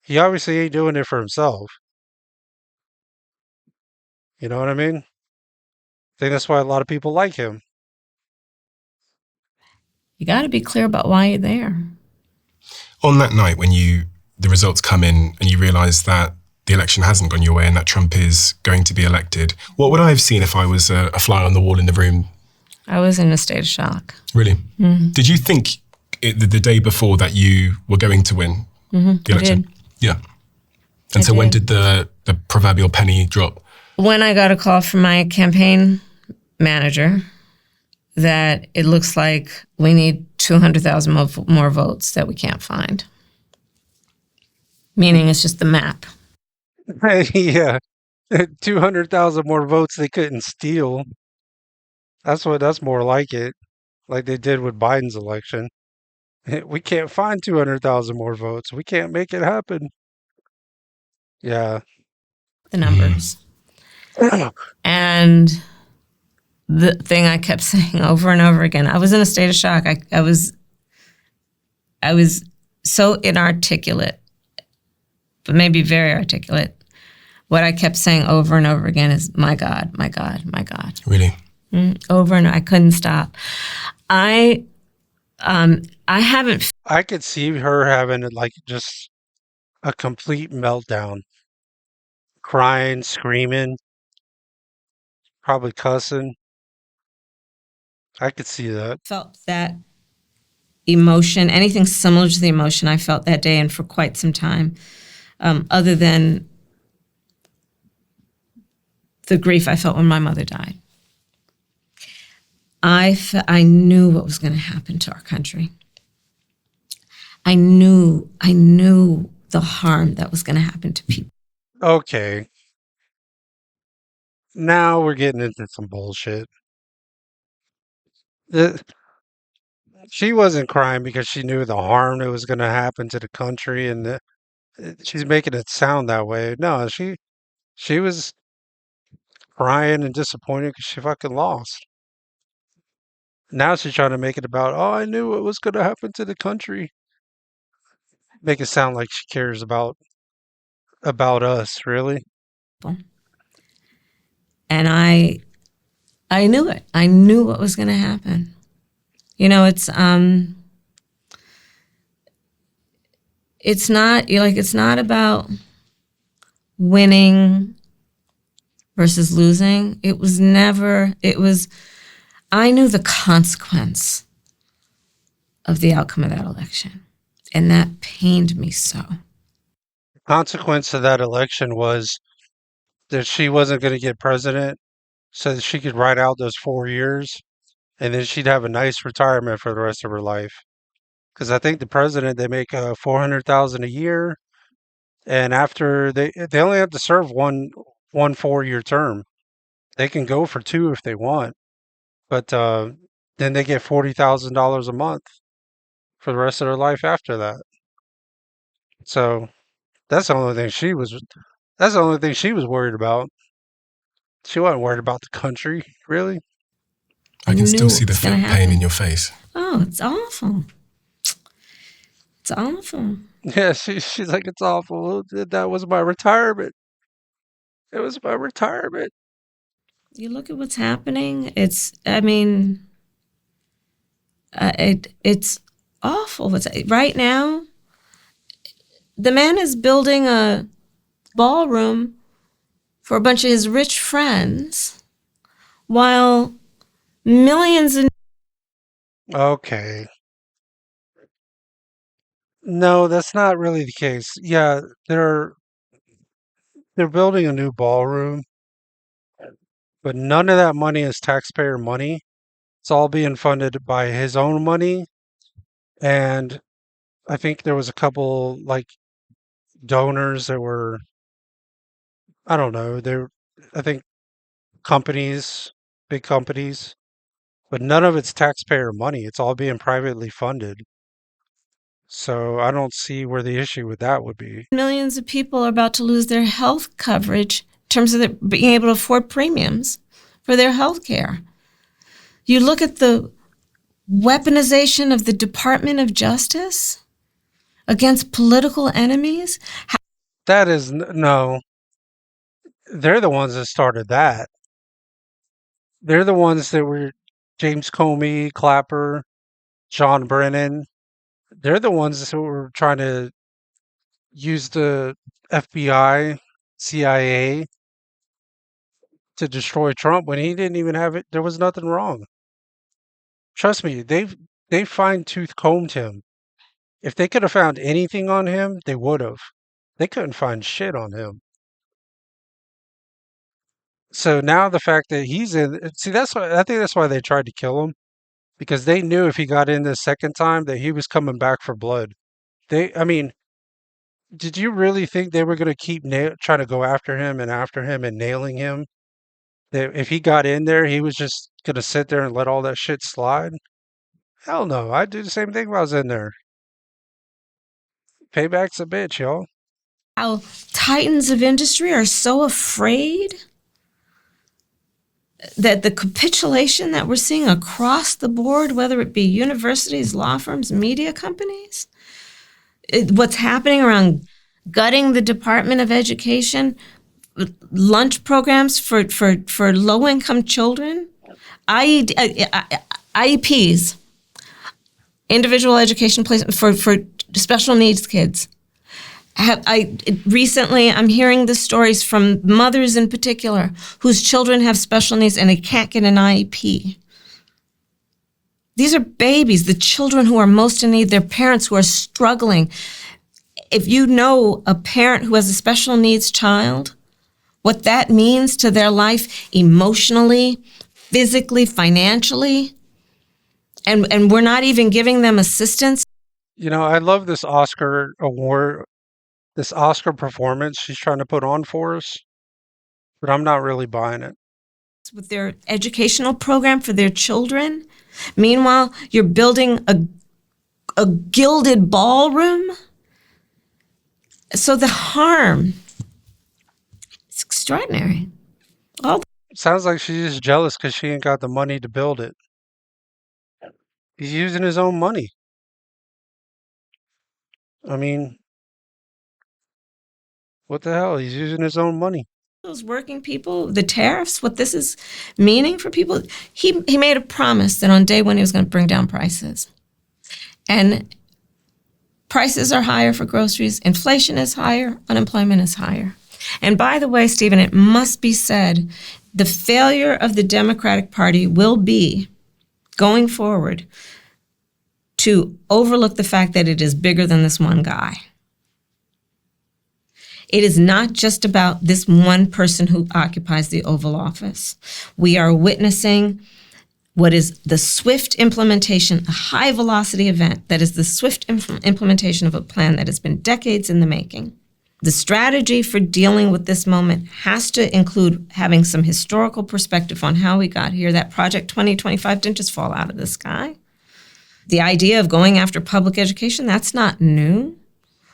He obviously ain't doing it for himself. You know what I mean? I think that's why a lot of people like him. You got to be clear about why you're there. On that night when the results come in and you realize that the election hasn't gone your way and that Trump is going to be elected, what would I have seen if I was a fly on the wall in the room? I was in a state of shock. Really? Mm-hmm. Did you think the day before that you were going to win the election? I did. Yeah. And so when did the proverbial penny drop? When I got a call from my campaign manager that it looks like we need 200,000 more votes that we can't find. Meaning it's just the map. Yeah. 200,000 more votes they couldn't steal. That's more like it. Like they did with Biden's election. We can't find 200,000 more votes. We can't make it happen. Yeah. the numbers. And the thing I kept saying over and over again, I was in a state of shock. I was so inarticulate, but maybe very articulate. What I kept saying over and over again is, my God, my God, my God. Really? Over and over. I couldn't stop. I haven't. I could see her having like just a complete meltdown, crying, screaming, probably cussing. I could see that. Felt that emotion, anything similar to the emotion I felt that day and for quite some time, other than the grief I felt when my mother died. I knew what was going to happen to our country. I knew the harm that was going to happen to people. Okay. Now we're getting into some bullshit. The, she wasn't crying because she knew the harm that was going to happen to the country, and she's making it sound that way. No, she was crying and disappointed because she fucking lost. Now she's trying to make it about, oh, I knew what was going to happen to the country. Make it sound like she cares about us, really. And I knew it. I knew what was going to happen. You know, it's not about winning versus losing. I knew the consequence of the outcome of that election. And that pained me so. Consequence of that election was that she wasn't going to get president so that she could ride out those 4 years and then she'd have a nice retirement for the rest of her life. Because I think the president, they make 400,000 a year, and after they only have to serve one 4 year term. They can go for two if they want, but then they get $40,000 a month for the rest of their life after that. So that's the only thing she was. That's the only thing she was worried about. She wasn't worried about the country, really. I can still Knew see it the was gonna pain happen. in your face. Oh, it's awful. It's awful. Yeah, she's like, it's awful. That was my retirement. It was my retirement. You look at what's happening. It's awful. Right now, the man is building a ballroom for a bunch of his rich friends, while millions and Okay. No, that's not really the case. Yeah, they're building a new ballroom, but none of that money is taxpayer money. It's all being funded by his own money, and I think there was a couple like donors that were, I don't know, they're, I think companies, big companies, but none of it's taxpayer money. It's all being privately funded. So I don't see where the issue with that would be. millions of people are about to lose their health coverage in terms of being able to afford premiums for their health care. You look at the weaponization of the Department of Justice against political enemies. That is no, they're the ones that started that. They're the ones that were James Comey, Clapper, John Brennan. They're the ones who were trying to use the FBI, CIA to destroy Trump when he didn't even have it. There was nothing wrong. Trust me, they fine tooth combed him. If they could have found anything on him, they would have. They couldn't find shit on him. So now the fact that he's in, see, that's why I think that's why they tried to kill him, because they knew if he got in the second time that he was coming back for blood. I mean, did you really think they were going to keep trying to go after him and nailing him? That if he got in there, he was just going to sit there and let all that shit slide? Hell no. I'd do the same thing if I was in there. Payback's a bitch, y'all. How titans of industry are so afraid that the capitulation that we're seeing across the board, whether it be universities, law firms, media companies, what's happening around gutting the Department of Education, lunch programs for low-income children, IEPs, individual education placement for special needs kids. Recently, I'm hearing the stories from mothers in particular whose children have special needs and they can't get an IEP. These are babies, the children who are most in need, their parents who are struggling. If you know a parent who has a special needs child, what that means to their life emotionally, physically, financially, and we're not even giving them assistance. I love this Oscar award, this Oscar performance she's trying to put on for us, but I'm not really buying it. With their educational program for their children. Meanwhile, you're building a gilded ballroom. So the harm is extraordinary. Sounds like she's just jealous because she ain't got the money to build it. He's using his own money. I mean, what the hell? He's using his own money. Those working people, the tariffs, what this is meaning for people. He made a promise that on day one he was going to bring down prices. And prices are higher for groceries, inflation is higher, unemployment is higher. And by the way, Stephen, it must be said, the failure of the Democratic Party will be, going forward, to overlook the fact that it is bigger than this one guy. It is not just about this one person who occupies the Oval Office. We are witnessing what is the swift implementation, a high-velocity event that is the swift implementation of a plan that has been decades in the making. The strategy for dealing with this moment has to include having some historical perspective on how we got here. That Project 2025 didn't just fall out of the sky. The idea of going after public education, that's not new.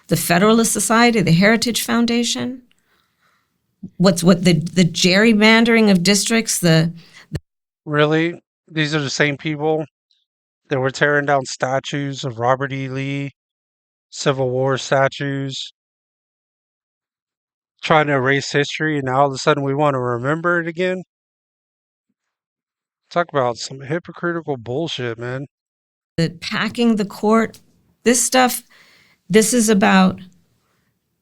The Federalist Society, the Heritage Foundation, what the gerrymandering of districts, Really? These are the same people that were tearing down statues of Robert E. Lee, Civil War statues, trying to erase history, and now all of a sudden we want to remember it again? Talk about some hypocritical bullshit, man. the packing the court, this stuff, this is about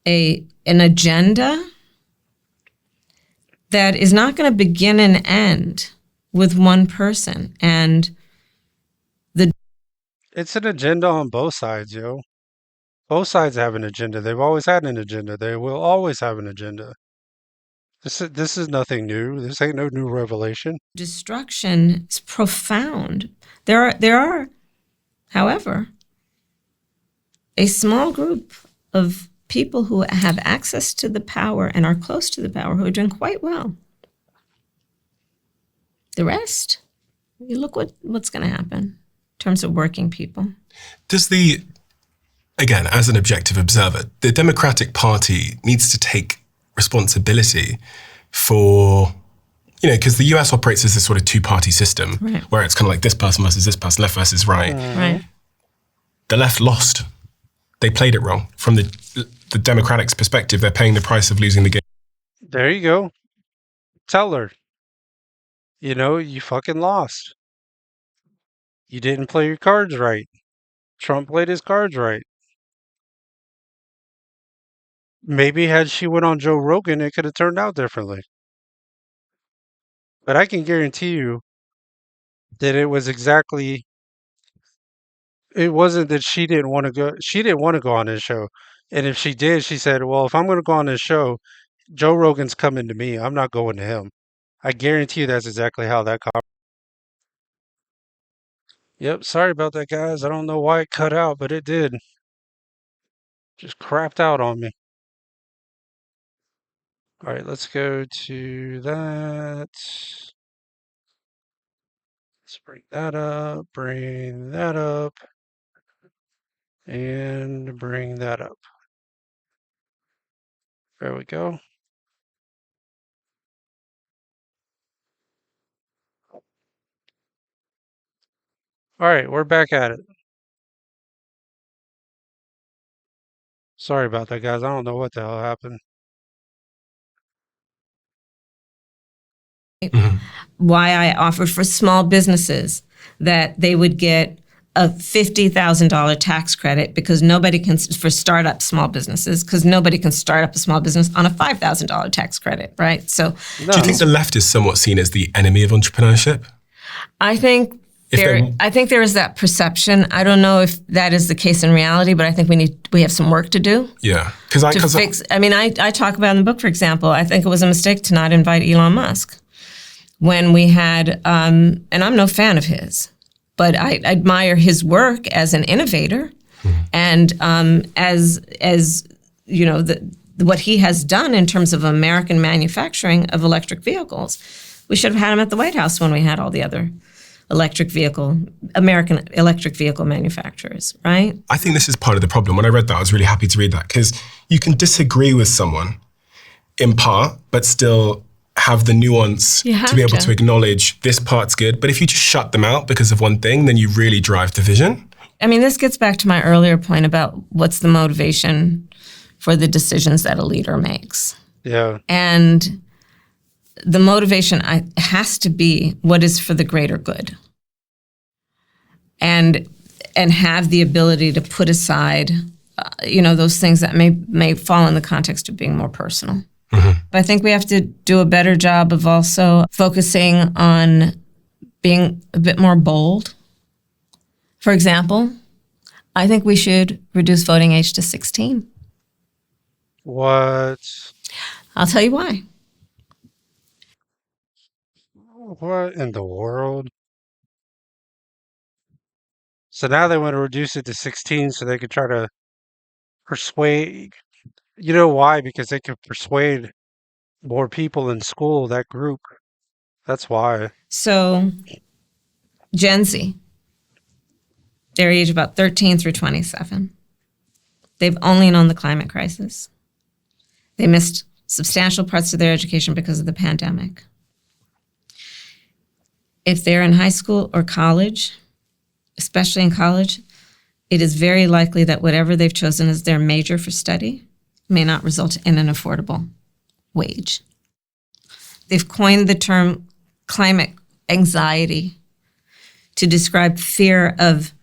an agenda that is not going to begin and end with one person. And It's an agenda on both sides, yo. Both sides have an agenda. They've always had an agenda. They will always have an agenda. This is nothing new. This ain't no new revelation. destruction is profound. There are, however, a small group of people who have access to the power and are close to the power who are doing quite well. The rest, you look what's going to happen in terms of working people. Does again, as an objective observer, the Democratic Party needs to take responsibility for, because the US operates as this sort of two-party system, Right. where it's kind of like this person versus this person, left versus right. Right. The left lost. They played it wrong. From the Democrats' perspective, they're paying the price of losing the game. There you go. Tell her. You fucking lost. You didn't play your cards right. Trump played his cards right. Maybe had she went on Joe Rogan, it could have turned out differently. But I can guarantee you that it wasn't that she didn't want to go. She didn't want to go on his show. And if she did, she said, well, if I'm going to go on this show, Joe Rogan's coming to me. I'm not going to him. I guarantee you that's exactly how that got. Yep, sorry about that, guys. I don't know why it cut out, but it did. Just crapped out on me. All right, let's go to that. Let's bring that up, and bring that up. There we go. All right, we're back at it. Sorry about that, guys. I don't know what the hell happened. Mhm. Why I offered for small businesses that they would get a $50,000 tax credit because nobody can, for startup small businesses, because nobody can start up a small business on a $5,000 tax credit, right? So Do you think No. the left is somewhat seen as the enemy of entrepreneurship? I think If there, they're- I think there is that perception. I don't know if that is the case in reality, but I think we have some work to do Yeah, because to fix. I mean, I talk about in the book, for example, I think it was a mistake to not invite Elon Musk when we had, and I'm no fan of his, but I admire his work as an innovator, and as you know, what he has done in terms of American manufacturing of electric vehicles. We should have had him at the White House when we had all the other American electric vehicle manufacturers, right? I think this is part of the problem. When I read that, I was really happy to read that because you can disagree with someone in part, but still have the nuance You have to be able to. to acknowledge this part's good. But if you just shut them out because of one thing, then you really drive division. I mean, this gets back to my earlier point about what's the motivation for the decisions that a leader makes. Yeah. And the motivation has to be what is for the greater good. And have the ability to put aside, those things that may fall in the context of being more personal. But I think we have to do a better job of also focusing on being a bit more bold. For example, I think we should reduce voting age to 16. What? I'll tell you why. What in the world? So now they want to reduce it to 16 so they could try to persuade. You know why? Because they could persuade more people in school, that group. That's why. So, Gen Z, they're age about 13 through 27. They've only known the climate crisis. They missed substantial parts of their education because of the pandemic. If they're in high school or college, especially in college, it is very likely that whatever they've chosen as their major for study may not result in an affordable wage. They've coined the term climate anxiety to describe fear of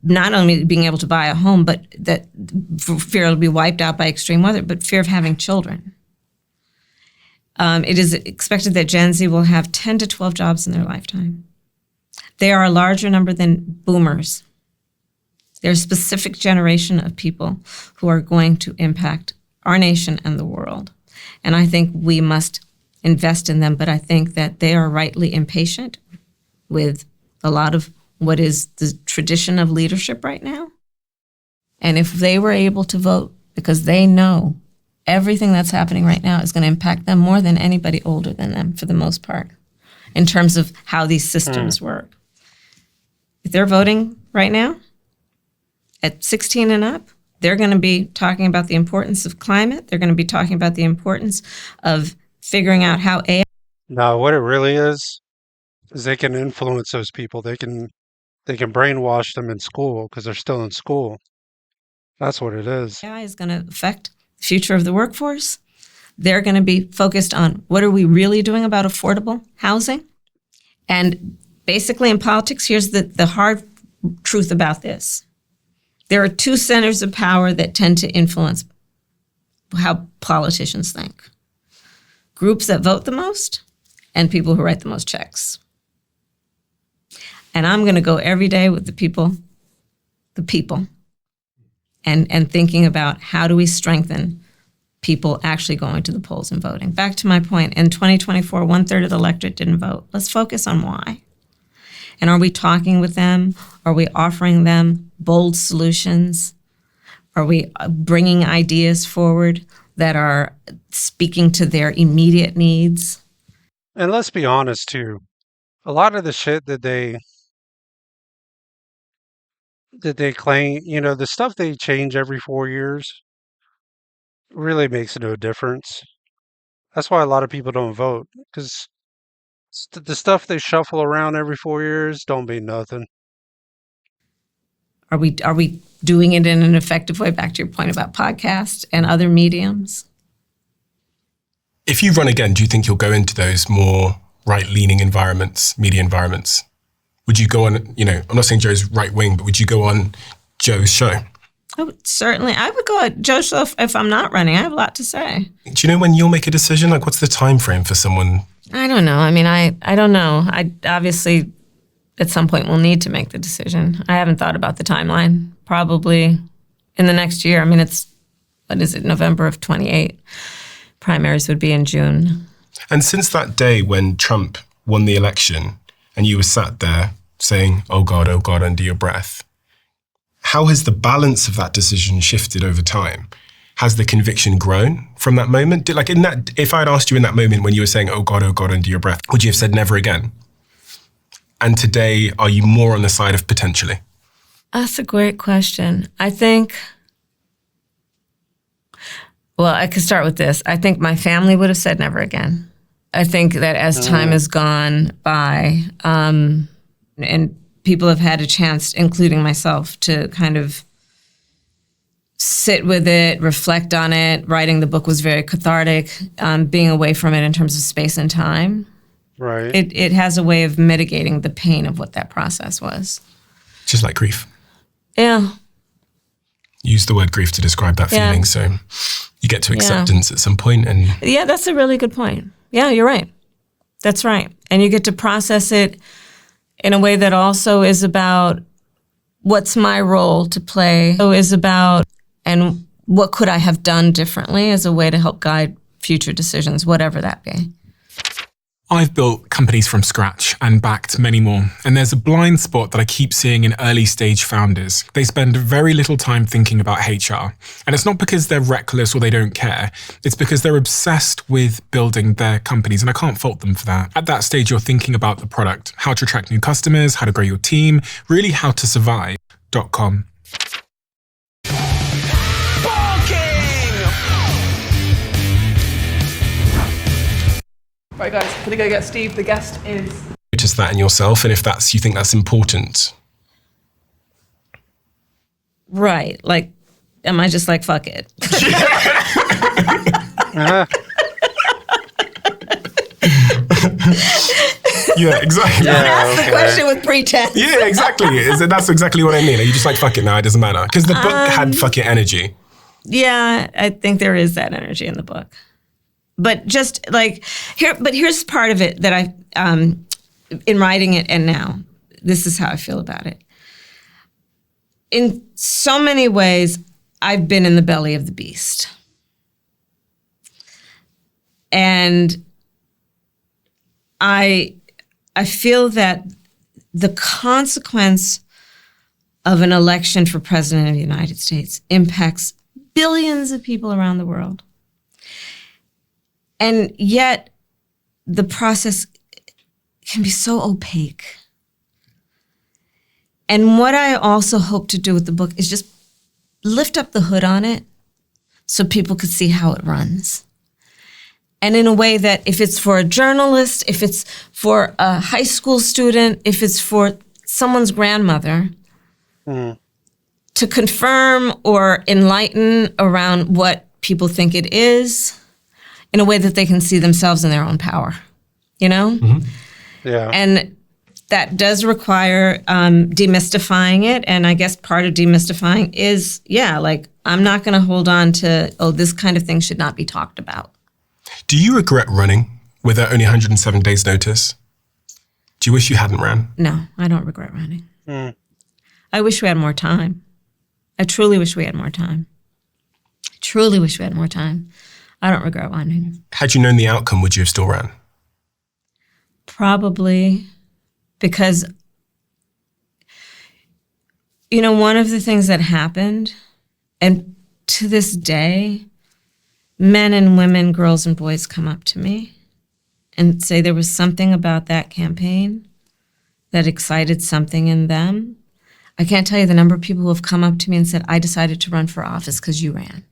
not only being able to buy a home, but that fear will be wiped out by extreme weather, but fear of having children. It is expected that Gen Z will have 10 to 12 jobs in their lifetime. They are a larger number than boomers. They're a specific generation of people who are going to impact our nation and the world. And I think we must invest in them, but I think that they are rightly impatient with a lot of what is the tradition of leadership right now. And if they were able to vote, because they know everything that's happening right now is going to impact them more than anybody older than them for the most part, in terms of how these systems work. If they're voting right now, at 16 and up, they're going to be talking about the importance of climate. They're going to be talking about the importance of figuring out how AI. No, what it really is they can influence those people. They can brainwash them in school because they're still in school. That's what it is. AI is going to affect the future of the workforce. They're going to be focused on what are we really doing about affordable housing. And basically in politics, here's the hard truth about this. There are two centers of power that tend to influence how politicians think. Groups that vote the most and people who write the most checks. And I'm going to go every day with the people, and thinking about how do we strengthen people actually going to the polls and voting. Back to my point, in 2024, 1/3 of the electorate didn't vote. Let's focus on why. And are we talking with them? Are we offering them bold solutions? Are we bringing ideas forward that are speaking to their immediate needs? And let's be honest too. A lot of the shit that they claim, the stuff they change every 4 years, really makes no difference. That's why a lot of people don't vote, because the stuff they shuffle around every 4 years don't mean nothing. Are we doing it in an effective way? Back to your point about podcasts and other mediums. If you run again, do you think you'll go into those more right-leaning environments, media environments? Would you go on, I'm not saying Joe's right-wing, but would you go on Joe's show? I would go at Joe's show if I'm not running. I have a lot to say. Do you know when you'll make a decision? Like, what's the time frame for someone? I don't know. I mean, I don't know. I obviously at some point will need to make the decision. I haven't thought about the timeline. Probably in the next year. I mean, November of 28. Primaries would be in June. And since that day when Trump won the election and you were sat there saying, oh God, under your breath, how has the balance of that decision shifted over time? Has the conviction grown from that moment? If I'd asked you in that moment when you were saying, oh God, under your breath, would you have said never again? And today, are you more on the side of potentially? That's a great question. I think, well, I could start with this. I think my family would have said never again. I think that as time has gone by, and people have had a chance, including myself, to kind of sit with it, reflect on it. Writing the book was very cathartic, being away from it in terms of space and time. Right. It has a way of mitigating the pain of what that process was. Just like grief. Yeah. Use the word grief to describe that feeling. So you get to acceptance at some point. And yeah, that's a really good point. Yeah, you're right. That's right. And you get to process it in a way that also is about what's my role to play, and what could I have done differently as a way to help guide future decisions, whatever that be. I've built companies from scratch and backed many more. And there's a blind spot that I keep seeing in early stage founders. They spend very little time thinking about HR. And it's not because they're reckless or they don't care. It's because they're obsessed with building their companies. And I can't fault them for that. At that stage, you're thinking about the product, how to attract new customers, how to grow your team, really how to survive.com. Right, guys, gonna go get Steve. The guest is. Notice that in yourself, and if you think that's important. Right. Like, am I just like, fuck it? Yeah, exactly. Ask the question with pretense. Yeah, exactly. That's exactly what I mean. Are you just like, fuck it now, it doesn't matter? Because the book had fuck it energy. Yeah, I think there is that energy in the book. But just like here's part of it that I, in writing it and now, this is how I feel about it. In so many ways, I've been in the belly of the beast. And I feel that the consequence of an election for president of the United States impacts billions of people around the world. And yet, the process can be so opaque. And what I also hope to do with the book is just lift up the hood on it so people could see how it runs. And in a way that if it's for a journalist, if it's for a high school student, if it's for someone's grandmother, to confirm or enlighten around what people think it is, in a way that they can see themselves in their own power, you know? Mm-hmm. Yeah. And that does require demystifying it. And I guess part of demystifying is, I'm not going to hold on to, this kind of thing should not be talked about. Do you regret running with only 107 days notice? Do you wish you hadn't ran? No, I don't regret running. I wish we had more time. I truly wish we had more time. I don't regret running. Had you known the outcome, would you have still ran? Probably, because, one of the things that happened, and to this day, men and women, girls and boys come up to me and say there was something about that campaign that excited something in them. I can't tell you the number of people who have come up to me and said, I decided to run for office because you ran.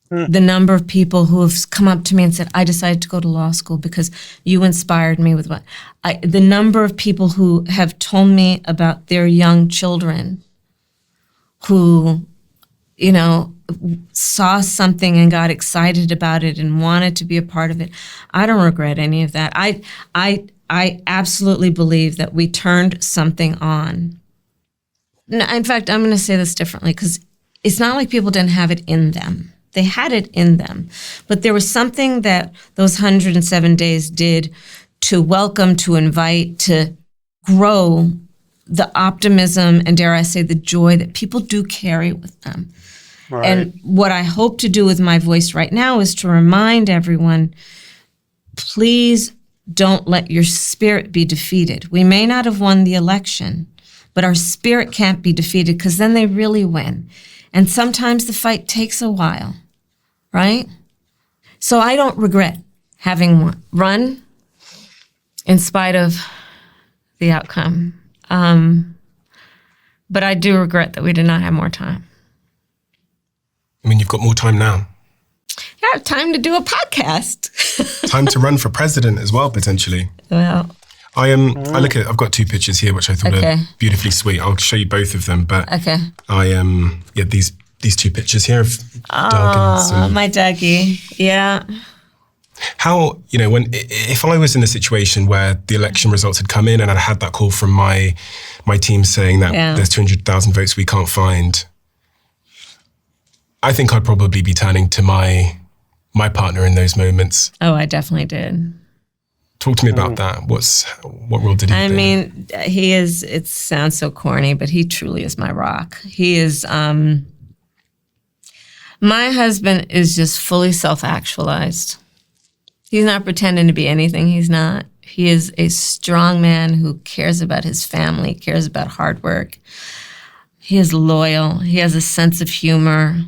The number of people who have come up to me and said, I decided to go to law school because you inspired me with the number of people who have told me about their young children who, saw something and got excited about it and wanted to be a part of it. I don't regret any of that. I absolutely believe that we turned something on. In fact, I'm going to say this differently because it's not like people didn't have it in them. They had it in them. But there was something that those 107 days did to welcome, to invite, to grow the optimism and, dare I say, the joy that people do carry with them. Right. And what I hope to do with my voice right now is to remind everyone, please don't let your spirit be defeated. We may not have won the election, but our spirit can't be defeated because then they really win. And sometimes the fight takes a while, right? So I don't regret having run in spite of the outcome. But I do regret that we did not have more time. I mean, you've got more time now. I have time to do a podcast. Time to run for president as well, potentially. Well, I've got two pictures here, which I thought are beautifully sweet. I'll show you both of them, but these two pictures here of Doug and my Dougie. Yeah. How, if I was in a situation where the election results had come in and I had that call from my team saying that there's 200,000 votes we can't find, I think I'd probably be turning to my partner in those moments. Oh, I definitely did. Talk to me about that. What role did he play? I mean, he is, it sounds so corny, but he truly is my rock. He is, my husband is just fully self-actualized. He's not pretending to be anything he's not. He is a strong man who cares about his family, cares about hard work. He is loyal. He has a sense of humor.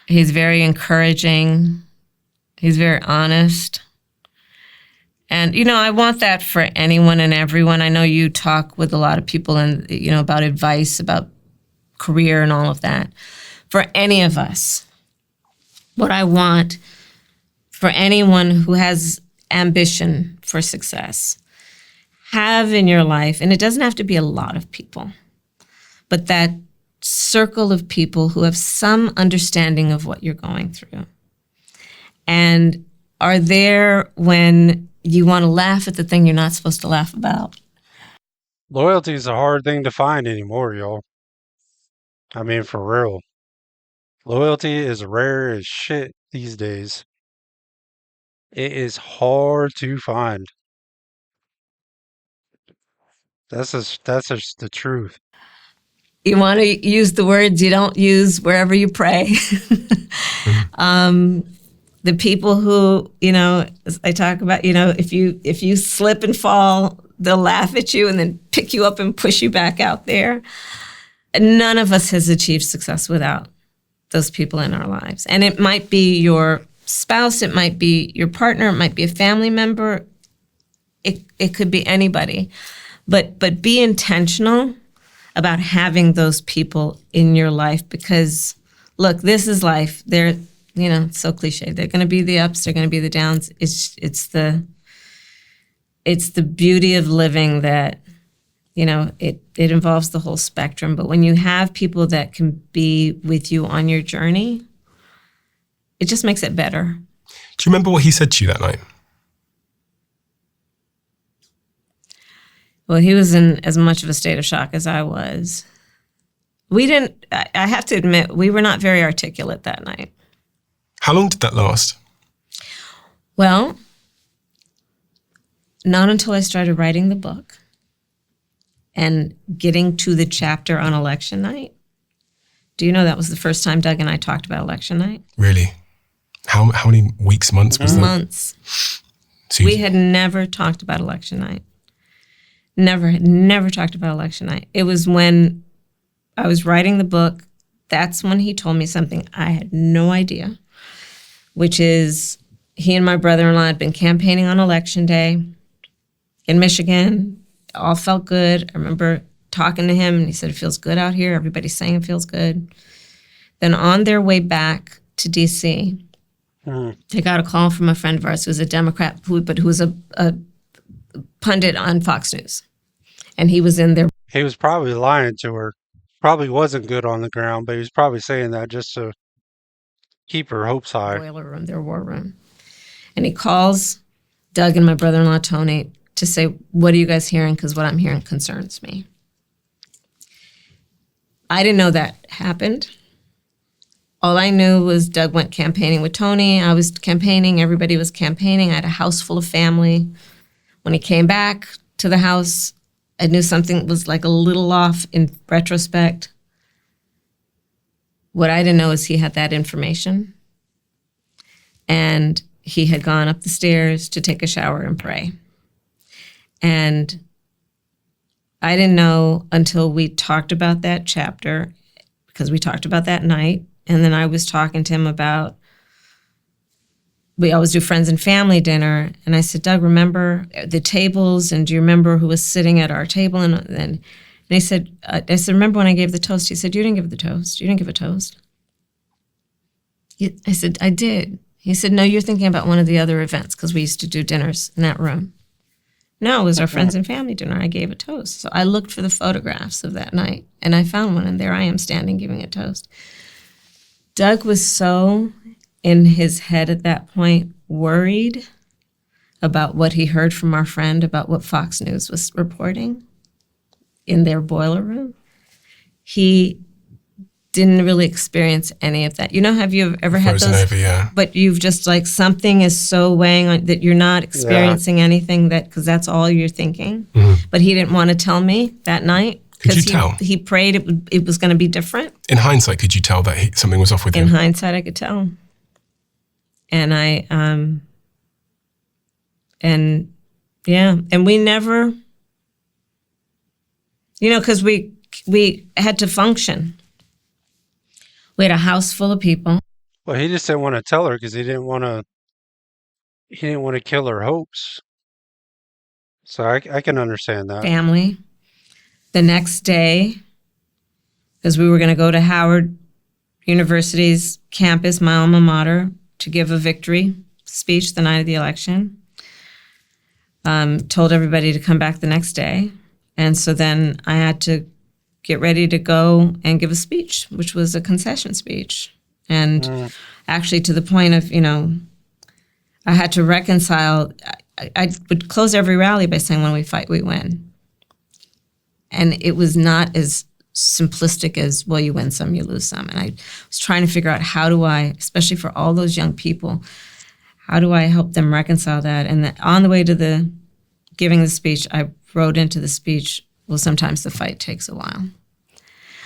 He's very encouraging. He's very honest. And, I want that for anyone and everyone. I know you talk with a lot of people and, about advice, about career and all of that. For any of us, what I want for anyone who has ambition for success, have in your life, and it doesn't have to be a lot of people, but that circle of people who have some understanding of what you're going through and are there when you want to laugh at the thing you're not supposed to laugh about. Loyalty is a hard thing to find anymore, y'all. I mean, for real. Loyalty is rare as shit these days. It is hard to find. That's just the truth. You want to use the words you don't use wherever you pray. The people who, I talk about, if you slip and fall, they'll laugh at you and then pick you up and push you back out there. None of us has achieved success without those people in our lives. And it might be your spouse, it might be your partner, it might be a family member. It could be anybody. But be intentional about having those people in your life because, look, this is life. They're, it's so cliche. They're going to be the ups. They're going to be the downs. It's the beauty of living that, it involves the whole spectrum. But when you have people that can be with you on your journey, it just makes it better. Do you remember what he said to you that night? Well, he was in as much of a state of shock as I was. I have to admit, we were not very articulate that night. How long did that last? Well, not until I started writing the book and getting to the chapter on election night. Do you know that was the first time Doug and I talked about election night? Really? How many weeks, months was that? Months. We had never talked about election night. Never talked about election night. It was when I was writing the book, that's when he told me something I had no idea, which is he and my brother-in-law had been campaigning on election day in Michigan. It all felt good. I remember talking to him and he said, it feels good out here. Everybody's saying it feels good. Then on their way back to DC, Mm. They got a call from a friend of ours who was a Democrat, who was a pundit on Fox News. And he was in their He was probably lying to her. Probably wasn't good on the ground, but he was probably saying that just to keep her hopes high. boiler room, their war room. And he calls Doug and my brother-in-law, Tony, to say, what are you guys hearing? Because what I'm hearing concerns me. I didn't know that happened. All I knew was Doug went campaigning with Tony. I was campaigning. Everybody was campaigning. I had a house full of family. When he came back to the house, I knew something was like a little off in retrospect. What I didn't know is he had that information. And he had gone up the stairs to take a shower and pray. And I didn't know until we talked about that chapter, because we talked about that night. And then I was talking to him about, we always do friends and family dinner. And I said, Doug, remember the tables? And do you remember who was sitting at our table? And he said, I said, remember when I gave the toast? He said, you didn't give the toast. You didn't give a toast. I said, I did. He said, no, you're thinking about one of the other events, because we used to do dinners in that room. No, it was our friends and family dinner. I gave a toast. So I looked for the photographs of that night, and I found one, and there I am standing giving a toast. Doug was so in his head at that point, worried about what he heard from our friend about what Fox News was reporting in their boiler room. He didn't really experience any of that. You know, have you ever had Frozen those? over, yeah. But you've just like, something is so weighing on that you're not experiencing anything, that because that's all you're thinking. But he didn't want to tell me that night. Could you Because tell? he prayed it was going to be different. In hindsight, could you tell that something was off with In him? hindsight, I could tell. And and we never, because we had to function. We had a house full of people. Well, he just didn't want to tell her because he didn't want to kill her hopes. So I can understand that. Family. The next day, because we were going to go to Howard University's campus, my alma mater, to give a victory speech the night of the election. Told everybody to come back the next day. And so then I had to get ready to go and give a speech, which was a concession speech. And actually to the point of, I had to reconcile. I would close every rally by saying, when we fight, we win. And it was not as simplistic as, well, you win some, you lose some. And I was trying to figure out, how do I, especially for all those young people, how do I help them reconcile that? And on the way to giving the speech, I wrote into the speech, well, sometimes the fight takes a while.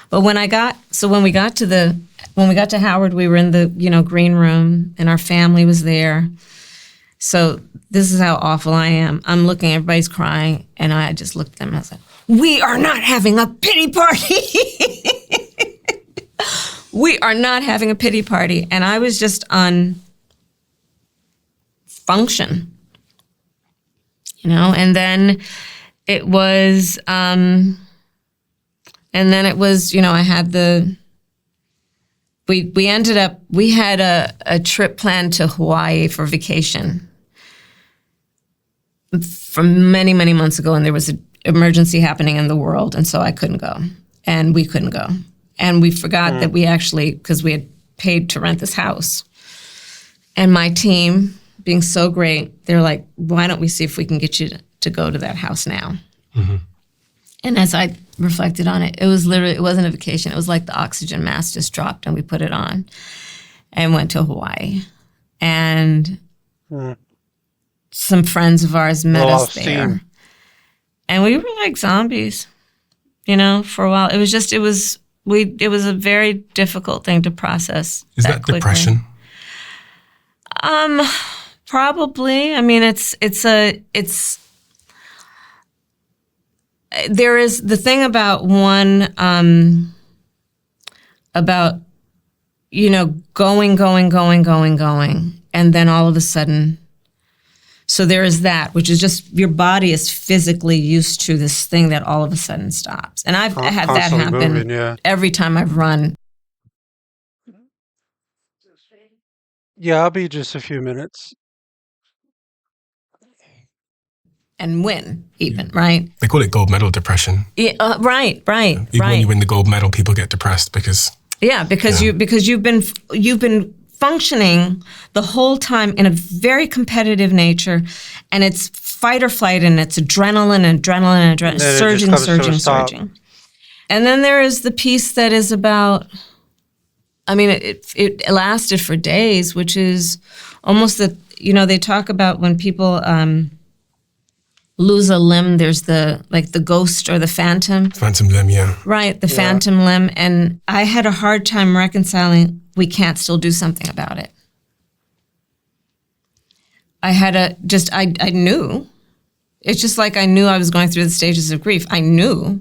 But when we got to Howard, we were in the, green room, and our family was there. So this is how awful I am. I'm looking, everybody's crying, and I just looked at them and I was like, we are not having a pity party. We are not having a pity party. And I was just on function, and then it was, I had we had a trip planned to Hawaii for vacation from many, many months ago, and there was an emergency happening in the world, and so I couldn't go, and we couldn't go. And we forgot that we actually, because we had paid to rent this house. And my team, being so great, they're like, why don't we see if we can get you to go to that house now? Mm-hmm. And as I reflected on it, it wasn't a vacation. It was like the oxygen mask just dropped and we put it on and went to Hawaii. And some friends of ours met us there. And we were like zombies, for a while. It was a very difficult thing to process. Is that quickly. Depression? Probably. I mean, there is the thing about going, and then all of a sudden, so there is that, which is just your body is physically used to this thing that all of a sudden stops. And I've had that happen every time I've run. Yeah, I'll be just a few minutes. and win, even, right? They call it gold medal depression. Yeah, right, Even when you win the gold medal, people get depressed because you've been functioning the whole time in a very competitive nature, and it's fight or flight, and it's adrenaline, And then it just surging, comes to a surging, stop. surging. And then there is the piece that is about. I mean, it lasted for days, which is almost that, they talk about when people lose a limb, there's the ghost or the phantom. phantom limb, yeah. Right, the phantom limb. And I had a hard time reconciling we can't still do something about it. I knew. It's just like I knew I was going through the stages of grief. I knew.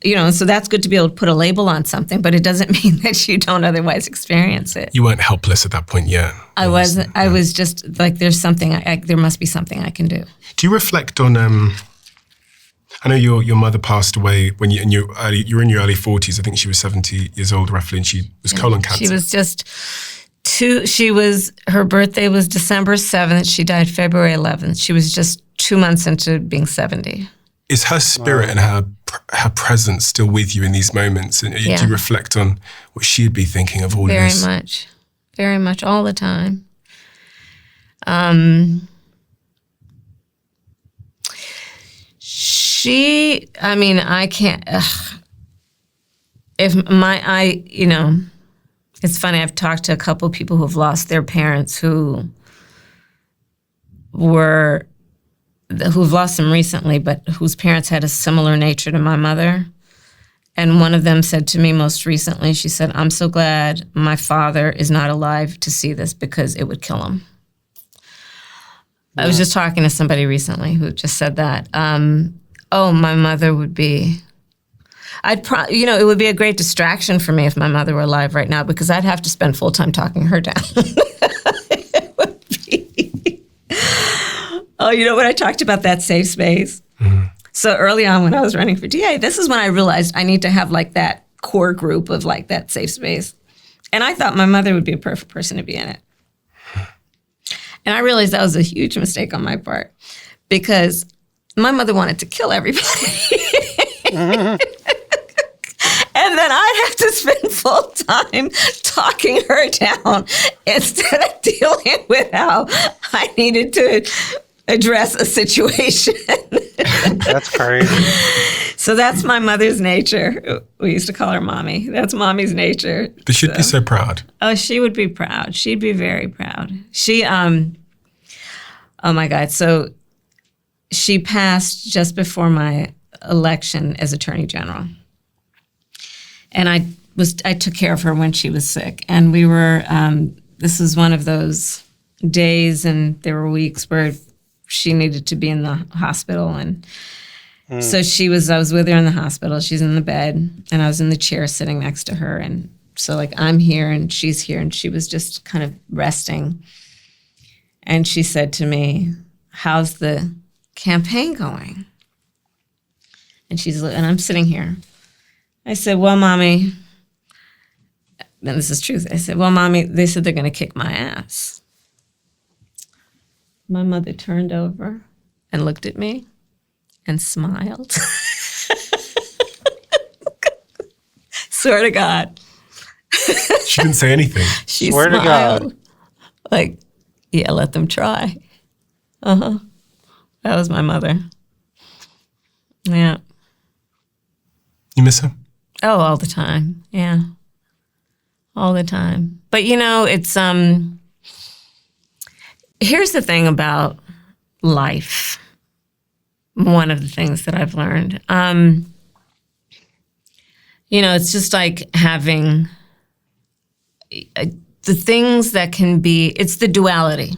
So that's good to be able to put a label on something, but it doesn't mean that you don't otherwise experience it. You weren't helpless at that point yet. I wasn't. I was just like, there's something. There must be something I can do. Do you reflect on? I know your mother passed away when you were in your early 40s. I think she was 70 years old roughly, and she was colon cancer. She was just her birthday was December 7th. She died February 11th. She was just 2 months into being 70. Is her spirit and her presence still with you in these moments? And do you reflect on what she'd be thinking of all of this? Very much, all the time. I can't. It's funny. I've talked to a couple of people who have lost their parents who've lost them recently, but whose parents had a similar nature to my mother. And one of them said to me most recently, she said, "I'm so glad my father is not alive to see this because it would kill him." Yeah. I was just talking to somebody recently who just said that. My mother would be... it would be a great distraction for me if my mother were alive right now, because I'd have to spend full time talking her down. It would be... when I talked about that safe space. Mm-hmm. So early on when I was running for DA, this is when I realized I need to have that core group of that safe space. And I thought my mother would be a perfect person to be in it. And I realized that was a huge mistake on my part, because my mother wanted to kill everybody. Mm-hmm. And then I'd have to spend full time talking her down instead of dealing with how I needed to address a situation. That's crazy. So that's my mother's nature. We used to call her Mommy. That's Mommy's nature. But she'd be so proud. Oh, she would be proud. She'd be very proud. She, oh my God. So she passed just before my election as Attorney General. And I took care of her when she was sick. And we were, this was one of those days, and there were weeks where she needed to be in the hospital. And so I was with her in the hospital. She's in the bed, and I was in the chair sitting next to her. And so I'm here and she's here, and she was just kind of resting. And she said to me, "How's the campaign going?" And I'm sitting here. I said, "Well, Mommy," and this is truth. I said, "Well, Mommy, they said they're going to kick my ass." My mother turned over and looked at me and smiled. Swear to God. She didn't say anything. She Swear smiled. to God. Yeah, let them try. Uh-huh. That was my mother. Yeah. You miss her? Oh, all the time. Yeah. All the time. But it's here's the thing about life. One of the things that I've learned. It's just like having the things that can be, it's the duality.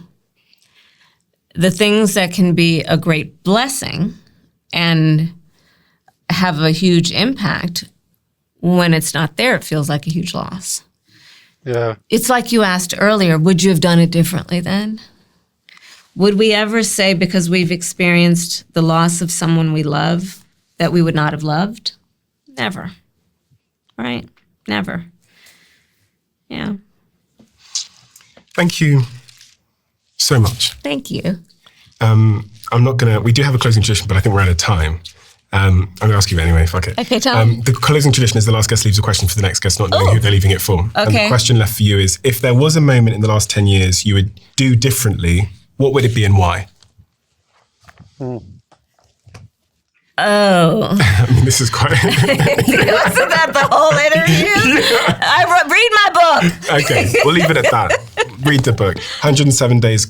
The things that can be a great blessing and have a huge impact, when it's not there, it feels like a huge loss. Yeah. It's like you asked earlier, would you have done it differently then? Would we ever say, because we've experienced the loss of someone we love, that we would not have loved? Never. Right? Never. Yeah. Thank you so much. Thank you. We do have a closing tradition, but I think we're out of time. I'm going to ask you anyway, fuck it. Okay, tell me. The closing tradition is the last guest leaves a question for the next guest, not knowing who they're leaving it for. And the Okay. question left for you is, if there was a moment in the last 10 years you would do differently, what would it be and why? Oh. I mean, this is quite... Wasn't that the whole interview? Read my book. Okay, we'll leave it at that. Read the book. 107 Days,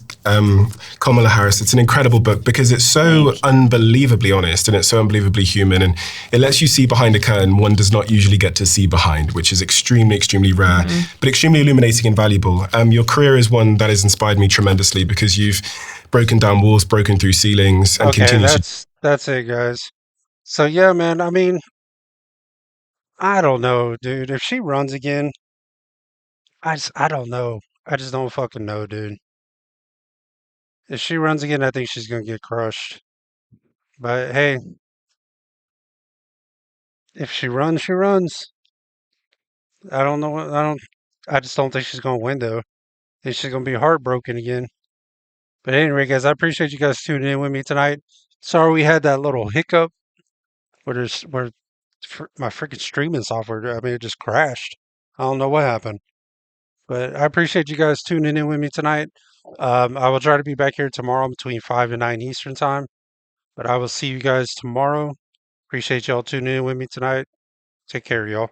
Kamala Harris. It's an incredible book because it's so unbelievably honest and it's so unbelievably human, and it lets you see behind a curtain one does not usually get to see behind, which is extremely, extremely rare, but extremely illuminating and valuable. Your career is one that has inspired me tremendously because you've broken down walls, broken through ceilings, and Okay, continue to... that's it, guys. So yeah, man. I mean, I don't know, dude. If she runs again, I don't know. I just don't fucking know, dude. If she runs again, I think she's gonna get crushed. But hey, if she runs, she runs. I don't know. I just don't think she's gonna win though. I think she's gonna be heartbroken again. But anyway, guys, I appreciate you guys tuning in with me tonight. Sorry we had that little hiccup where my freaking streaming software. I mean, it just crashed. I don't know what happened. But I appreciate you guys tuning in with me tonight. I will try to be back here tomorrow between 5 and 9 Eastern time. But I will see you guys tomorrow. Appreciate y'all tuning in with me tonight. Take care, y'all.